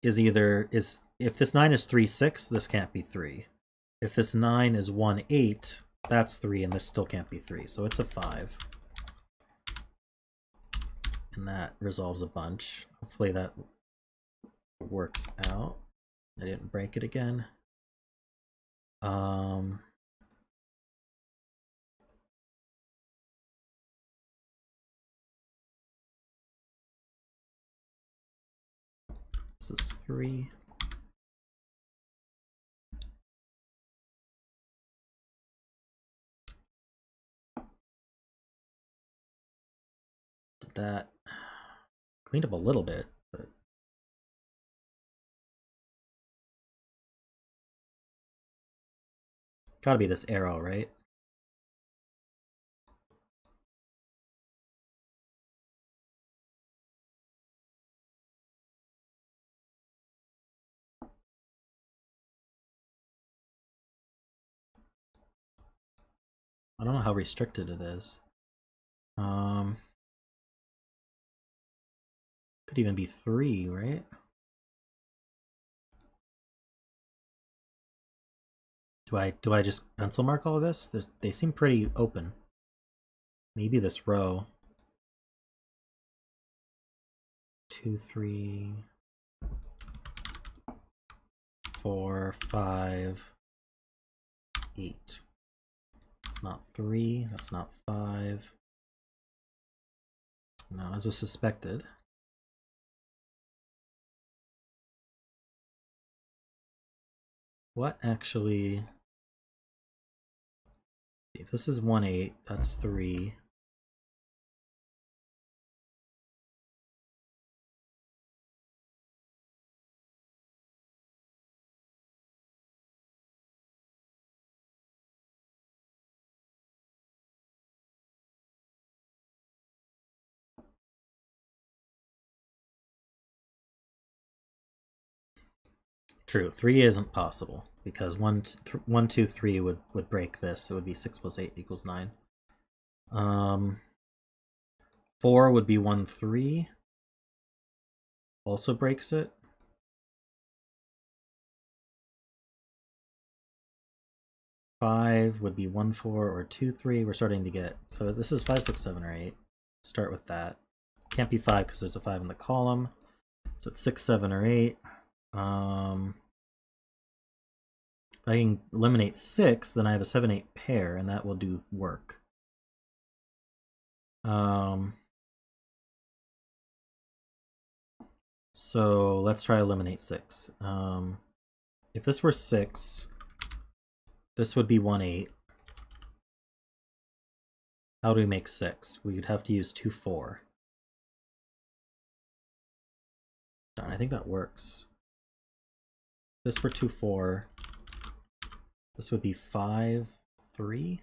is if this 9 is 3, 6, this can't be 3. If this 9 is 1, 8, that's 3, and this still can't be 3, so it's a 5. And that resolves a bunch. Hopefully that works out. I didn't break it again. This is 3. Did that cleaned up a little bit, but gotta be this arrow, right? I don't know how restricted it is. Could even be 3, right? Do I just pencil mark all of this? They seem pretty open. Maybe this row. 2, 3, 4, 5, 8. It's not 3, that's not 5. No, as a suspected. What actually... If this is 1, 8, that's 3. True, 3 isn't possible because 1, 2, 3 would break this. It would be 6 plus 8 equals 9. 4 would be 1, 3. Also breaks it. 5 would be 1, 4 or 2, 3. We're starting to get, so this is 5, 6, 7, or 8. Start with that. Can't be 5 because there's a 5 in the column. So it's 6, 7, or 8. If I can eliminate 6, then I have a 7, 8 pair, and that will do work. So let's try eliminate 6. If this were 6, this would be 1, 8. How do we make 6? We would have to use 2, 4. Darn, I think that works. This for 2, 4. This would be 5, 3.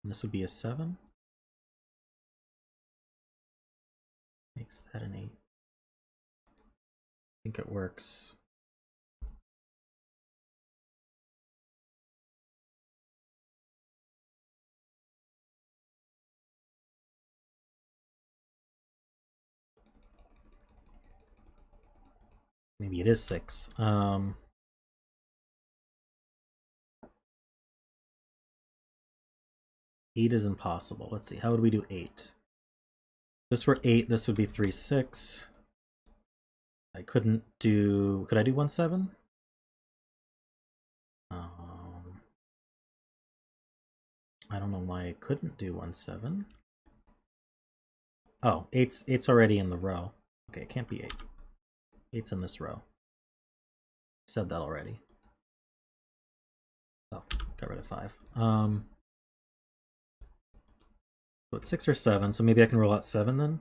And this would be a 7. Makes that an 8. I think it works. Maybe it is 6. 8 is impossible. Let's see, how would we do 8? If this were 8, this would be 3, 6. I couldn't do... Could I do 1, 7? I don't know why I couldn't do 1, 7. Oh, 8's already in the row. Okay, it can't be 8. 8's in this row. Said that already. Oh, got rid of 5. So it's 6 or 7, so maybe I can roll out 7 then?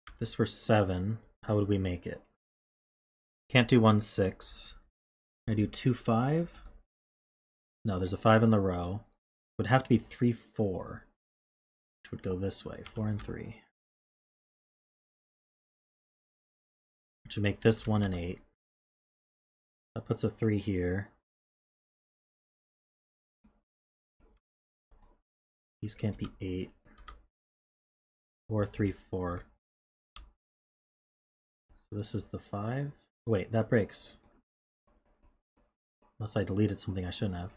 If this were 7, how would we make it? Can't do 1, 6. Can I do 2, 5? No, there's a 5 in the row. It would have to be 3, 4, which would go this way, 4 and 3. Which would make this 1 and 8. That puts a 3 here. These can't be 8. 4, 3, 4. So this is the 5. Wait, that breaks. Unless I deleted something I shouldn't have.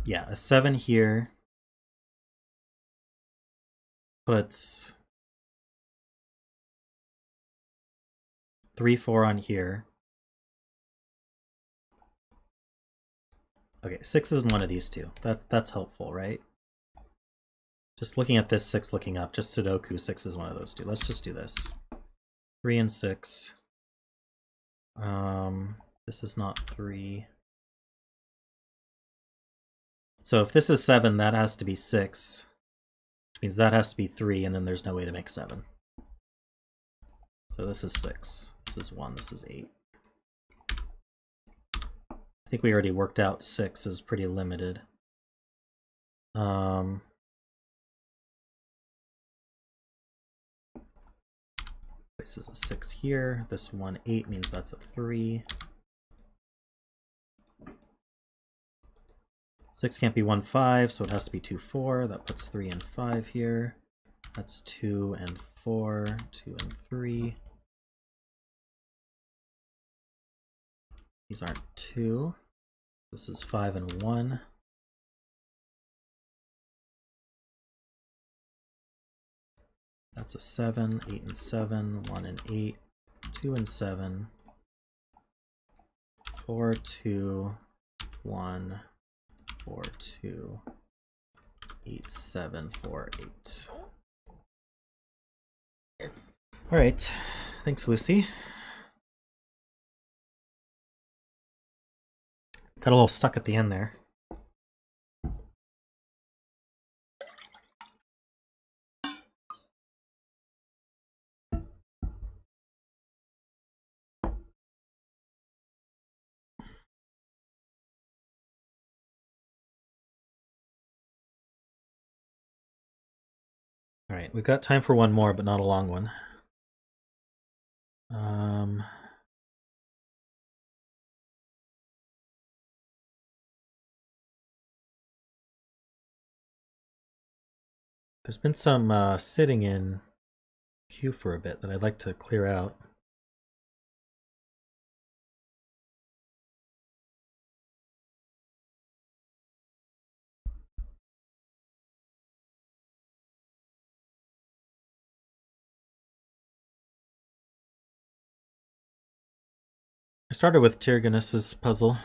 Yeah, a 7 here puts 3, 4 on here. Okay, 6 is one of these two. That's helpful, right? Just looking at this 6 looking up, just Sudoku, 6 is one of those two. Let's just do this. 3 and 6. This is not 3. So if this is 7, that has to be 6. Which means that has to be 3, and then there's no way to make 7. So this is 6. This is 1. This is 8. I think we already worked out 6 is pretty limited. This is a 6 here. This 1, 8 means that's a 3. 6 can't be 1, 5, so it has to be 2, 4. That puts 3 and 5 here. That's 2 and 4, 2 and 3. These aren't 2. This is 5 and 1. That's a 7, 8 and 7, 1 and 8, 2 and 7, 4, 2, 1, 4, 2, 8, 7, 4, 8. All right, thanks, Lucy. Got a little stuck at the end there. All right, we've got time for one more, but not a long one. There's been some sitting in queue for a bit that I'd like to clear out. I started with Tyrgannus's puzzle.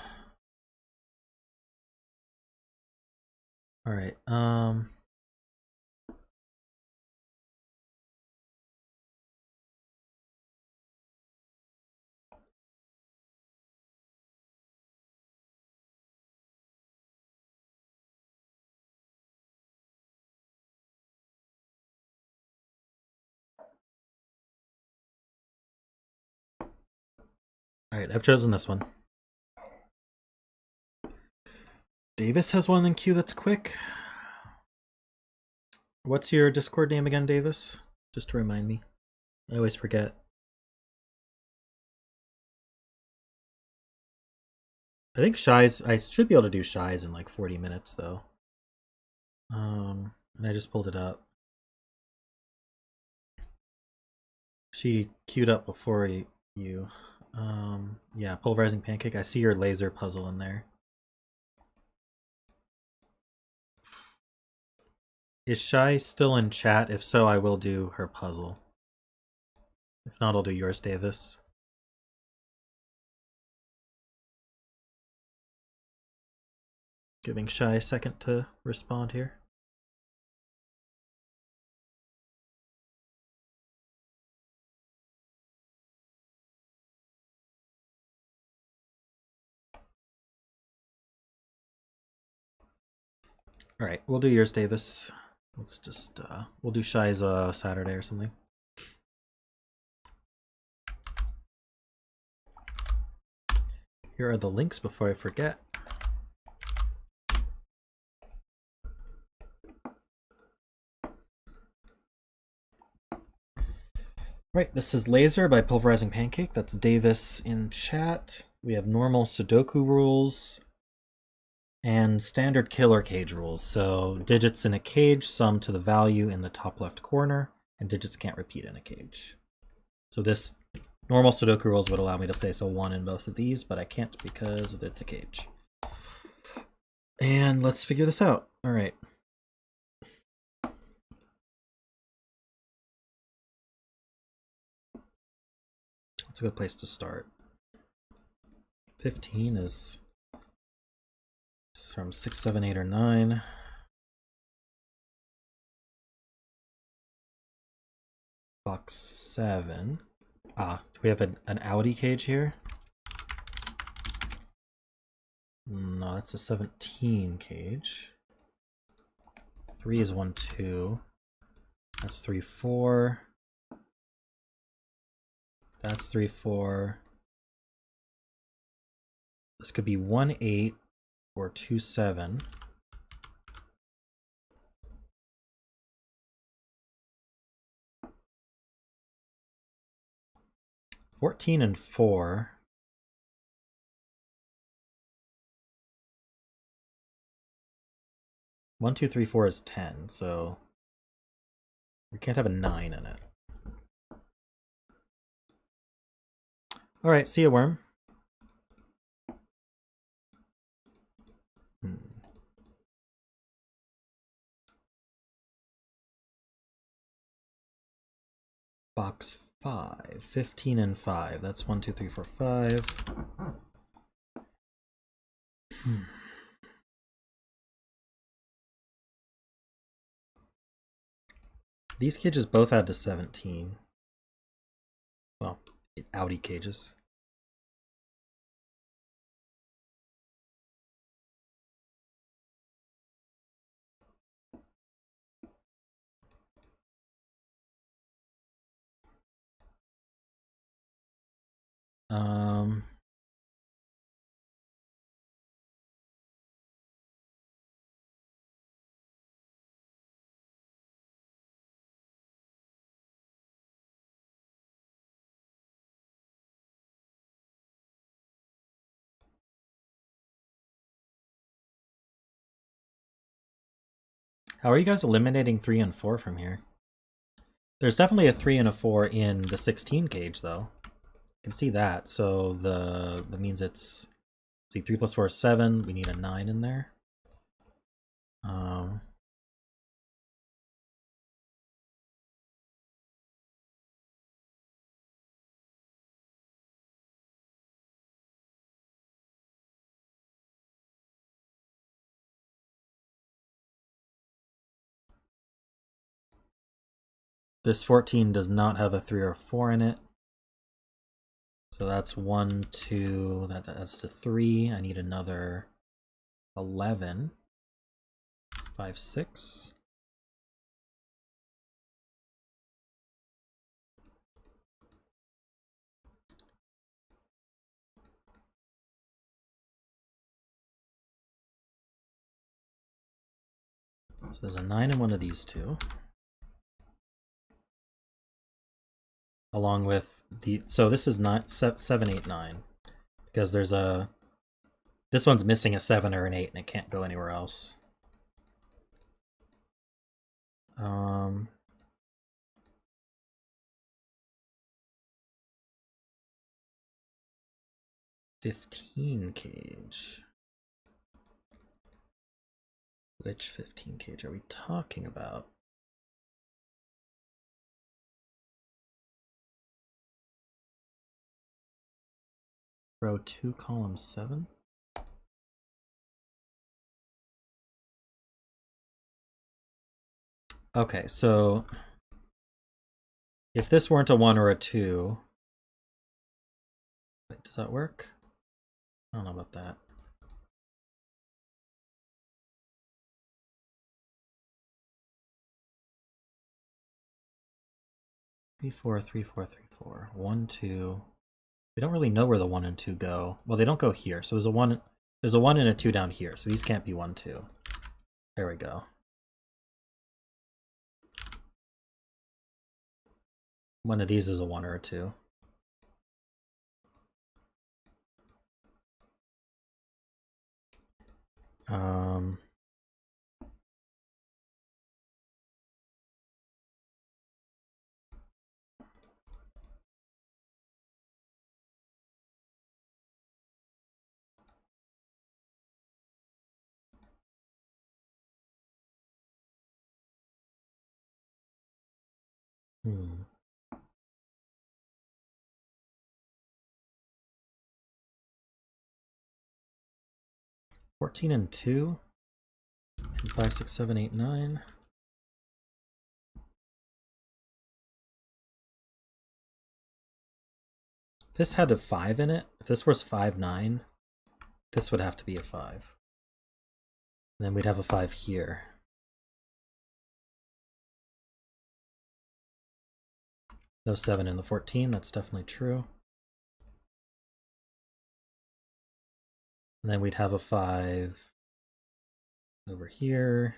All right. All right, I've chosen this one. Davis has one in queue that's quick. What's your Discord name again, Davis? Just to remind me. I always forget. I think Shy's, I should be able to do Shy's in like 40 minutes though. And I just pulled it up. She queued up before you. Yeah, PulverizingPancake. I see your laser puzzle in there. Is Shy still in chat? If so, I will do her puzzle. If not, I'll do yours, Davis. Giving Shy a second to respond here. All right, we'll do yours, Davis. Let's just, we'll do Shy's Saturday or something. Here are the links before I forget. Right, this is Laser by PulverizingPancake. That's Davis in chat. We have normal Sudoku rules and standard killer cage rules. So digits in a cage sum to the value in the top left corner, and digits can't repeat in a cage. So this normal Sudoku rules would allow me to place a 1 in both of these, but I can't because it's a cage. And let's figure this out. All right. That's a good place to start. 15 is from 6, 7, 8, or 9. Box 7. Do we have an Audi cage here? No, that's a 17 cage. 3 is 1, 2. That's 3, 4. That's 3, 4. This could be 1, 8 or 2, 7. $14 and 4. One, 2, 3, 4 is 10, so we can't have a 9 in it. All right, see ya, worm. Box 5, 15 and 5. That's 1, 2, 3, 4, 5. These cages both add to 17. Well, Audi cages. How are you guys eliminating 3 and 4 from here? There's definitely a 3 and a 4 in the 16 cage, though. You can see that. So that means it's, see, 3 plus 4 is 7. We need a 9 in there. This 14 does not have a 3 or 4 in it. So that's 1, 2, that's the 3. I need another 11. 5, 6. So there's a 9 in one of these two. Along with the, so this is 7, 8, 9. Because there's a, this one's missing a 7 or an 8 and it can't go anywhere else. 15 cage. Which 15 cage are we talking about? Row 2, column 7. Okay, so if this weren't a 1 or a 2, wait, does that work? I don't know about that. Three, 4, 3, 4, 3, 4. 1, 2. We don't really know where the 1 and 2 go. Well, they don't go here. So there's a 1 and a 2 down here. So these can't be 1, 2. There we go. One of these is a 1 or a 2. Hmm. 14 and 2. And 5, 6, 7, 8, 9. This had a 5 in it. If this was 5, 9, this would have to be a 5. And then we'd have a 5 here. No 7 in the 14, that's definitely true. And then we'd have a 5 over here.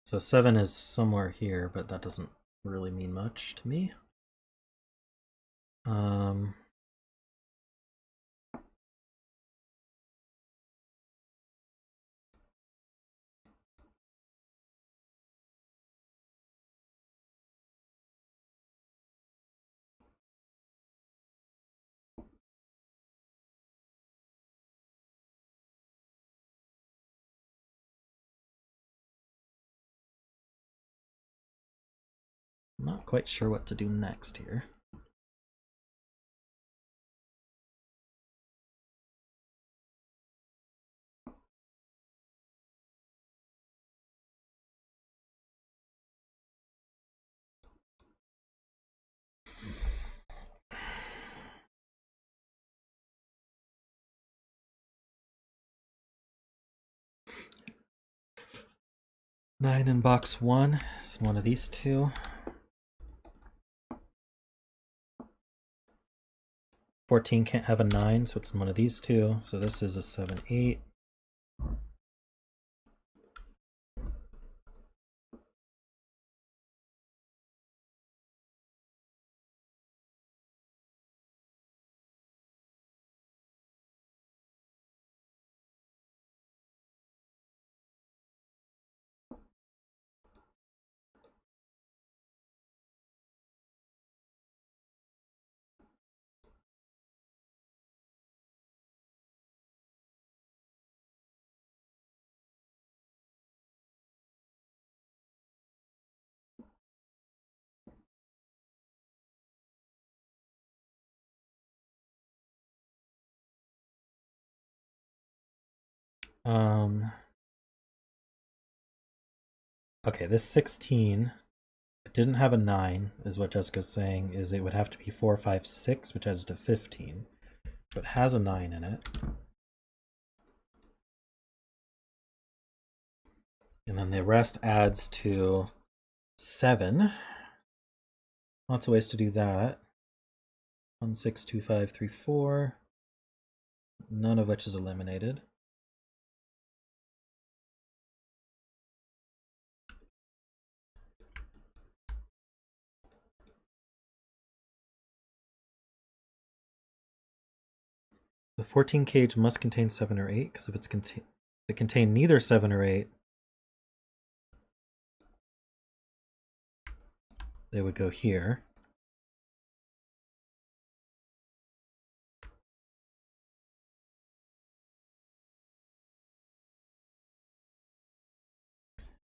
So 7 is somewhere here, but that doesn't really mean much to me. I'm not quite sure what to do next here. Nine in box 1 is one of these two. 14 can't have a 9, so it's one of these two. So this is a 7, 8. Okay, this 16, it didn't have a 9, is what Jessica's saying, is it would have to be 4, 5, 6, which adds to 15. So it has a 9 in it. And then the rest adds to 7. Lots of ways to do that. 1, 6, 2, 5, 3, 4. None of which is eliminated. The 14 cage must contain 7 or 8, because if it contained neither 7 or 8, they would go here.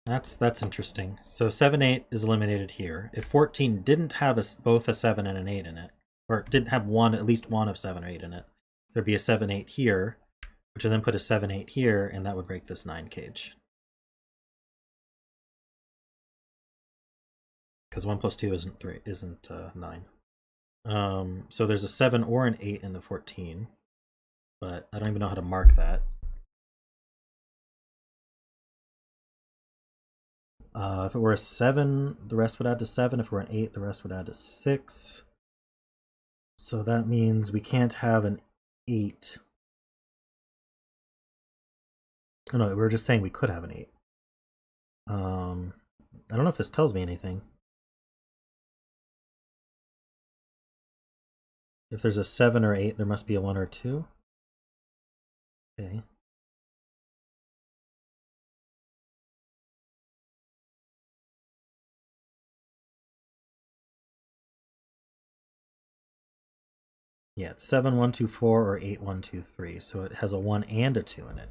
That's interesting. So 7, 8 is eliminated here. If 14 didn't have both a 7 and an 8 in it, or didn't have at least one of 7 or 8 in it, there'd be a 7, 8 here, which would then put a 7, 8 here, and that would break this 9 cage. Because 1 plus 2 isn't 9. So there's a 7 or an 8 in the 14, but I don't even know how to mark that. If it were a 7, the rest would add to 7. If it were an 8, the rest would add to 6. So that means we can't have an 8. Oh, no, we were just saying we could have an 8. I don't know if this tells me anything. If there's a 7 or 8, there must be a 1 or 2. Okay. Yeah, it's 7, 1, 2, 4 or 8, 1, 2, 3. So it has a 1 and a 2 in it.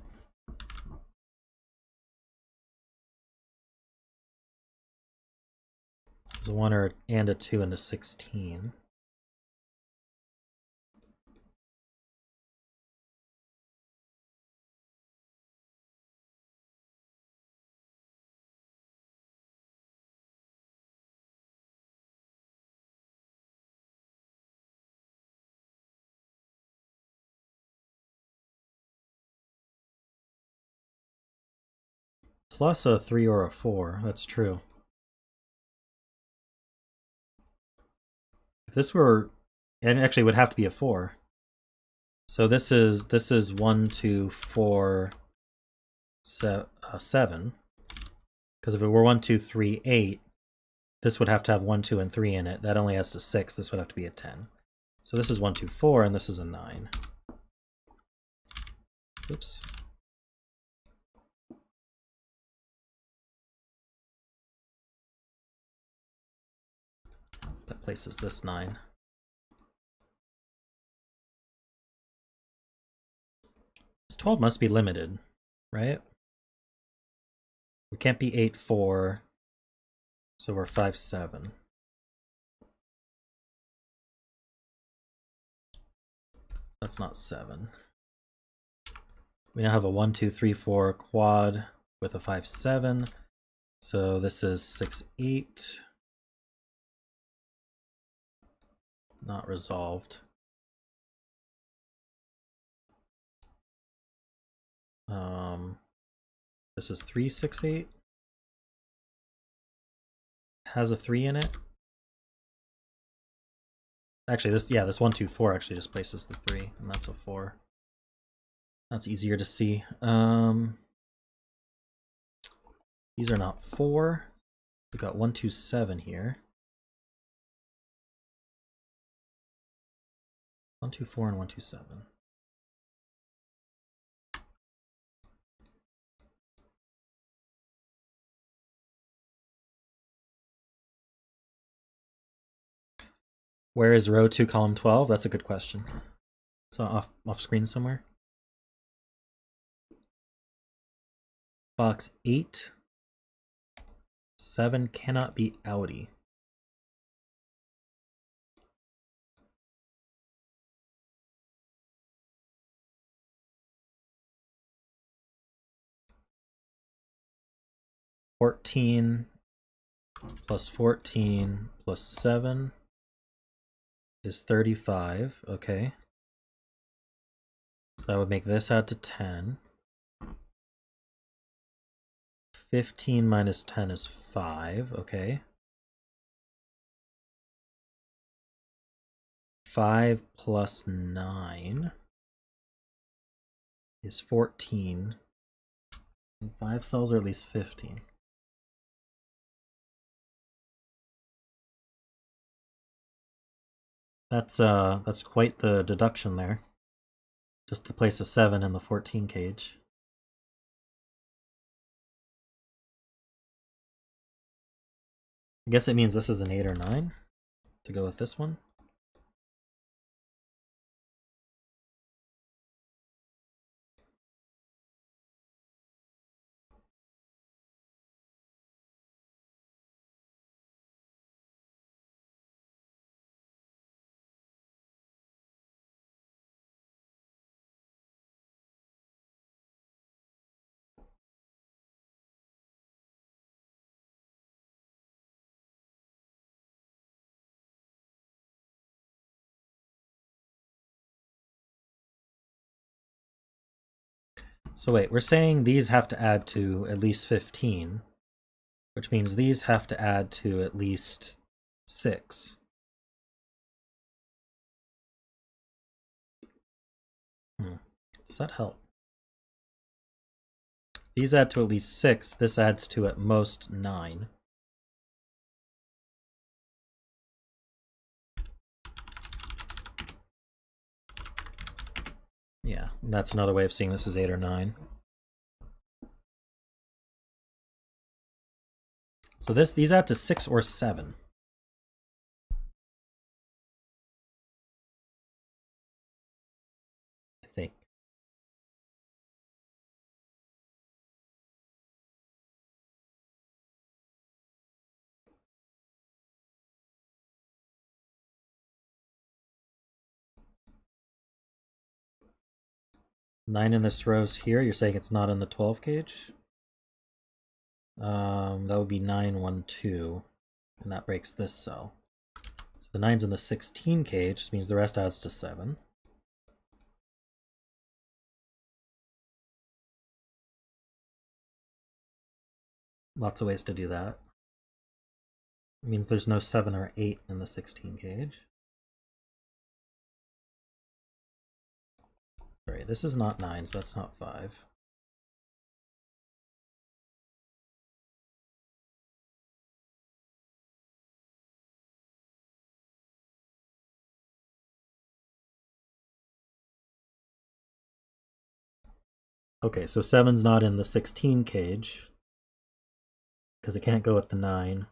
There's a 1 and a 2 in the 16. Plus a 3 or a 4, that's true. If this were, and actually it would have to be a 4. So this is 1, 2, 4, 7. Because if it were 1, 2, 3, 8, this would have to have 1, 2, and 3 in it. That only has to 6. This would have to be a 10. So this is 1, 2, 4, and this is a 9. Oops. That places this 9. This 12 must be limited, right? We can't be 8, 4. So we're 5, 7. That's not 7. We now have a 1, 2, 3, 4 quad with a 5, 7. So this is 6, 8. Not resolved. This is 3, 6, 8. Has a 3 in it. Actually, this 1, 2, 4 actually displaces the 3, and that's a 4. That's easier to see. These are not 4. We got 1, 2, 7 here. 1, 2, 4 and 1, 2, 7. Where is row 2, column 12? That's a good question. It's off screen somewhere. Box 8. 7 cannot be outie. 14 plus 14 plus 7 is 35, okay. So that would make this add to 10. 15 minus 10 is 5, okay. 5 plus 9 is 14. And 5 cells are at least 15. That's quite the deduction there. Just to place a 7 in the 14 cage. I guess it means this is an 8 or 9 to go with this one. So wait, we're saying these have to add to at least 15, which means these have to add to at least 6. Does that help? These add to at least 6. This adds to at most 9. Yeah, that's another way of seeing this as 8 or 9. So these add to 6 or 7. I think. Nine in this row's here. You're saying it's not in the 12 cage? That would be 9, 1, 2. And that breaks this cell. So the 9's in the 16 cage, which means the rest adds to 7. Lots of ways to do that. It means there's no 7 or 8 in the 16 cage. Sorry, this is not 9, so that's not 5. Okay, so 7's not in the 16 cage, because it can't go with the 9.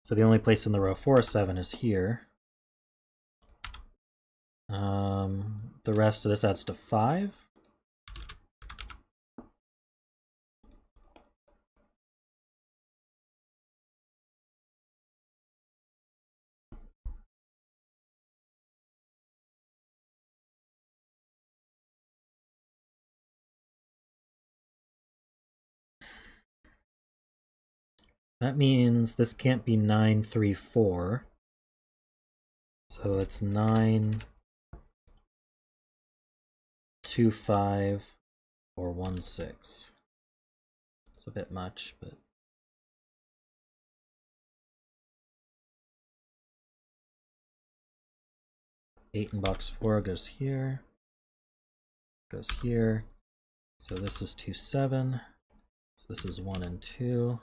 So the only place in the row for 7 is here. The rest of this adds to 5. That means this can't be 9, 3, 4. So it's 9, 2, 5, or 1, 6. It's a bit much, but... Eight in box 4 goes here. Goes here. So this is 2, 7. So this is 1 and 2.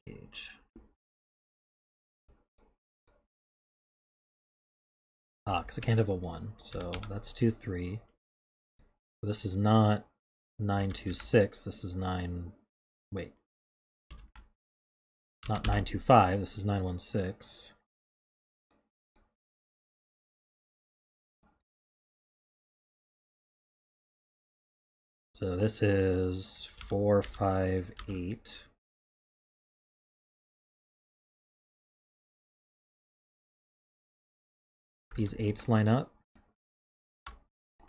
Gauge. Because I can't have a 1, so that's 2, 3. So this is not 9, 2, 6. This is 9. Wait. Not 9, 2, 5. This is 9, 1, 6. So this is 4, 5, 8. These 8s line up.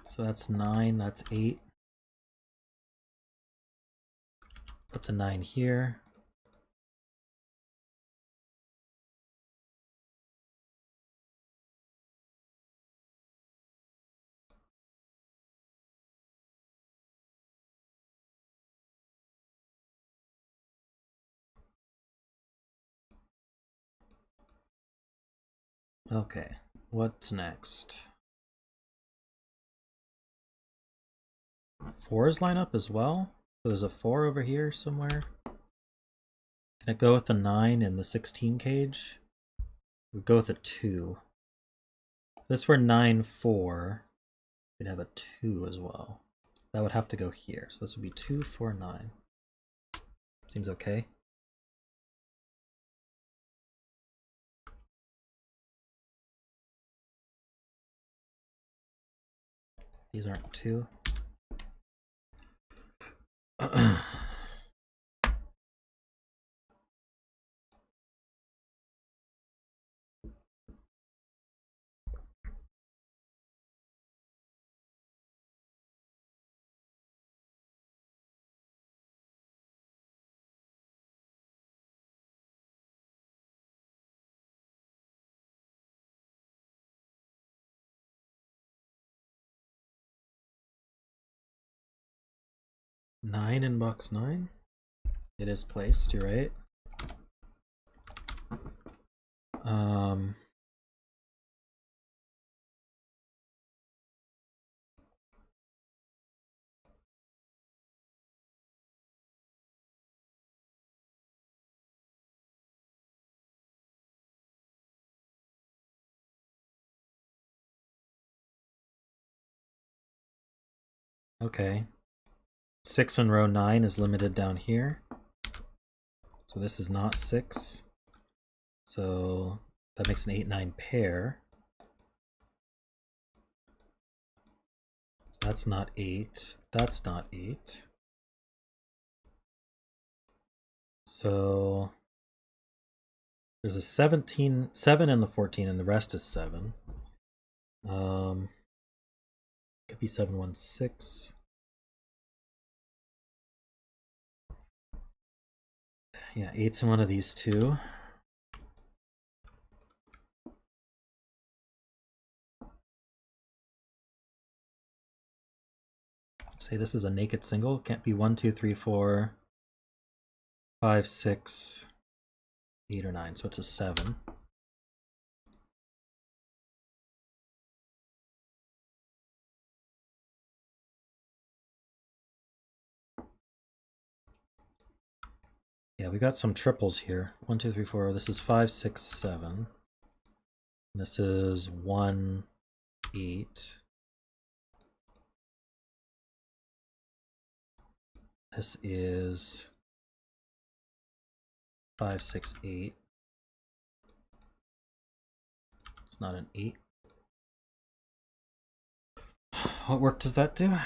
So that's 9, that's 8. Put a 9 here. Okay, what's next? 4s line up as well. So there's a 4 over here somewhere. Can it go with a 9 in the 16 cage? We'd go with a 2. If this were 9, 4, we'd have a 2 as well. That would have to go here. So this would be 2, 4, 9. Seems okay. These aren't 2. Nine in box 9. It is placed, you're right. Okay. 6 in row 9 is limited down here. So this is not 6. So that makes an 8-9 pair. That's not 8. That's not 8. So there's a 7 in the 14, and the rest is 7. Could be 7, 1, 6. Yeah, 8's in one of these two. Say this is a naked single. Can't be 1, 2, 3, 4, 5, 6, 8, or 9. So it's a 7. Yeah, we got some triples here. 1, 2, 3, 4. This is 5, 6, 7. This is 1, 8. This is 5, 6, 8. It's not an 8. What work does that do?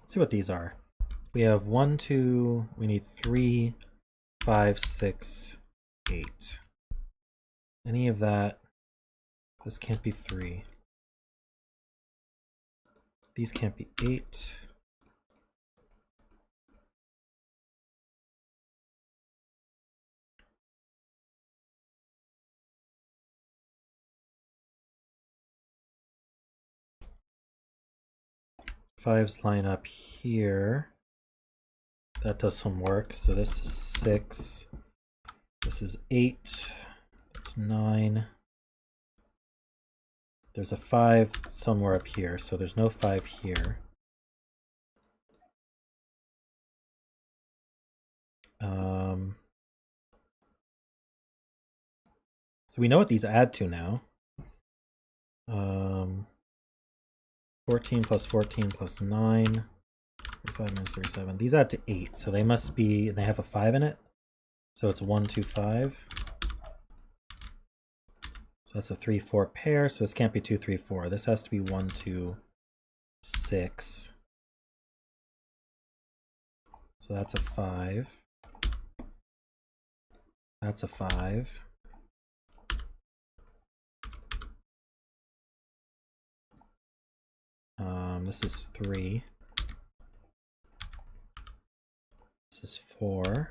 Let's see what these are. We have 1, 2, we need 3, 5, 6, 8. Any of that, this can't be 3. These can't be 8. Fives line up here. That does some work. So this is 6. This is 8. That's 9. There's a 5 somewhere up here, so there's no 5 here. So we know what these add to now. 14 plus 14 plus 9. 35 minus 37. These add to 8, so they must be, they have a 5 in it. So it's 1, 2, 5. So that's a 3, 4 pair, so this can't be 2, 3, 4. This has to be 1, 2, 6. So that's a 5. That's a 5. This is 3. This is 4.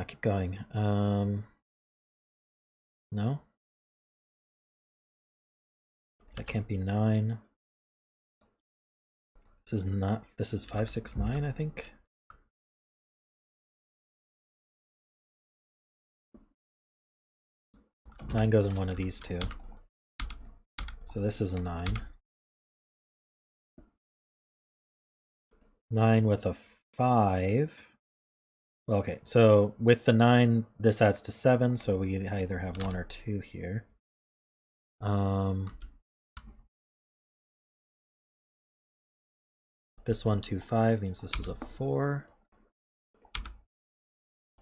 Keep going. No. That can't be 9. This is not, this is 5, 6, 9, I think. Nine goes in one of these two. So this is a 9. 9 with a 5. Well, okay, so with the 9, this adds to 7, so we either have 1 or 2 here. This 1, 2, 5 means this is a 4.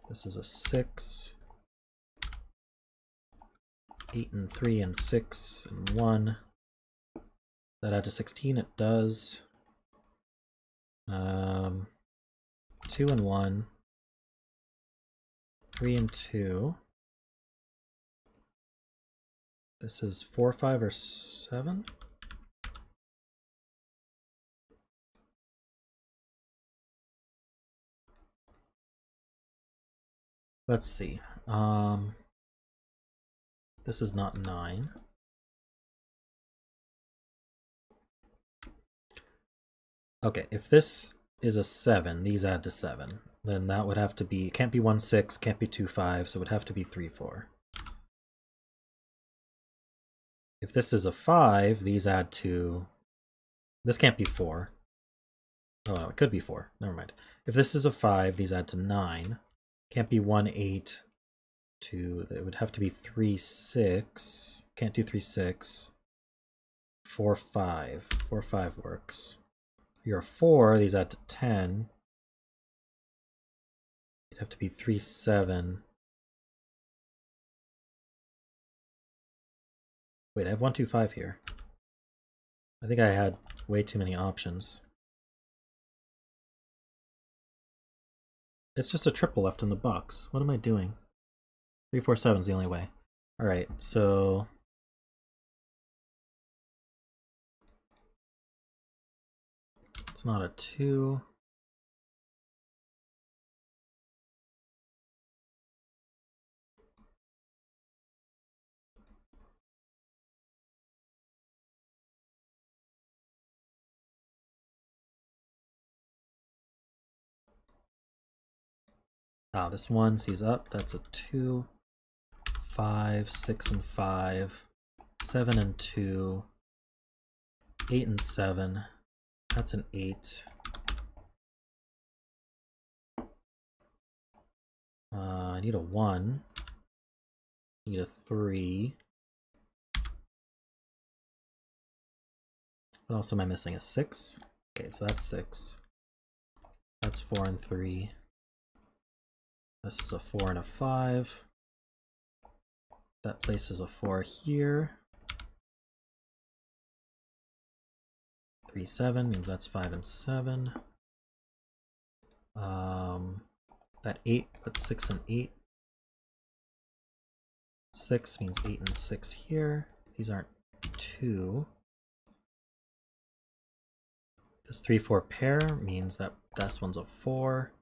This is a 6. 8 and 3 and 6 and 1. That add to 16? It does. 2 and 1. 3 and 2. This is 4, 5, or 7? Let's see. This is not 9. Okay, if this is a 7, these add to 7. Then that would have to be, it can't be 1, 6, can't be 2, 5, so it would have to be 3, 4. If this is a 5, these add to, this can't be 4. Oh, no, it could be 4. Never mind. If this is a 5, these add to 9. Can't be 1, 8, 2. It would have to be 3, 6. Can't do 3, 6. 4, 5. 4, 5 works. If you're a 4, these add to 10. It'd have to be 3, 7. Wait, I have 1, 2, 5 here. I think I had way too many options. It's just a triple left in the box. What am I doing? 3, 4, 7 is the only way. Alright, so it's not a 2. Ah, this 1 sees up, that's a 2. 5, 6, and 5. 7 and 2. 8 and 7. That's an 8. I need a 1. I need a 3. What else am I missing? A 6? Okay, so that's 6. That's 4 and 3. This is a 4 and a 5. That places a 4 here. 3, 7 means that's 5 and 7. That 8 puts 6 and 8. 6 means 8 and 6 here. These aren't 2. This 3, 4 pair means that this one's a 4.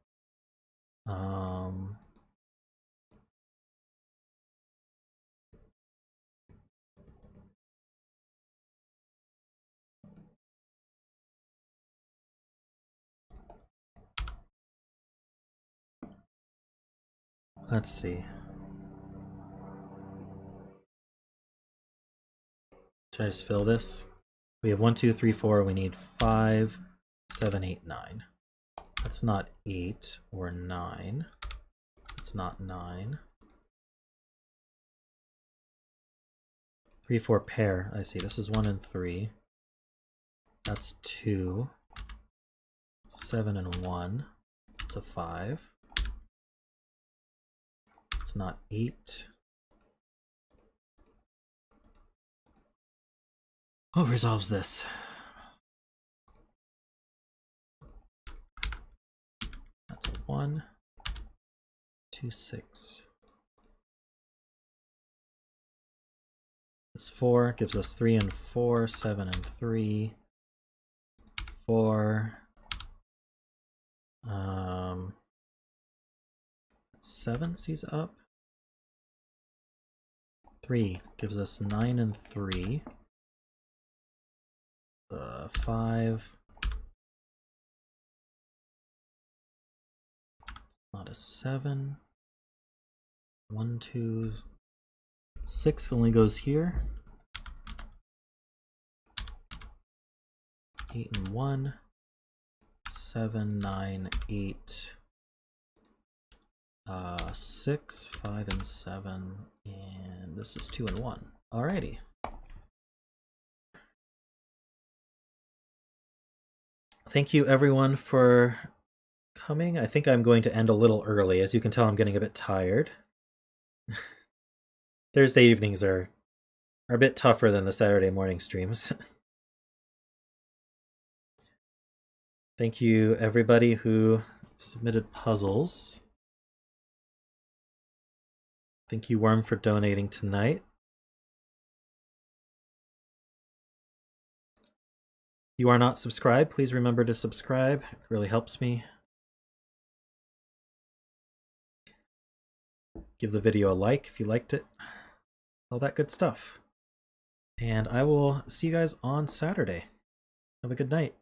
Let's see. Should I just fill this? We have 1, 2, 3, 4. We need 5, 7, 8, 9. That's not 8 or 9. It's not 9. 3, 4 pair. I see. This is 1 and 3. That's 2. 7 and 1. It's a 5. It's not 8. What resolves this? That's a 1. 2, 6. This 4 gives us 3 and 4, 7 and 3, 4. 7 sees up. 3 gives us 9 and 3. 5. Not a 7. 1, 2, 6 only goes here. 8 and 1. 7, 9, 8. 6, 5 and 7, and this is 2 and 1. Alrighty. Thank you everyone for coming. I think I'm going to end a little early. As you can tell, I'm getting a bit tired. Thursday evenings are a bit tougher than the Saturday morning streams. Thank you everybody who submitted puzzles. Thank you, Worm, for donating tonight. If you are not subscribed, please remember to subscribe. It really helps me. Give the video a like if you liked it. All that good stuff. And I will see you guys on Saturday. Have a good night.